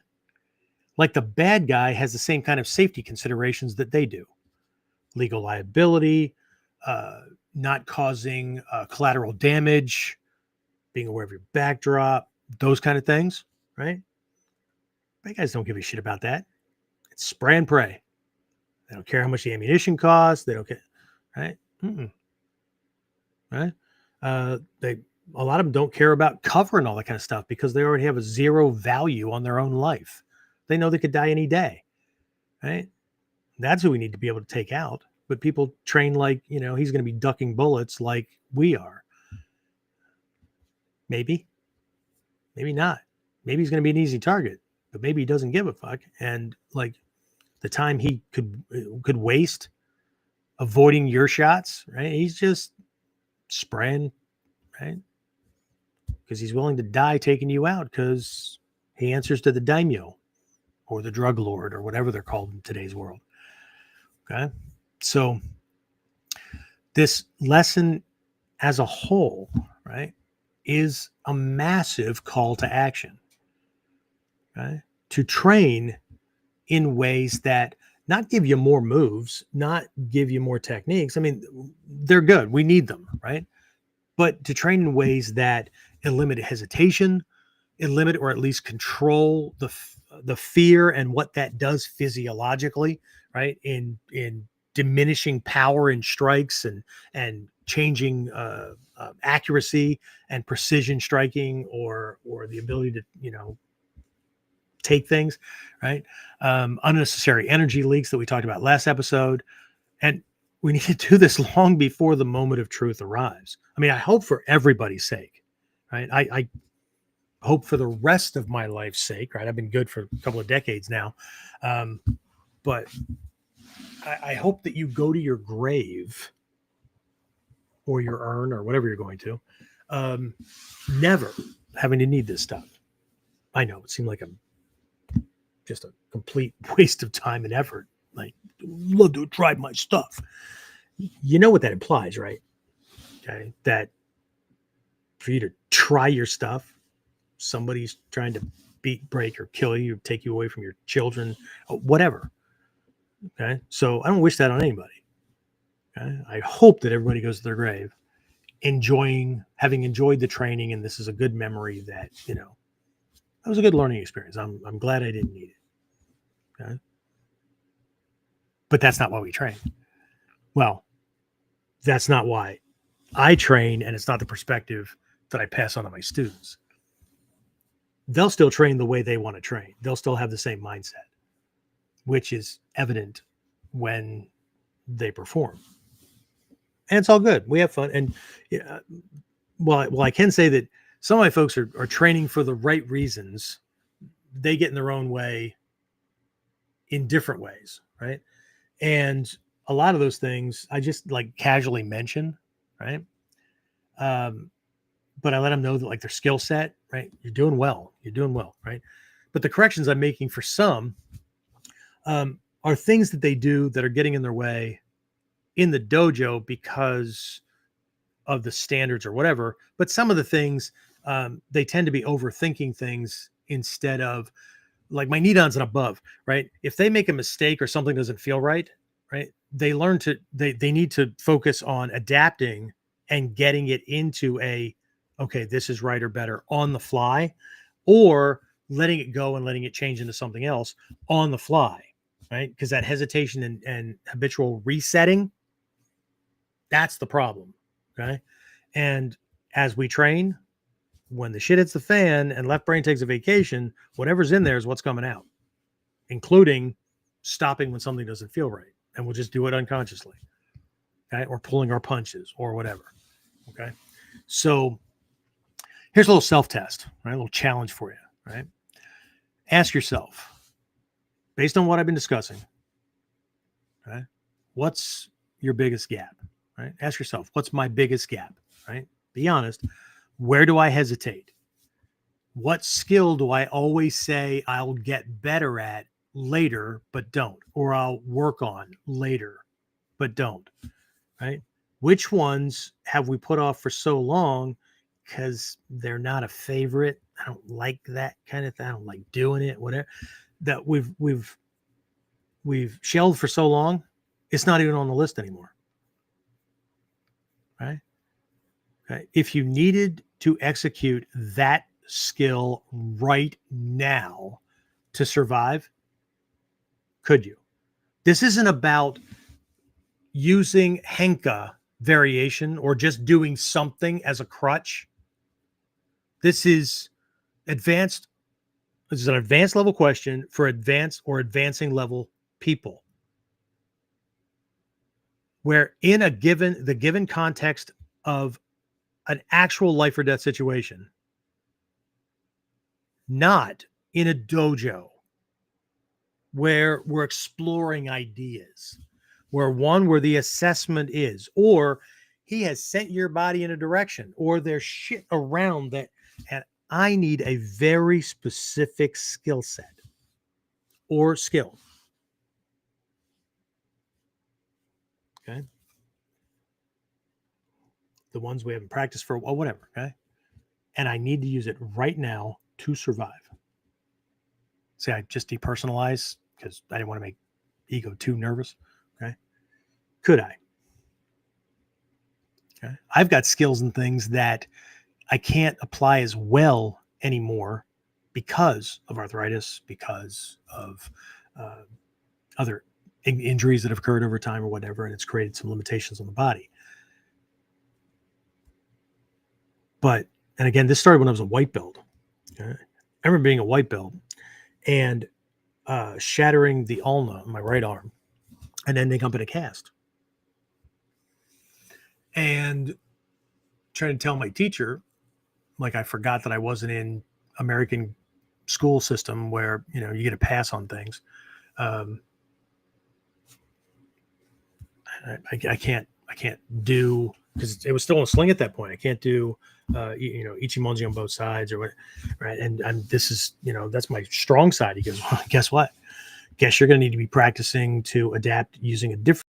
like the bad guy has the same kind of safety considerations that they do: legal liability, uh, not causing collateral damage, being aware of your backdrop, those kind of things, right? Bad guys don't give a shit about that. It's spray and pray. They don't care how much the ammunition costs. They don't care, right? Mm-mm. Right? They A lot of them don't care about cover and all that kind of stuff because they already have a zero value on their own life. They know they could die any day, right? That's who we need to be able to take out. But people train like, he's going to be ducking bullets like we are. Maybe, maybe not. Maybe he's going to be an easy target, but maybe he doesn't give a fuck. And like the time he could waste avoiding your shots, right? He's just spraying, right? Because he's willing to die taking you out because he answers to the daimyo or the drug lord or whatever they're called in today's world. Okay. So this lesson as a whole, right, is a massive call to action, okay? To train in ways that not give you more moves, not give you more techniques. I mean, they're good. We need them, right? But to train in ways that eliminate hesitation, eliminate or at least control the fear and what that does physiologically, right? In diminishing power in strikes and changing accuracy and precision striking or the ability to take things, right? Unnecessary energy leaks that we talked about last episode, and we need to do this long before the moment of truth arrives. I mean, I hope for everybody's sake, right? I hope for the rest of my life's sake, right? I've been good for a couple of decades now. But I hope that you go to your grave or your urn or whatever you're going to, never having to need this stuff. I know it seemed like just a complete waste of time and effort. Like, love to try my stuff. You know what that implies, right? Okay. That for you to try your stuff, somebody's trying to beat, break, or kill you, take you away from your children, whatever. Okay. So I don't wish that on anybody. Okay. I hope that everybody goes to their grave having enjoyed the training. And this is a good memory that, that was a good learning experience. I'm glad I didn't need it. Okay. But that's not why we train. Well, that's not why I train. And it's not the perspective that I pass on to my students. They'll still train the way they want to train. They'll still have the same mindset, which is evident when they perform. And it's all good. We have fun. And well, I can say that some of my folks are training for the right reasons. They get in their own way in different ways, right? And a lot of those things I just like casually mention, right? But I let them know that like their skill set, right? You're doing well, right? But the corrections I'm making for some are things that they do that are getting in their way in the dojo because of the standards or whatever. But some of the things, they tend to be overthinking things instead of like my knee-ons and above, right? If they make a mistake or something doesn't feel right, right? They learn to, they need to focus on adapting and getting it into a, okay, this is right or better on the fly, or letting it go and letting it change into something else on the fly, right? Because that hesitation and habitual resetting, that's the problem. Okay. And as we train, when the shit hits the fan and left brain takes a vacation, whatever's in there is what's coming out, including stopping when something doesn't feel right. And we'll just do it unconsciously. Okay. Or pulling our punches or whatever. Okay. So here's a little self-test, right? A little challenge for you, right? Ask yourself, based on what I've been discussing, okay, what's your biggest gap, right? Ask yourself, what's my biggest gap, right? Be honest. Where do I hesitate? What skill do I always say I'll get better at later, but don't, or I'll work on later, but don't, right? Which ones have we put off for so long because they're not a favorite? I don't like that kind of thing. I don't like doing it, whatever. That we've shelved for so long, it's not even on the list anymore. Right? Okay. If you needed to execute that skill right now to survive, could you? This isn't about using Henka variation or just doing something as a crutch. This is advanced. This is an advanced level question for advanced or advancing level people, where in the given context of an actual life or death situation, not in a dojo where we're exploring ideas, where the assessment is, or he has sent your body in a direction, or there's shit around that, and I need a very specific skill set or skill. Okay. The ones we haven't practiced for, well, whatever. Okay. And I need to use it right now to survive. Say I just depersonalize because I didn't want to make ego too nervous. Okay. Could I? Okay. I've got skills and things that I can't apply as well anymore because of arthritis, because of other injuries that have occurred over time or whatever, and it's created some limitations on the body. But, and again, this started when I was a white belt. Okay? I remember being a white belt and shattering the ulna on my right arm and ending up in a cast. And trying to tell my teacher, like I forgot that I wasn't in American school system where, you know, you get a pass on things. I can't do, because it was still in a sling at that point. I can't do, ichimonji on both sides or what, right? And this is, that's my strong side. He goes, well, guess what? Guess you're going to need to be practicing to adapt using a different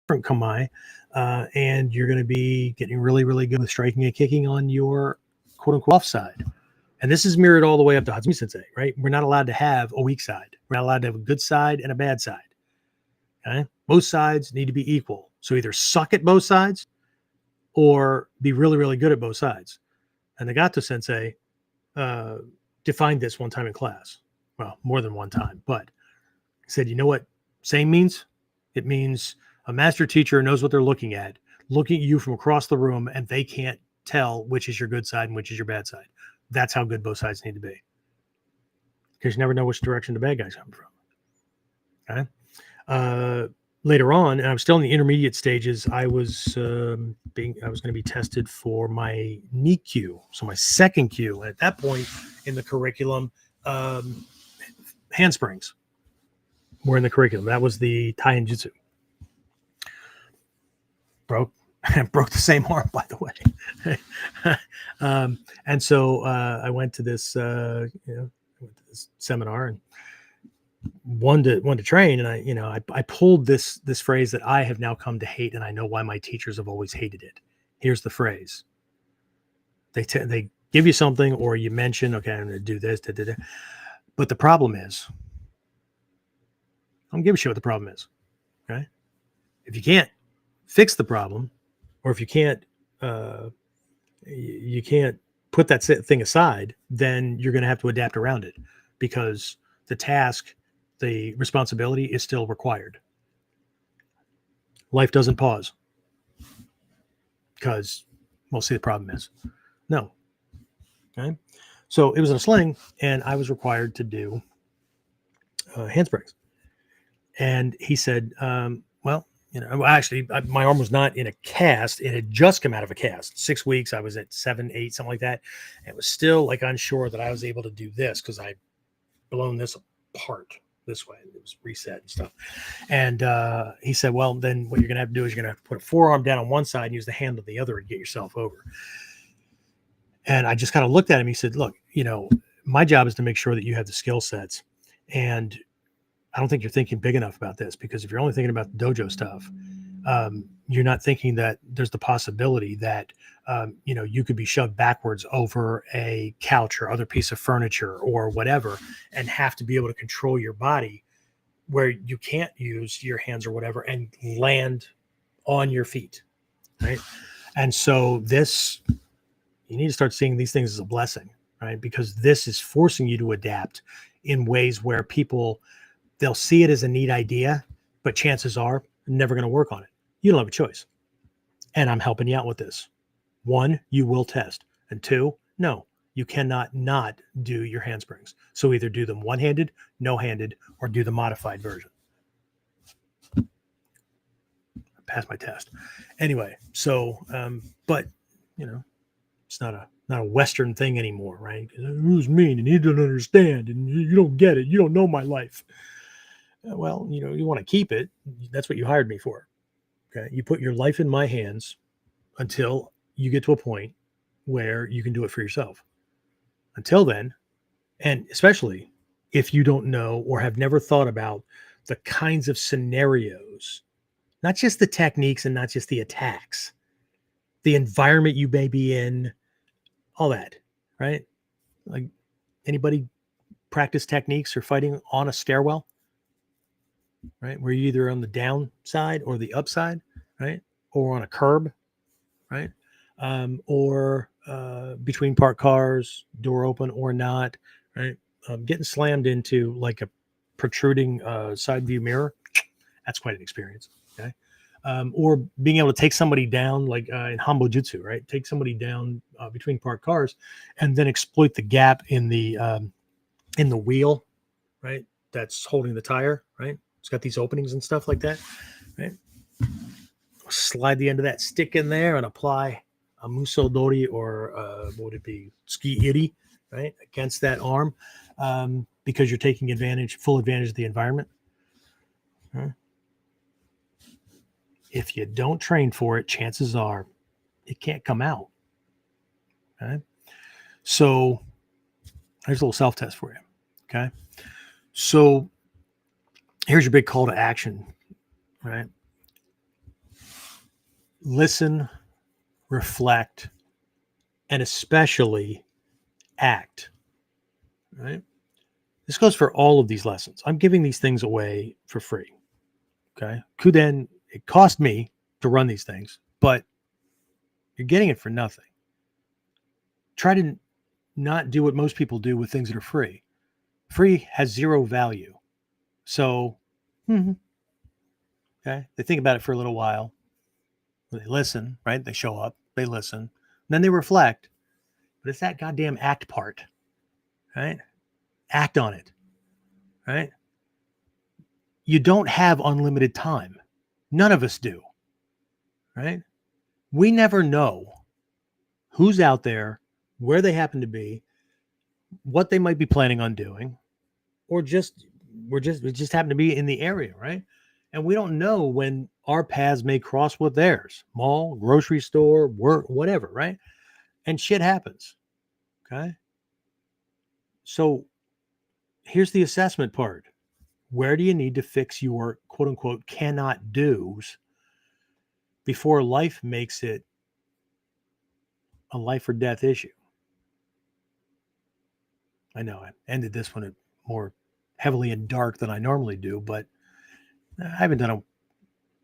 kamae, and you're going to be getting really, really good with striking and kicking on your quote unquote off side. And this is mirrored all the way up to Hatsumi Sensei, right? We're not allowed to have a weak side. We're not allowed to have a good side and a bad side. Okay? Both sides need to be equal. So either suck at both sides or be really, really good at both sides. And Nagato Sensei defined this one time in class. Well, more than one time, but he said, you know what same means? It means a master teacher knows what they're looking at you from across the room, and they can't tell which is your good side and which is your bad side. That's how good both sides need to be. Because you never know which direction the bad guys come from. Okay. Later on, and I was still in the intermediate stages, I was going to be tested for my NIKU, so my second Q. And at that point in the curriculum, handsprings were in the curriculum. That was the Tai Jutsu. Broke the same arm, by the way. And so I went to this, seminar and wanted to train, and I pulled this phrase that I have now come to hate, and I know why my teachers have always hated it. Here's the phrase: they give you something, or you mention, okay, I'm going to do this, But the problem is, I don't give a shit what the problem is. Okay. If you can't fix the problem, or if you can't put that thing aside, then you're going to have to adapt around it, because the task, the responsibility is still required. Life doesn't pause because, well, see, the problem is no. Okay. So it was in a sling, and I was required to do handsprings. And he said, well, actually, my arm was not in a cast. It had just come out of a cast. 6 weeks. I was at 7, 8, something like that. And it was still like unsure that I was able to do this, because I blown this apart this way. It was reset and stuff. And he said, well, then what you're going to have to do is you're going to have to put a forearm down on one side and use the hand on the other and get yourself over. And I just kind of looked at him. He said, look, my job is to make sure that you have the skill sets. And I don't think you're thinking big enough about this, because if you're only thinking about the dojo stuff, you're not thinking that there's the possibility that, you could be shoved backwards over a couch or other piece of furniture or whatever, and have to be able to control your body where you can't use your hands or whatever and land on your feet. Right. And so you need to start seeing these things as a blessing, right? Because this is forcing you to adapt in ways where they'll see it as a neat idea, but chances are never going to work on it. You don't have a choice. And I'm helping you out with this. 1, you will test. And 2, no, you cannot not do your handsprings. So either do them one-handed, no-handed, or do the modified version. I passed my test. Anyway, so, but, it's not a Western thing anymore, right? Who's mean and he doesn't understand and you don't get it. You don't know my life. Well, you want to keep it. That's what you hired me for. Okay. You put your life in my hands until you get to a point where you can do it for yourself. Until then, and especially if you don't know or have never thought about the kinds of scenarios, not just the techniques and not just the attacks, the environment you may be in, all that, right? Like, anybody practice techniques or fighting on a stairwell, right? Where you're either on the downside or the upside, right? Or on a curb, right? Or between parked cars, door open or not, right? Getting slammed into like a protruding side view mirror, that's quite an experience, okay? Or being able to take somebody down, like in Hambo Jutsu, right? Take somebody down between parked cars, and then exploit the gap in the wheel, right? That's holding the tire, right? It's got these openings and stuff like that, right? Slide the end of that stick in there and apply a musodori, or what would it be, ski iri, right, against that arm, because you're taking full advantage of the environment. Huh? If you don't train for it, chances are it can't come out. Okay. So there's a little self-test for you. Okay. So here's your big call to action, right? Listen, reflect, and especially act, right? This goes for all of these lessons. I'm giving these things away for free. Okay. KUDEN, it cost me to run these things, but you're getting it for nothing. Try to not do what most people do with things that are free. Free has zero value. So, okay, they think about it for a little while. They listen, right? They show up, they listen, then they reflect. But it's that goddamn act part, right? Act on it, right? You don't have unlimited time. None of us do, right? We never know who's out there, where they happen to be, what they might be planning on doing, or we just happen to be in the area, right? And we don't know when our paths may cross with theirs. Mall, grocery store, work, whatever, right? And shit happens. Okay. So here's the assessment part. Where do you need to fix your quote unquote cannot do's before life makes it a life or death issue? I know I ended this one at more heavily in dark than I normally do, but I haven't done a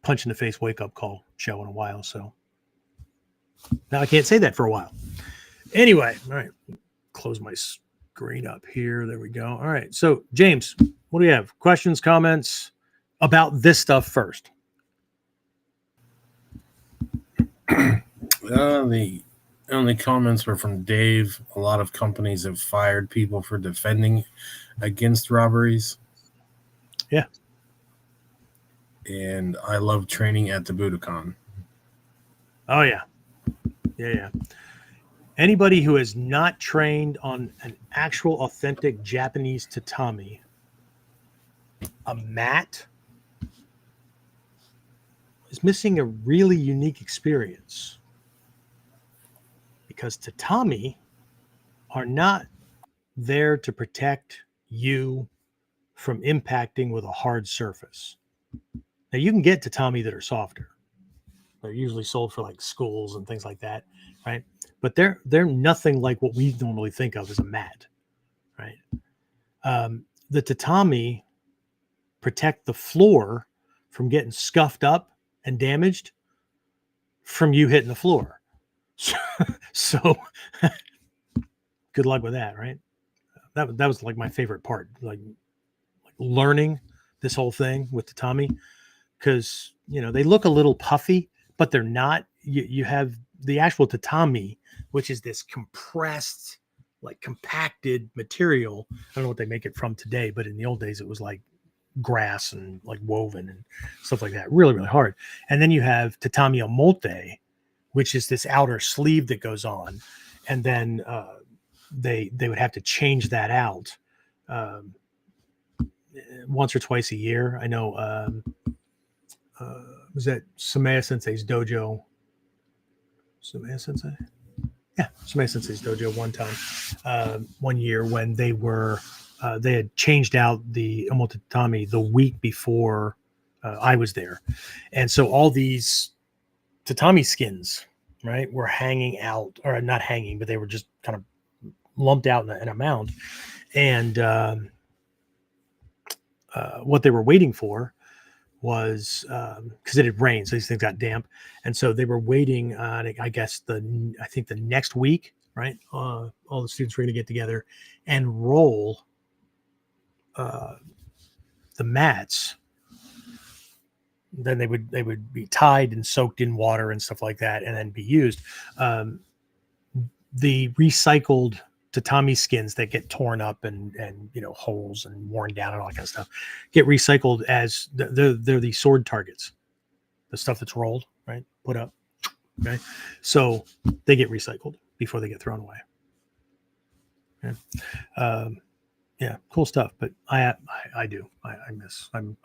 punch in the face wake up call show in a while. So now I can't say that for a while. Anyway, all right, close my screen up here. There we go. All right. So James, what do you have? Questions, comments about this stuff first? The only comments were from Dave. A lot of companies have fired people for defending against robberies. Yeah. And I love training at the Budokan. Oh, yeah. Yeah. Anybody who has not trained on an actual authentic Japanese tatami, a mat, is missing a really unique experience. Because tatami are not there to protect you from impacting with a hard surface. Now, you can get tatami that are softer. They're usually sold for like schools and things like that, right? But they're nothing like what we normally think of as a mat, right? The tatami protect the floor from getting scuffed up and damaged from you hitting the floor. So good luck with that, right? That was like my favorite part, like learning this whole thing with tatami, because they look a little puffy, but they're not. You have the actual tatami, which is this compressed, like compacted material. I don't know what they make it from today, but in the old days it was like grass and like woven and stuff like that. Really, really hard. And then you have tatami omote, which is this outer sleeve that goes on, and then they would have to change that out once or twice a year. I know. Was that Sumaya Sensei's dojo? Sumaya Sensei? Yeah, Sumaya Sensei's dojo one year when they had changed out the omote tatami the week before I was there. And so all these tatami skins, right, were hanging out, or not hanging, but they were just kind of lumped out in a mound. And what they were waiting for was because it had rained, so these things got damp, and so they were waiting on, I guess the next week, right? All the students were going to get together and roll the mats. Then they would be tied and soaked in water and stuff like that, and then be used. The recycled tatami skins that get torn up and holes and worn down and all that kind of stuff get recycled as they're the sword targets, the stuff that's rolled, right, put up, okay, so they get recycled before they get thrown away. Okay. Yeah, cool stuff. But I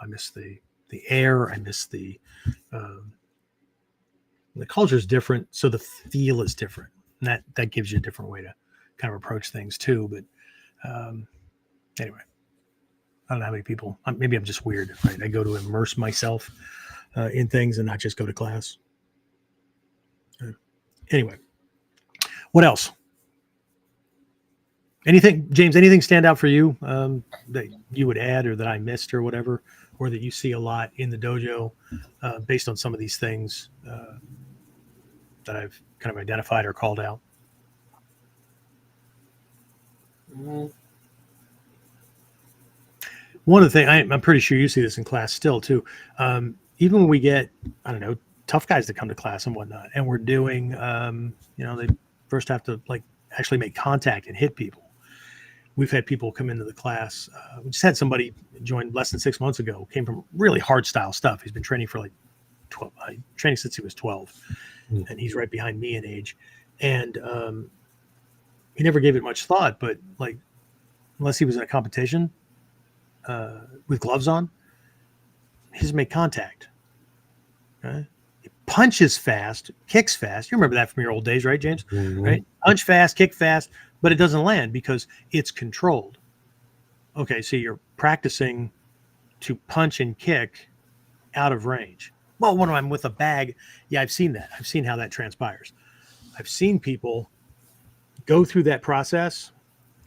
miss the air. I miss the culture is different, so the feel is different, and that gives you a different way to kind of approach things too. But anyway, I don't know how many people. Maybe I'm just weird, right? I go to immerse myself in things and not just go to class. Anyway, what else? Anything, James? Anything stand out for you that you would add, or that I missed, or whatever, or that you see a lot in the dojo based on some of these things that I've kind of identified or called out? One of the things, I'm pretty sure you see this in class still too. Even when we get, I don't know, tough guys to come to class and whatnot, and we're doing, they first have to like actually make contact and hit people. We've had people come into the class. We just had somebody join less than 6 months ago, came from really hard style stuff. He's been training for like 12, training since he was 12, and he's right behind me in age. And he never gave it much thought, but like, unless he was in a competition with gloves on, he doesn't make contact. Right? He punches fast, kicks fast. You remember that from your old days, right, James? Mm-hmm. Right? Punch fast, kick fast, but it doesn't land because it's controlled. Okay, so you're practicing to punch and kick out of range. Well, when I'm with a bag, yeah, I've seen that. I've seen how that transpires. I've seen people go through that process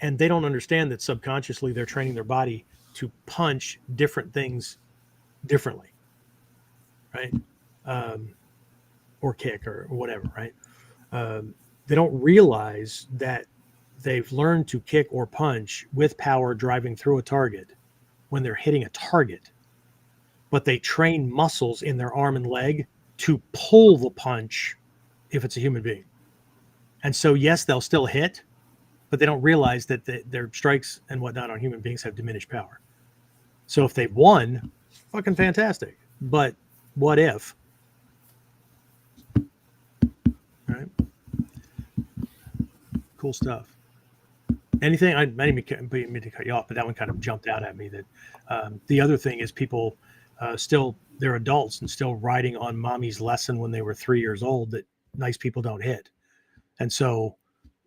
And they don't understand that subconsciously they're training their body to punch different things differently, right? Or kick or whatever, right? They don't realize that they've learned to kick or punch with power driving through a target when they're hitting a target, but they train muscles in their arm and leg to pull the punch if it's a human being. And so, yes, they'll still hit, but they don't realize that their strikes and whatnot on human beings have diminished power. So if they've won, fucking fantastic. But what if? Right? Cool stuff. Anything? I didn't mean to cut you off, but that one kind of jumped out at me. That the other thing is people still, they're adults and still riding on mommy's lesson when they were 3 years old that nice people don't hit. And so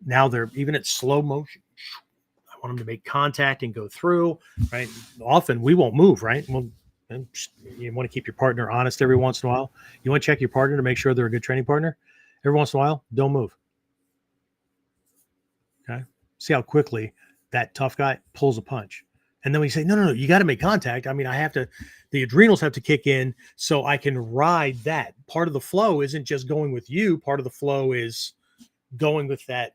now they're even at slow motion. I want them to make contact and go through, right? Often we won't move, right? Well, you want to keep your partner honest every once in a while. You want to check your partner to make sure they're a good training partner. Every once in a while, don't move. Okay. See how quickly that tough guy pulls a punch. And then we say, no, you got to make contact. I mean, the adrenals have to kick in so I can ride that. Part of the flow isn't just going with you. Part of the flow is going with that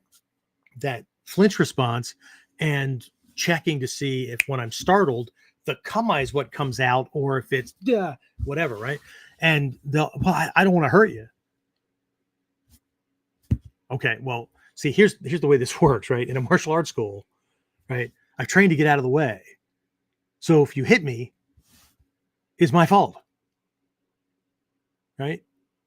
flinch response and checking to see if when I'm startled, the come is what comes out, or if it's whatever, right? And I don't want to hurt you. Okay, well, see, here's the way this works, right? In a martial arts school, right? I've trained to get out of the way. So if you hit me, it's my fault, right?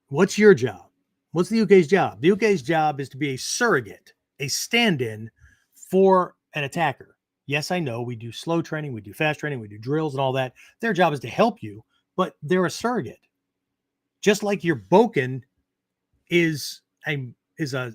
What's your job? What's the UK's job? The UK's job is to be a surrogate, a stand-in for an attacker. Yes, I know we do slow training, we do fast training, we do drills and all that. Their job is to help you, but they're a surrogate. Just like your boken is a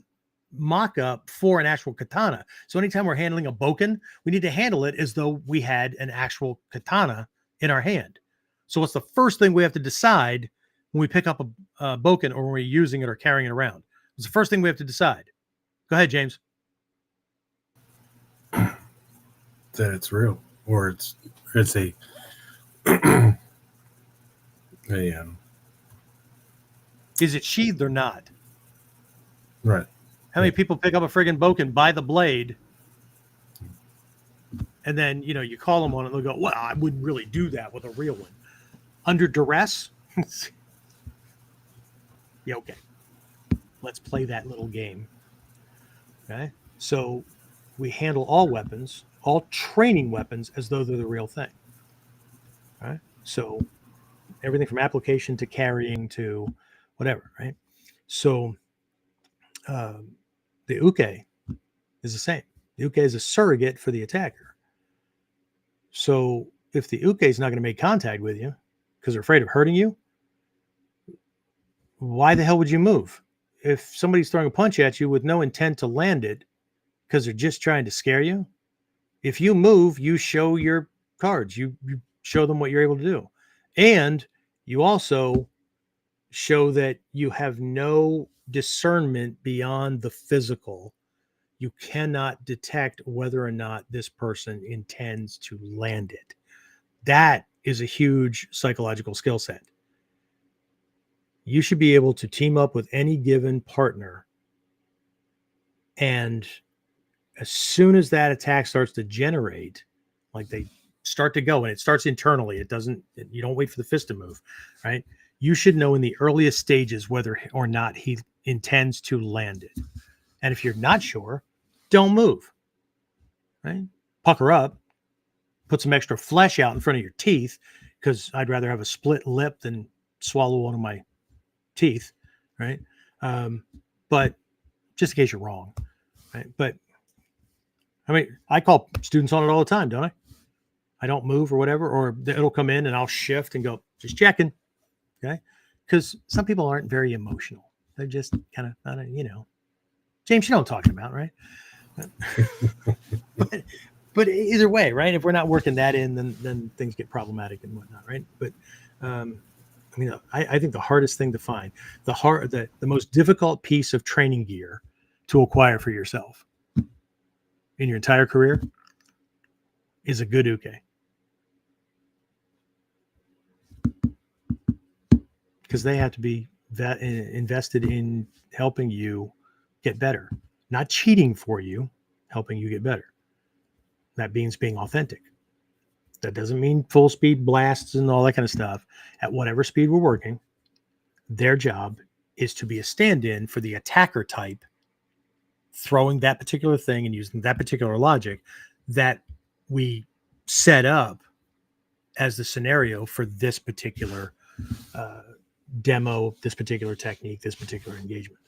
mock-up for an actual katana. So anytime we're handling a boken, we need to handle it as though we had an actual katana in our hand. So what's the first thing we have to decide when we pick up a boken or when we're using it or carrying it around? It's the first thing we have to decide. Go ahead, James. That it's real, or it's a Is it sheathed or not? Right. How many people pick up a friggin' boken, buy the blade, and then, you call them on it, they'll go, well, I wouldn't really do that with a real one. Under duress? Yeah, okay. Let's play that little game. Okay? So we handle all weapons, all training weapons, as though they're the real thing. All right? So everything from application to carrying to whatever, right? So the uke is the same. The uke is a surrogate for the attacker. So if the uke is not going to make contact with you because they're afraid of hurting you, why the hell would you move? If somebody's throwing a punch at you with no intent to land it because they're just trying to scare you, if you move, you show your cards. You show them what you're able to do. And you also show that you have no discernment beyond the physical. You cannot detect whether or not this person intends to land it. That is a huge psychological skill set. You should be able to team up with any given partner, and as soon as that attack starts to generate, like they start to go, and it starts internally, you don't wait for the fist to move, right? You should know in the earliest stages whether or not he intends to land it. And if you're not sure, don't move, right? Pucker up, put some extra flesh out in front of your teeth, because I'd rather have a split lip than swallow one of my teeth, right? But just in case you're wrong, right? But I mean, I call students on it all the time, don't I? I don't move or whatever, or it'll come in and I'll shift and go, just checking, okay? Because some people aren't very emotional. They're just kind of, James, you know what I'm talking about, right? but either way, right? If we're not working that in, then things get problematic and whatnot, right? But I think the hardest thing to find, the most difficult piece of training gear to acquire for yourself in your entire career is a good uke. Because they have to be invested in helping you get better, not cheating for you, helping you get better. That means being authentic. That doesn't mean full speed blasts and all that kind of stuff. At whatever speed we're working, their job is to be a stand-in for the attacker type, throwing that particular thing and using that particular logic that we set up as the scenario for this particular demo, this particular technique, this particular engagement.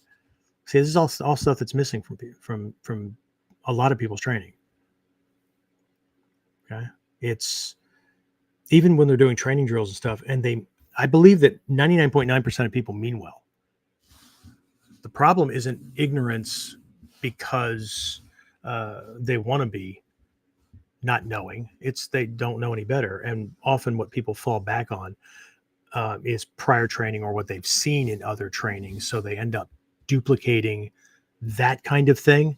See, this is all stuff that's missing from a lot of people's training. Okay, it's even when they're doing training drills and stuff, and I believe that 99.9% of people mean well. The problem isn't ignorance because they want to be not knowing. It's they don't know any better, and often what people fall back on is prior training or what they've seen in other trainings, so they end up duplicating that kind of thing.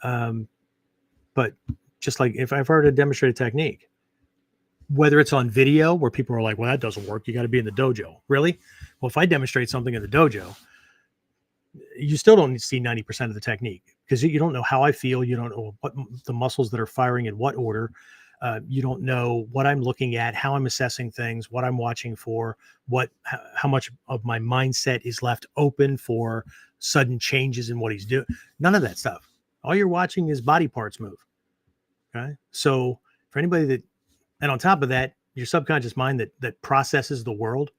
But just like if I've already demonstrated technique, whether it's on video where people are like, well, that doesn't work, you got to be in the dojo. Really? Well, if I demonstrate something in the dojo, you still don't see 90% of the technique because you don't know how I feel. You don't know what the muscles that are firing in what order. You don't know what I'm looking at, how I'm assessing things, what I'm watching for, how much of my mindset is left open for sudden changes in what he's doing. None of that stuff. All you're watching is body parts move. Okay. So for anybody and on top of that, your subconscious mind that processes the world,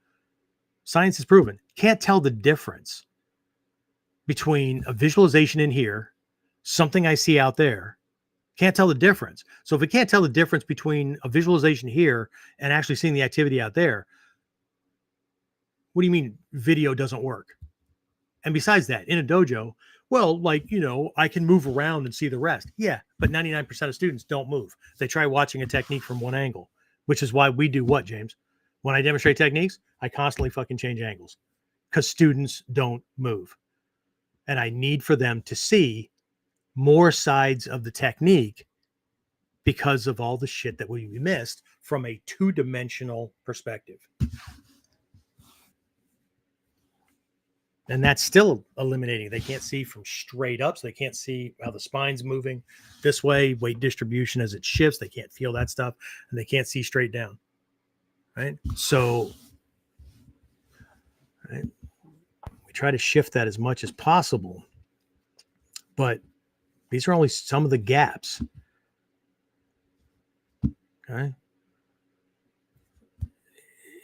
science has proven, can't tell the difference between a visualization in here, something I see out there, can't tell the difference. So if it can't tell the difference between a visualization here and actually seeing the activity out there, what do you mean video doesn't work? And besides that, in a dojo, well, I can move around and see the rest. Yeah, but 99% of students don't move. They try watching a technique from one angle, which is why we do what, James? When I demonstrate techniques, I constantly fucking change angles because students don't move. And I need for them to see more sides of the technique because of all the shit that we missed from a two-dimensional perspective. And that's still eliminating. They can't see from straight up, so they can't see how the spine's moving this way, weight distribution as it shifts. They can't feel that stuff, and they can't see straight down. Right? So right, we try to shift that as much as possible, but these are only some of the gaps. Okay.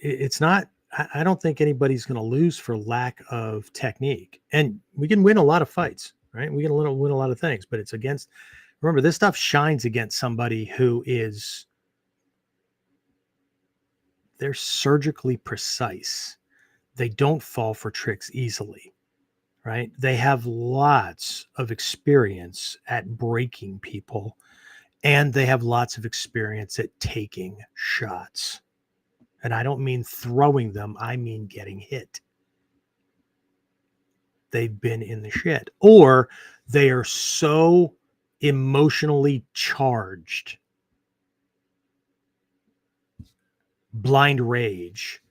It's not, I don't think anybody's going to lose for lack of technique. And we can win a lot of fights, right? We can win a lot of things, but it's against, remember, this stuff shines against somebody who they're surgically precise. They don't fall for tricks easily, right? They have lots of experience at breaking people, and they have lots of experience at taking shots. And I don't mean throwing them. I mean getting hit. They've been in the shit. Or they are so emotionally charged. Blind rage.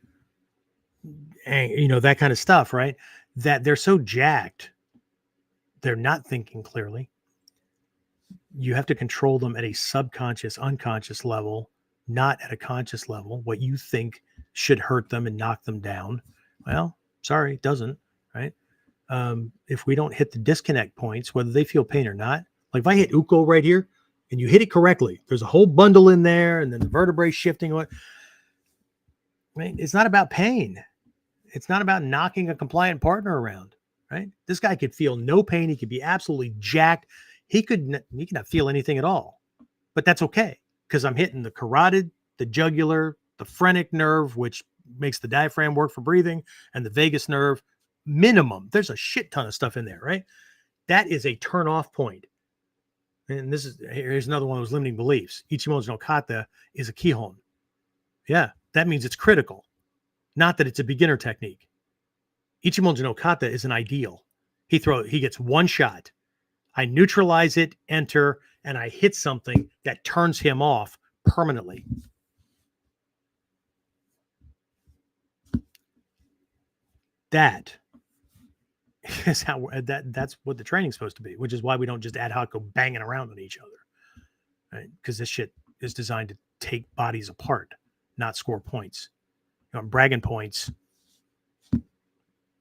And, that kind of stuff, right? That they're so jacked. They're not thinking clearly. You have to control them at a subconscious, unconscious level, not at a conscious level. What you think should hurt them and knock them down. Well, sorry, it doesn't, right? If we don't hit the disconnect points, whether they feel pain or not, like if I hit Uko right here and you hit it correctly, there's a whole bundle in there and then the vertebrae shifting. Right? It's not about pain. It's not about knocking a compliant partner around, right? This guy could feel no pain. He could be absolutely jacked. He could not feel anything at all, but that's okay. Because I'm hitting the carotid, the jugular, the phrenic nerve, which makes the diaphragm work for breathing, and the vagus nerve minimum. There's a shit ton of stuff in there, right? That is a turn off point. And here's another one of those limiting beliefs. Ichimon's no kata is a kihon. Yeah, that means it's critical. Not that it's a beginner technique. Ichimon's no kata is an ideal. He gets one shot. I neutralize it, enter, and I hit something that turns him off permanently. That is how that's what the training's supposed to be, which is why we don't just ad hoc go banging around on each other, right? Because this shit is designed to take bodies apart, not score points. Bragging points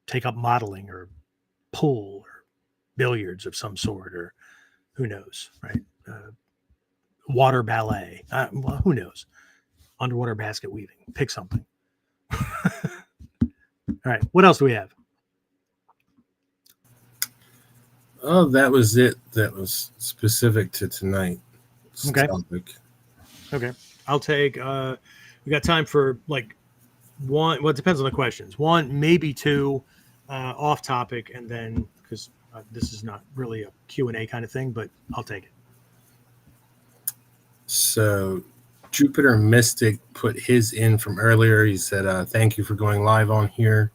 take up modeling or pool or billiards of some sort, or who knows, right? Water ballet. Well, who knows? Underwater basket weaving. Pick something. All right. What else do we have? Oh, that was it. That was specific to tonight's topic. Okay. I'll take, we got time for like one. Well, it depends on the questions. One, maybe two off topic. And then, because this is not really a Q&A kind of thing, but I'll take it. So Jupiter Mystic put his in from earlier. He said, thank you for going live on here.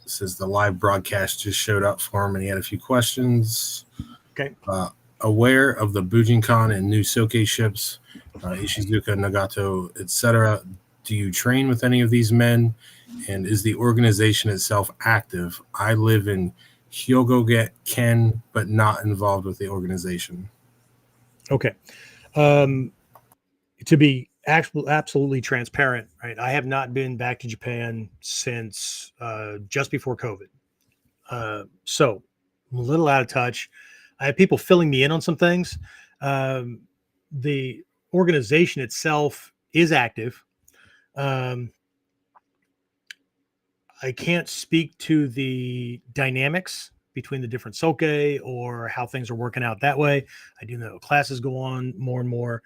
Says the live broadcast just showed up for him and he had a few questions. Okay. Aware of the Bujinkan and new Soke ships, Ishizuka, Nagato, etc. Do you train with any of these men? And is the organization itself active? I live in Hyogo-ken, but not involved with the organization. Okay. To be absolutely transparent, right? I have not been back to Japan since just before COVID. So I'm a little out of touch. I have people filling me in on some things. The organization itself is active. I can't speak to the dynamics between the different soke or how things are working out that way. I do know classes go on more and more.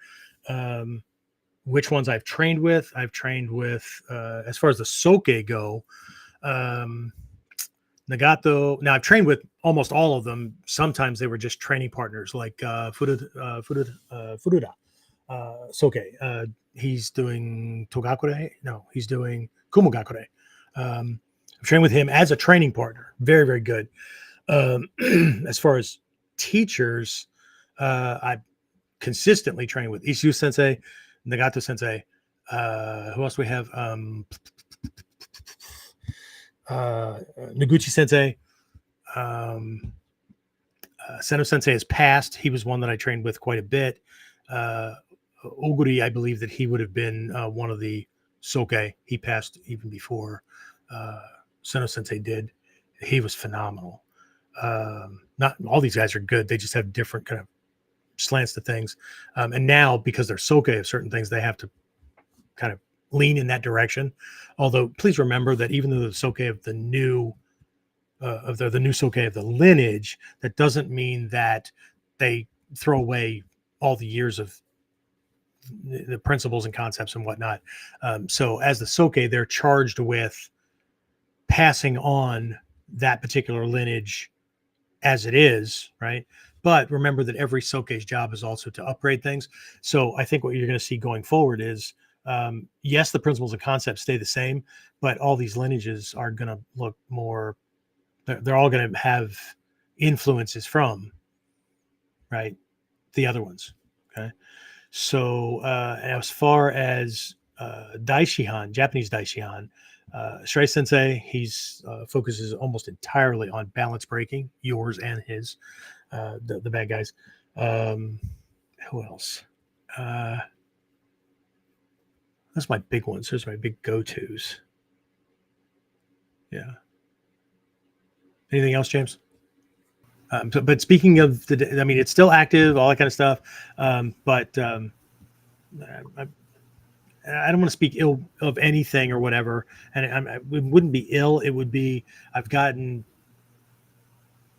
Which ones I've trained with, as far as the soke go, Nagato. Now I've trained with almost all of them. Sometimes they were just training partners, like Furuda Soke. He's doing Togakure. No, he's doing Kumogakure. I've trained with him as a training partner. Very, very good. As far as teachers, I consistently train with Ishizu Sensei, Nagato Sensei. Who else do we have? Noguchi Sensei. Seno Sensei has passed. He was one that I trained with quite a bit. Oguri, I believe that he would have been one of the soke. He passed even before Seno Sensei did. He was phenomenal. Not all these guys are good. They just have different kind of slants to things. And now, because they're soke of certain things, they have to kind of lean in that direction. Although, please remember that even though the soke of the new the new soke of the lineage, that doesn't mean that they throw away all the years of the principles and concepts and whatnot. So as the soke, they're charged with passing on that particular lineage as it is, right? But remember that every soke's job is also to upgrade things. So I think what you're going to see going forward is, yes, the principles and concepts stay the same, but all these lineages are going to look more, they're all going to have influences from, right, the other ones. Okay. So as far as Daishihan, Japanese Daishihan, Shrei Sensei, he's focuses almost entirely on balance breaking, yours and his, the bad guys. Who else? That's my big ones. Those are my big go-tos. Yeah. Anything else, James? But speaking of I mean, it's still active, all that kind of stuff. But I don't want to speak ill of anything or whatever. And it wouldn't be ill. It would be, I've gotten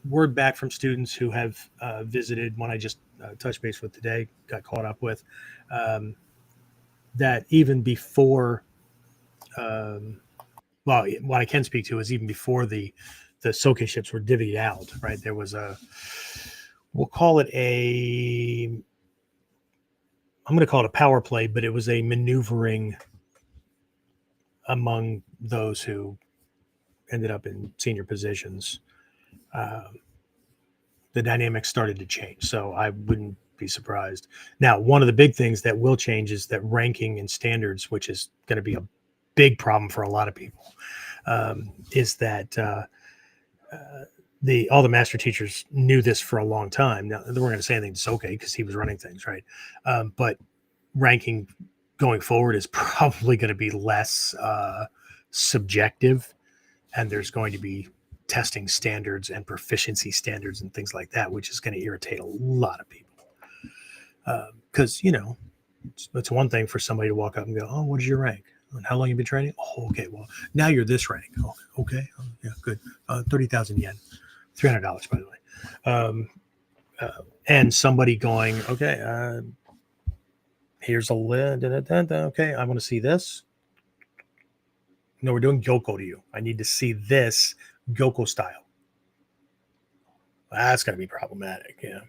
word back from students who have visited, one I just touched base with today, got caught up with, that even before, well, what I can speak to is even before the soke ships were divvied out, right? There was we'll call it I'm going to call it a power play, but it was a maneuvering among those who ended up in senior positions. The dynamics started to change. So I wouldn't be surprised. Now, one of the big things that will change is that ranking and standards, which is going to be a big problem for a lot of people, is that all the master teachers knew this for a long time. Now, they weren't going to say anything. It's okay because he was running things, right? But ranking going forward is probably going to be less subjective, and there's going to be testing standards and proficiency standards and things like that, which is going to irritate a lot of people. Because, it's one thing for somebody to walk up and go, oh, what is your rank? And how long you been training? Oh, okay. Well, now you're this rank. Oh, okay. Oh, yeah, good. 30,000 yen, $300, by the way. And somebody going, okay, here's a list. Okay, I want to see this. No, we're doing Gyoko to you. I need to see this Gyoko style. That's going to be problematic. Yeah.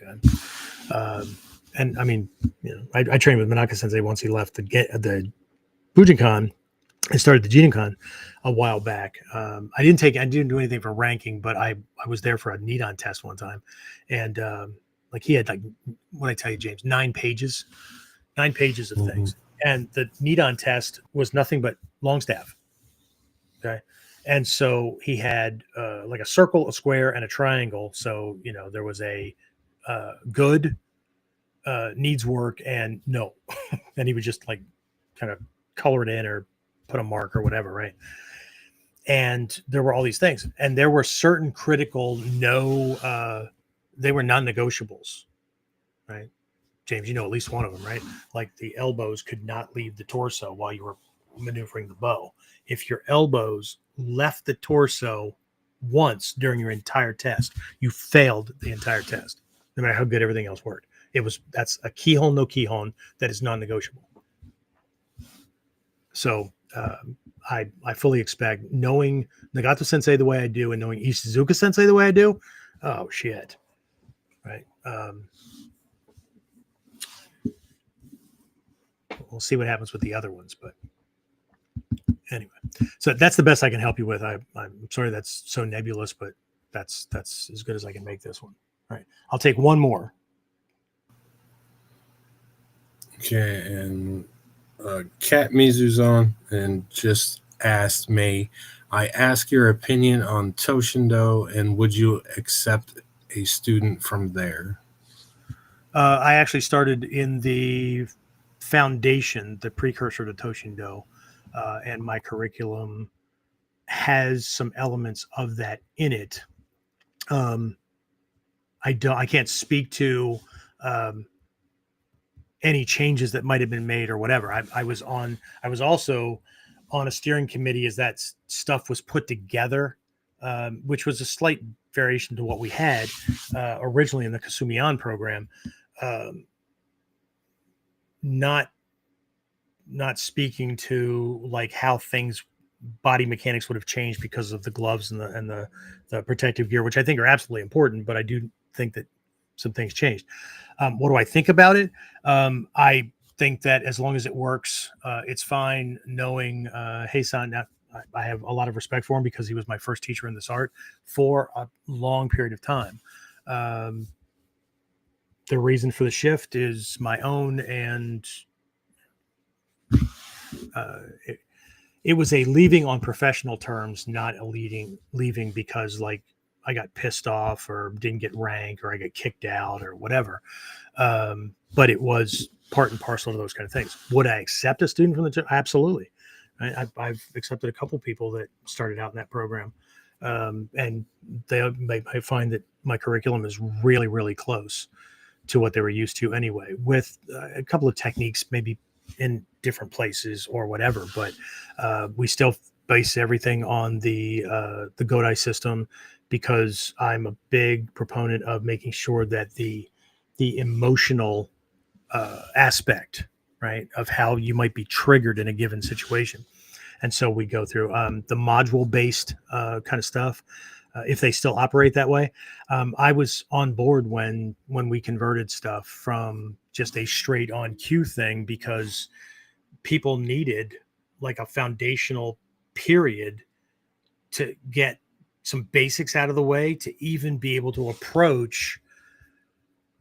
Okay. And I mean, I trained with Manaka Sensei once he left the Bujinkan. I started the Jininkan a while back. I didn't do anything for ranking, but I was there for a Nidon test one time. And like he had what I tell you, James, 9 pages of things. And the Nidon test was nothing but long staff. Okay. And so he had like a circle, a square, and a triangle. So, there was a good, needs work, and no. And he would just like kind of color it in or put a mark or whatever, right? And there were all these things. And there were certain critical they were non-negotiables, right? James, at least one of them, right? Like the elbows could not leave the torso while you were maneuvering the bow. If your elbows left the torso once during your entire test, you failed the entire test, no matter how good everything else worked. That's a kihon no kihon that is non-negotiable. So I fully expect, knowing Nagato Sensei the way I do and knowing Ishizuka Sensei the way I do, oh shit, right? We'll see what happens with the other ones, but anyway, so that's the best I can help you with. I'm sorry that's so nebulous, but that's as good as I can make this one. All right, I'll take one more. Okay, and Kat Mizu's on and just asked me, I ask your opinion on Toshindo, and would you accept a student from there? I actually started in the foundation, the precursor to Toshindo, and my curriculum has some elements of that in it. I can't speak to any changes that might have been made or whatever. I was also on a steering committee as that stuff was put together, which was a slight variation to what we had originally in the Kasumian program. Not speaking to like how body mechanics would have changed because of the gloves and the protective gear, which I think are absolutely important, but I do think that some things changed. What do I think about it? I think that as long as it works, it's fine. Knowing Heisan, I have a lot of respect for him because he was my first teacher in this art for a long period of time. The reason for the shift is my own, and it was a leaving on professional terms, not a leaving because like I got pissed off or didn't get rank or I got kicked out or whatever. But it was part and parcel to those kind of things. Would I accept a student from the absolutely. I've accepted a couple people that started out in that program, and they might find that my curriculum is really, really close to what they were used to anyway, with a couple of techniques maybe in different places or whatever. But we still base everything on the Godai system because I'm a big proponent of making sure that the emotional aspect, right, of how you might be triggered in a given situation. And so we go through the module-based kind of stuff, if they still operate that way. I was on board when we converted stuff from just a straight on cue thing because people needed like a foundational period to get some basics out of the way to even be able to approach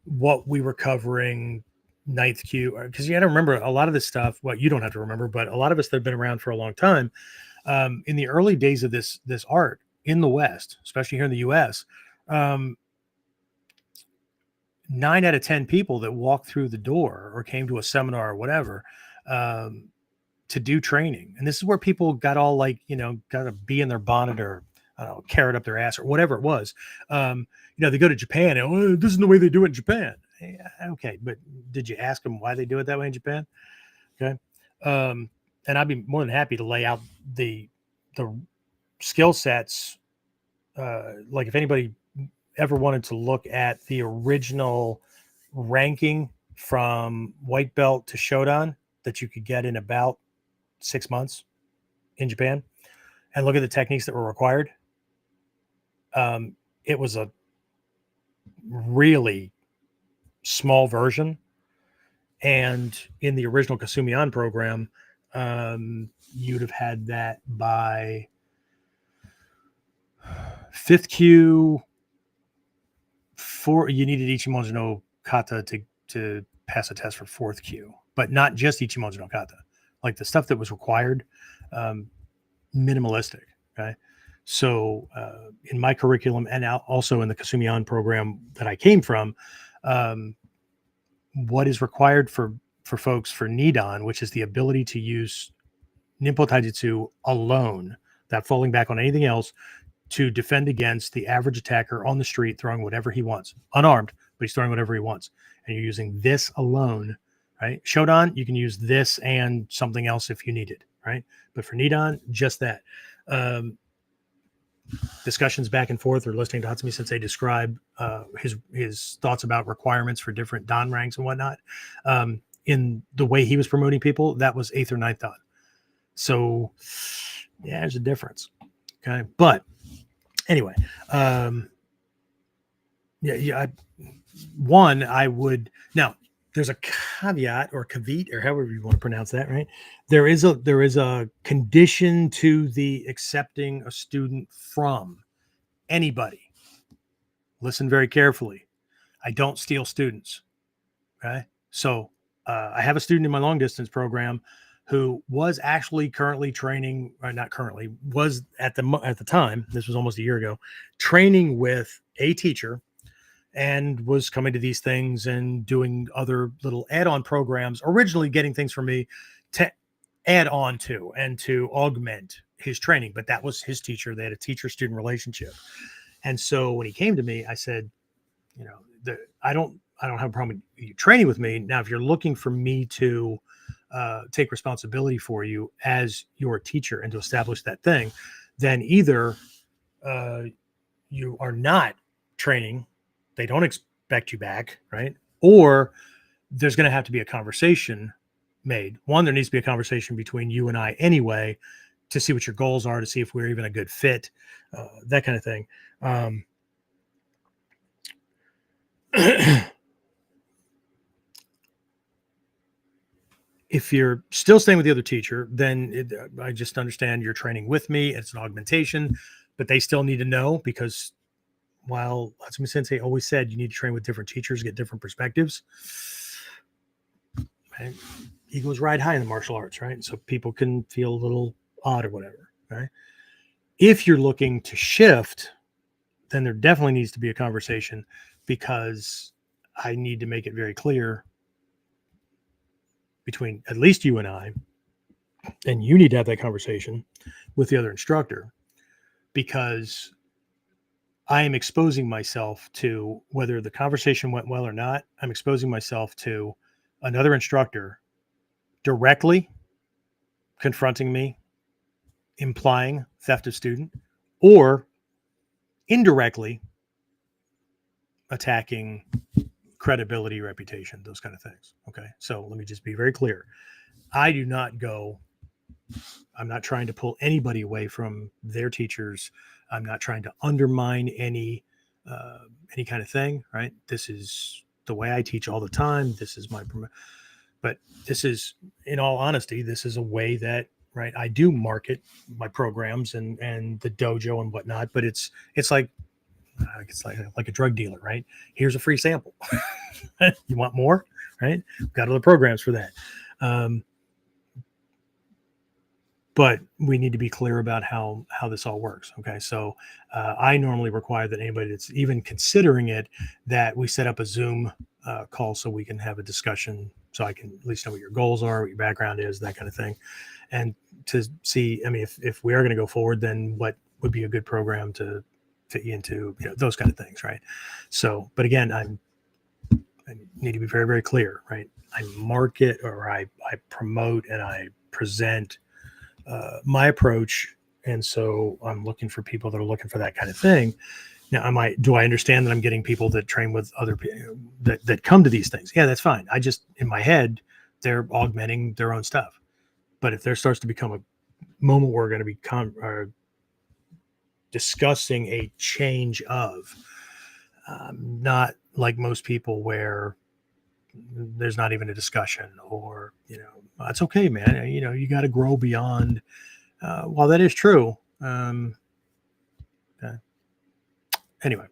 what we were covering ninth Q, because you got to remember a lot of this stuff. Well, you don't have to remember, but a lot of us that have been around for a long time, in the early days of this art in the West, especially here in the U.S., 9 out of 10 people that walked through the door or came to a seminar or whatever, to do training. And this is where people got all like, got a bee in their bonnet, or I don't know, carrot up their ass, or whatever it was. They go to Japan and, oh, this is the way they do it in Japan. Yeah, okay. But did you ask them why they do it that way in Japan? Okay. And I'd be more than happy to lay out the skill sets. Like if anybody ever wanted to look at the original ranking from white belt to Shodan that you could get in about 6 months in Japan, and look at the techniques that were required, it was a really small version. And in the original Kasumian program, you'd have had that by 5th Q. You needed Ichimonji no kata to pass a test for 4th Q, but not just Ichimonji no kata. Like the stuff that was required, minimalistic. Okay. So in my curriculum, and also in the Kasumian program that I came from, what is required for folks for Nidan, which is the ability to use Ninpo Taijutsu alone, without falling back on anything else, to defend against the average attacker on the street throwing whatever he wants, unarmed, but he's throwing whatever he wants. And you're using this alone, right? Shodan, you can use this and something else if you need it, right? But for Nidan, just that. Discussions back and forth, or listening to Hatsumi Sensei describe his thoughts about requirements for different Dan ranks and whatnot. In the way he was promoting people, that was 8th or 9th Dan. So yeah, there's a difference. Okay. But anyway, I would, now there's a caveat or caveat or however you want to pronounce that, right? There is a condition to the accepting a student from anybody. Listen very carefully. I don't steal students. Okay. So I have a student in my long distance program who was actually currently training, or not currently, was at the time, this was almost a year ago, training with a teacher, and was coming to these things and doing other little add-on programs, originally getting things from me to add on to and to augment his training. But that was his teacher. They had a teacher-student relationship. And so when he came to me, I said, I don't have a problem with you training with me. Now, if you're looking for me to take responsibility for you as your teacher and to establish that thing, then either you are not training, they don't expect you back, right? Or there's going to have to be a conversation made. One, there needs to be a conversation between you and I anyway, to see what your goals are, to see if we're even a good fit, that kind of thing. If you're still staying with the other teacher, then I just understand you're training with me. It's an augmentation, but they still need to know, because while Hatsumi Sensei always said you need to train with different teachers, get different perspectives, right? Egos ride high in the martial arts, right? So people can feel a little odd or whatever, right? If you're looking to shift, then there definitely needs to be a conversation, because I need to make it very clear between at least you and I, and you need to have that conversation with the other instructor, because I am exposing myself to, whether the conversation went well or not, I'm exposing myself to another instructor directly confronting me, implying theft of student, or indirectly attacking credibility, reputation, those kind of things. Okay. So let me just be very clear. I'm not trying to pull anybody away from their teachers. I'm not trying to undermine any kind of thing, right? This is the way I teach all the time. This is but this is, in all honesty, this is a way that, right, I do market my programs and the dojo and whatnot, but it's like It's like a drug dealer, right? Here's a free sample. You want more, right? We've got other programs for that. But we need to be clear about how this all works. Okay, so I normally require that anybody that's even considering it, that we set up a Zoom call so we can have a discussion, so I can at least know what your goals are, what your background is, that kind of thing, and to see. I mean, if we are going to go forward, then what would be a good program to fit you into, those kind of things, right? So, but again, I need to be very, very clear, right? I market, or I promote, and I present my approach, and so I'm looking for people that are looking for that kind of thing. Now, do I understand that I'm getting people that train with other people that come to these things? Yeah, that's fine. I just, in my head, they're augmenting their own stuff. But if there starts to become a moment where we're going to be discussing a change of, not like most people where there's not even a discussion, or it's okay, man, you got to grow beyond. While that is true, anyway,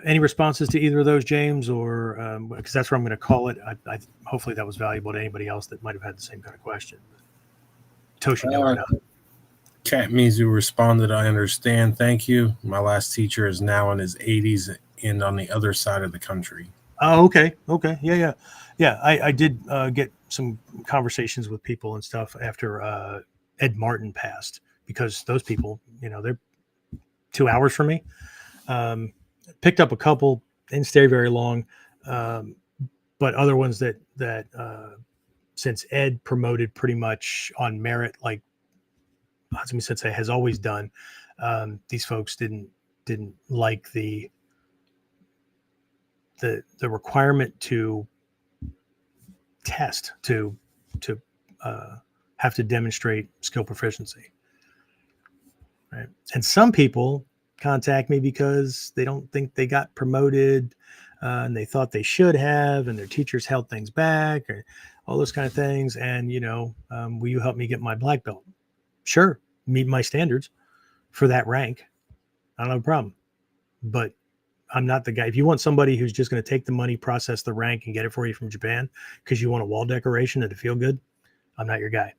any responses to either of those, James, or because that's what I'm going to call it. Hopefully that was valuable to anybody else that might have had the same kind of question. Toshi, no or not? Cat Mizu responded, I understand. Thank you. My last teacher is now in his 80s and on the other side of the country. Oh, okay. Yeah. I did get some conversations with people and stuff after Ed Martin passed, because those people, they're 2 hours from me. Picked up a couple, didn't stay very long, but other ones that since Ed promoted pretty much on merit, like Hatsumi Sensei has always done, these folks didn't like the requirement to test, to have to demonstrate skill proficiency, right? And some people contact me because they don't think they got promoted, and they thought they should have, and their teachers held things back, or all those kind of things. And will you help me get my black belt? Sure, meet my standards for that rank, I don't have a problem. But I'm not the guy. If you want somebody who's just going to take the money, process the rank, and get it for you from Japan because you want a wall decoration and to feel good, I'm not your guy.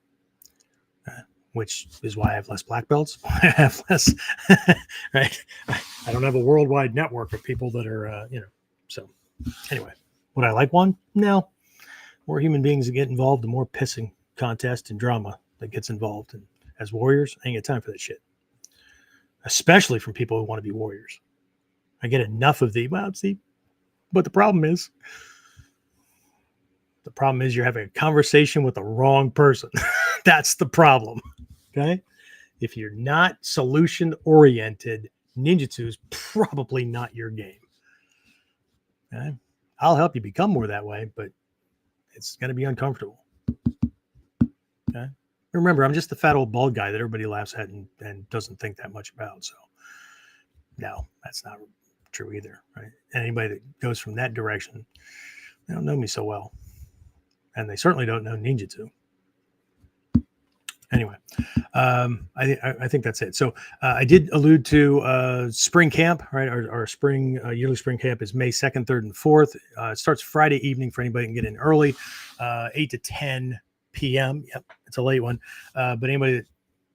Which is why I have less black belts. I have less, right? I don't have a worldwide network of people that are, So anyway, would I like one? No. More human beings that get involved, the more pissing contest and drama that gets involved. And as warriors, I ain't got time for that shit. Especially from people who want to be warriors. I get enough of but the problem is you're having a conversation with the wrong person. That's the problem. Okay. If you're not solution oriented, ninjutsu is probably not your game. Okay. I'll help you become more that way, but it's going to be uncomfortable. Okay. Remember, I'm just the fat old bald guy that everybody laughs at and doesn't think that much about. So no, that's not true either. Right. Anybody that goes from that direction, they don't know me so well. And they certainly don't know ninjutsu. Anyway, I think that's it. So I did allude to spring camp, right? Our spring yearly spring camp is May 2nd, 3rd, and 4th. It starts Friday evening for anybody who can get in early, 8 to 10 p.m. Yep, it's a late one. But anybody that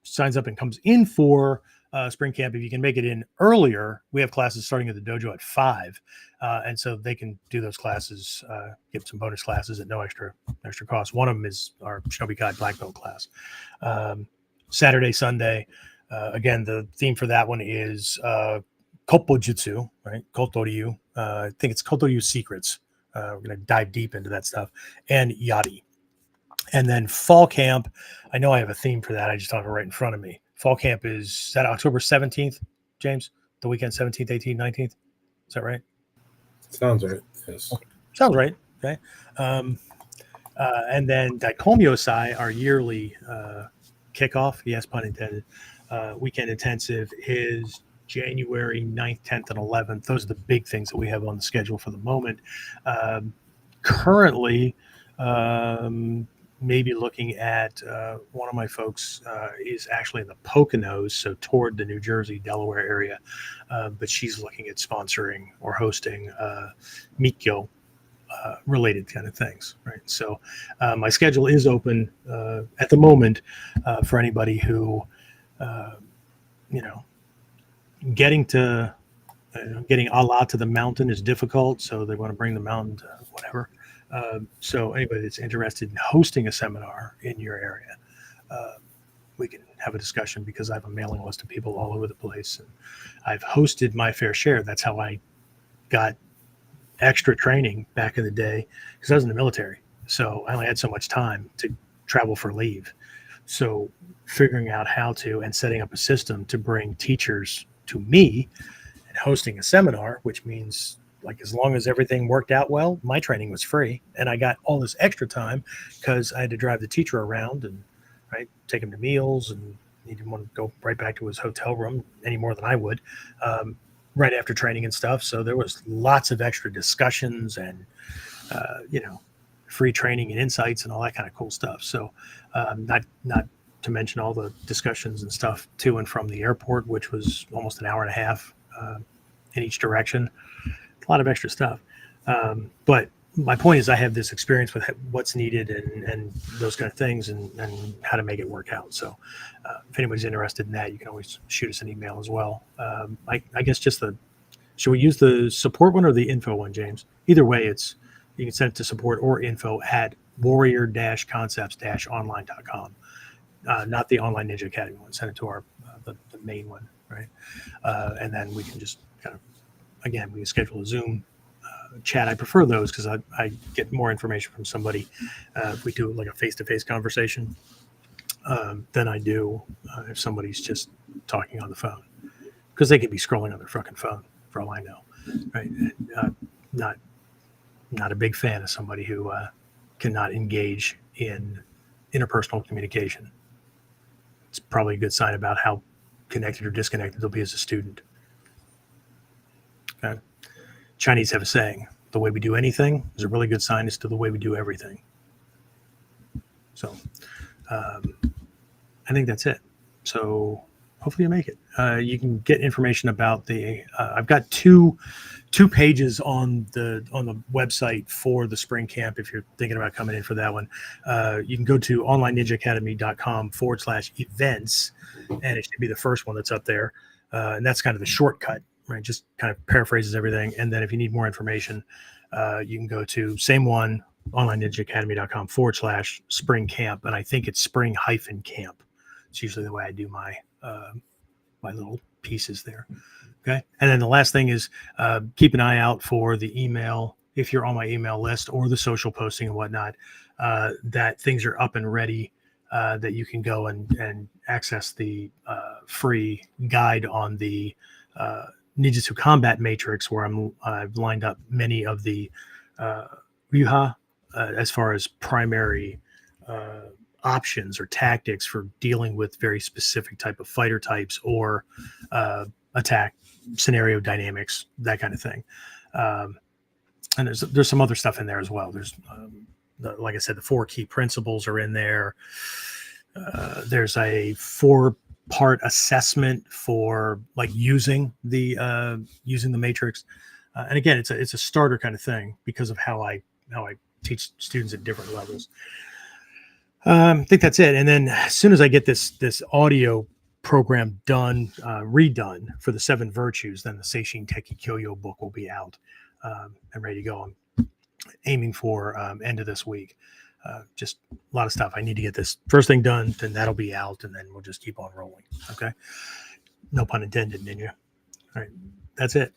signs up and comes in for spring camp, if you can make it in earlier, we have classes starting at the dojo at 5. And so they can do those classes, get some bonus classes at no extra cost. One of them is our Shinobi Kai Black Belt class. Saturday, Sunday. Again, the theme for that one is Koppojutsu, right? Kotoryu. I think it's Kotoryu Secrets. We're going to dive deep into that stuff. And Yari. And then fall camp, I know I have a theme for that. I just don't have it right in front of me. Fall camp is that October 17th, James? The weekend 17th, 18th, 19th? Is that right? Sounds right. Yes. Okay. Sounds right. Okay. And then Daikomyo-sai, our yearly kickoff, yes, pun intended, weekend intensive is January 9th, 10th, and 11th. Those are the big things that we have on the schedule for the moment. Currently, maybe looking at one of my folks is actually in the Poconos, so toward the New Jersey, Delaware area, but she's looking at sponsoring or hosting Mikyo related kind of things, right? So my schedule is open at the moment for anybody who, you know, getting to getting Allah to the mountain is difficult, so they want to bring the mountain to whatever. So anybody that's interested in hosting a seminar in your area, we can have a discussion because I have a mailing list of people all over the place, and I've hosted my fair share. That's how I got extra training back in the day because I was in the military. So I only had so much time to travel for leave. So figuring out how to and setting up a system to bring teachers to me and hosting a seminar, which means like as long as everything worked out well, my training was free. And I got all this extra time because I had to drive the teacher around and right take him to meals, and he didn't want to go right back to his hotel room any more than I would. Right after training and stuff. So there was lots of extra discussions and, free training and insights and all that kind of cool stuff. So not to mention all the discussions and stuff to and from the airport, which was almost an hour and a half in each direction. A lot of extra stuff. But my point is I have this experience with what's needed and those kind of things and how to make it work out. So if anybody's interested in that, you can always shoot us an email as well. I guess should we use the support one or the info one, James? Either way, you can send it to support or info at warrior-concepts-online.com. Not the Online Ninja Academy one. Send it to our the main one, right? And then we can just kind of, again, we can schedule a Zoom chat. I prefer those because I get more information from somebody if we do like a face-to-face conversation than I do if somebody's just talking on the phone, because they could be scrolling on their fucking phone for all I know, right? And, not a big fan of somebody who cannot engage in interpersonal communication. It's probably a good sign about how connected or disconnected they'll be as a student. Okay. Chinese have a saying, the way we do anything is a really good sign as to the way we do everything. So I think that's it. So hopefully you make it. You can get information about I've got two pages on the website for the spring camp. If you're thinking about coming in for that one, you can go to onlineninjaacademy.com/events, and it should be the first one that's up there. And that's kind of the shortcut, right? Just kind of paraphrases everything. And then if you need more information, you can go to same one, onlineninjaacademy.com/spring camp. And I think it's spring-camp. It's usually the way I do my little pieces there. Okay. And then the last thing is keep an eye out for the email, if you're on my email list, or the social posting and whatnot, that things are up and ready, that you can go and access the free guide on the Ninjutsu Combat Matrix, where I've lined up many of the Ryuha as far as primary options or tactics for dealing with very specific type of fighter types or attack scenario dynamics, that kind of thing. And there's some other stuff in there as well. There's like I said, the 4 key principles are in there. There's a 4-part assessment for like using the matrix. And again, it's a starter kind of thing because of how I teach students at different levels. I think that's it. And then as soon as I get this audio program done, redone for the 7 virtues, then the Seishin Teki Kyoyo book will be out and ready to go. I'm aiming for end of this week. Just a lot of stuff. I need to get this first thing done, then that'll be out, and then we'll just keep on rolling. Okay. No pun intended, Ninja. All right. That's it.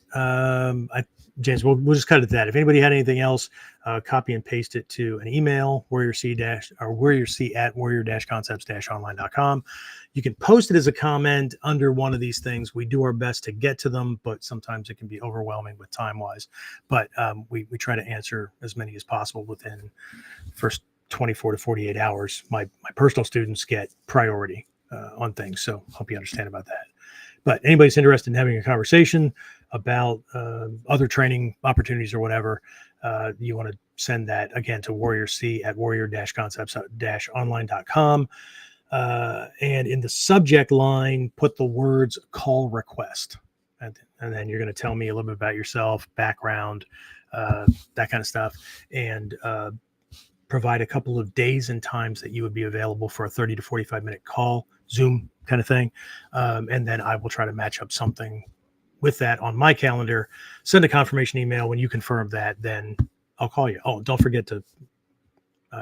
James, we'll just cut it at that. If anybody had anything else, copy and paste it to an email, warriorc@warrior-concepts-online.com. You can post it as a comment under one of these things. We do our best to get to them, but sometimes it can be overwhelming with time-wise. But we try to answer as many as possible within the first 24 to 48 hours. My personal students get priority on things, so hope you understand about that. But anybody's interested in having a conversation about other training opportunities or whatever, you want to send that again to warrior-concepts-online.com. And in the subject line, put the words call request. And then you're going to tell me a little bit about yourself, background, that kind of stuff. And provide a couple of days and times that you would be available for a 30 to 45-minute call, Zoom kind of thing. And then I will try to match up something with that on my calendar, send a confirmation email. When you confirm that, then I'll call you. Oh, don't forget to,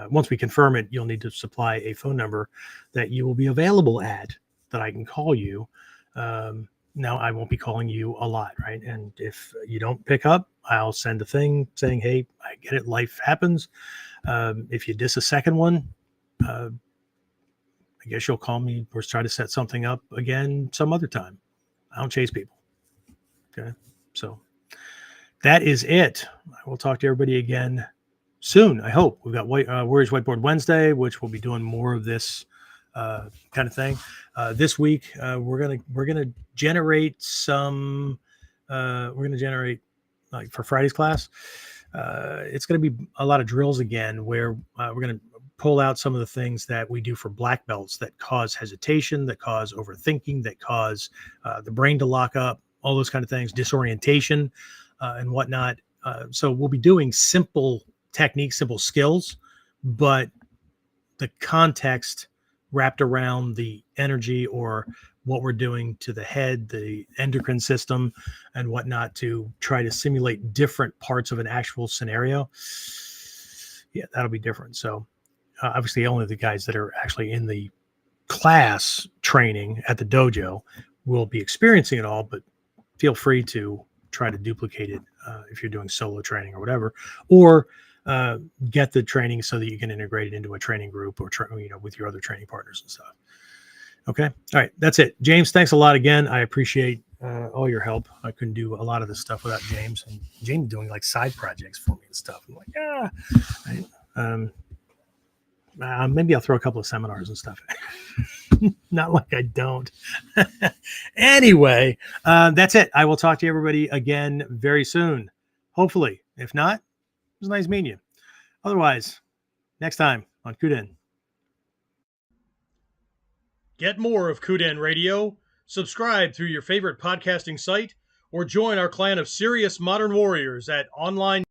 once we confirm it, you'll need to supply a phone number that you will be available at, that I can call you. Now, I won't be calling you a lot, right? And if you don't pick up, I'll send a thing saying, hey, I get it, life happens. If you diss a second one, I guess you'll call me or try to set something up again some other time. I don't chase people. Okay. So that is it. I will talk to everybody again soon. I hope. We've got Warriors Whiteboard Wednesday, which will be doing more of this kind of thing. This week, we're gonna generate some. We're gonna generate, like, for Friday's class. It's going to be a lot of drills again, where we're going to pull out some of the things that we do for black belts that cause hesitation, that cause overthinking, that cause the brain to lock up, all those kind of things, disorientation, and whatnot. So we'll be doing simple techniques, simple skills, but the context wrapped around the energy or what we're doing to the head, the endocrine system, and whatnot, to try to simulate different parts of an actual scenario. Yeah, that'll be different. So obviously only the guys that are actually in the class training at the dojo will be experiencing it all, but feel free to try to duplicate it if you're doing solo training or whatever, or get the training so that you can integrate it into a training group or with your other training partners and stuff. Okay. All right. That's it. James, thanks a lot again. I appreciate all your help. I couldn't do a lot of this stuff without James, and James doing like side projects for me and stuff. I'm like, right? Maybe I'll throw a couple of seminars and stuff. Not like I don't. Anyway, that's it. I will talk to everybody again very soon. Hopefully. If not, it was nice meeting you. Otherwise, next time on KUDEN. Get more of KUDEN Radio, subscribe through your favorite podcasting site, or join our clan of serious modern warriors at online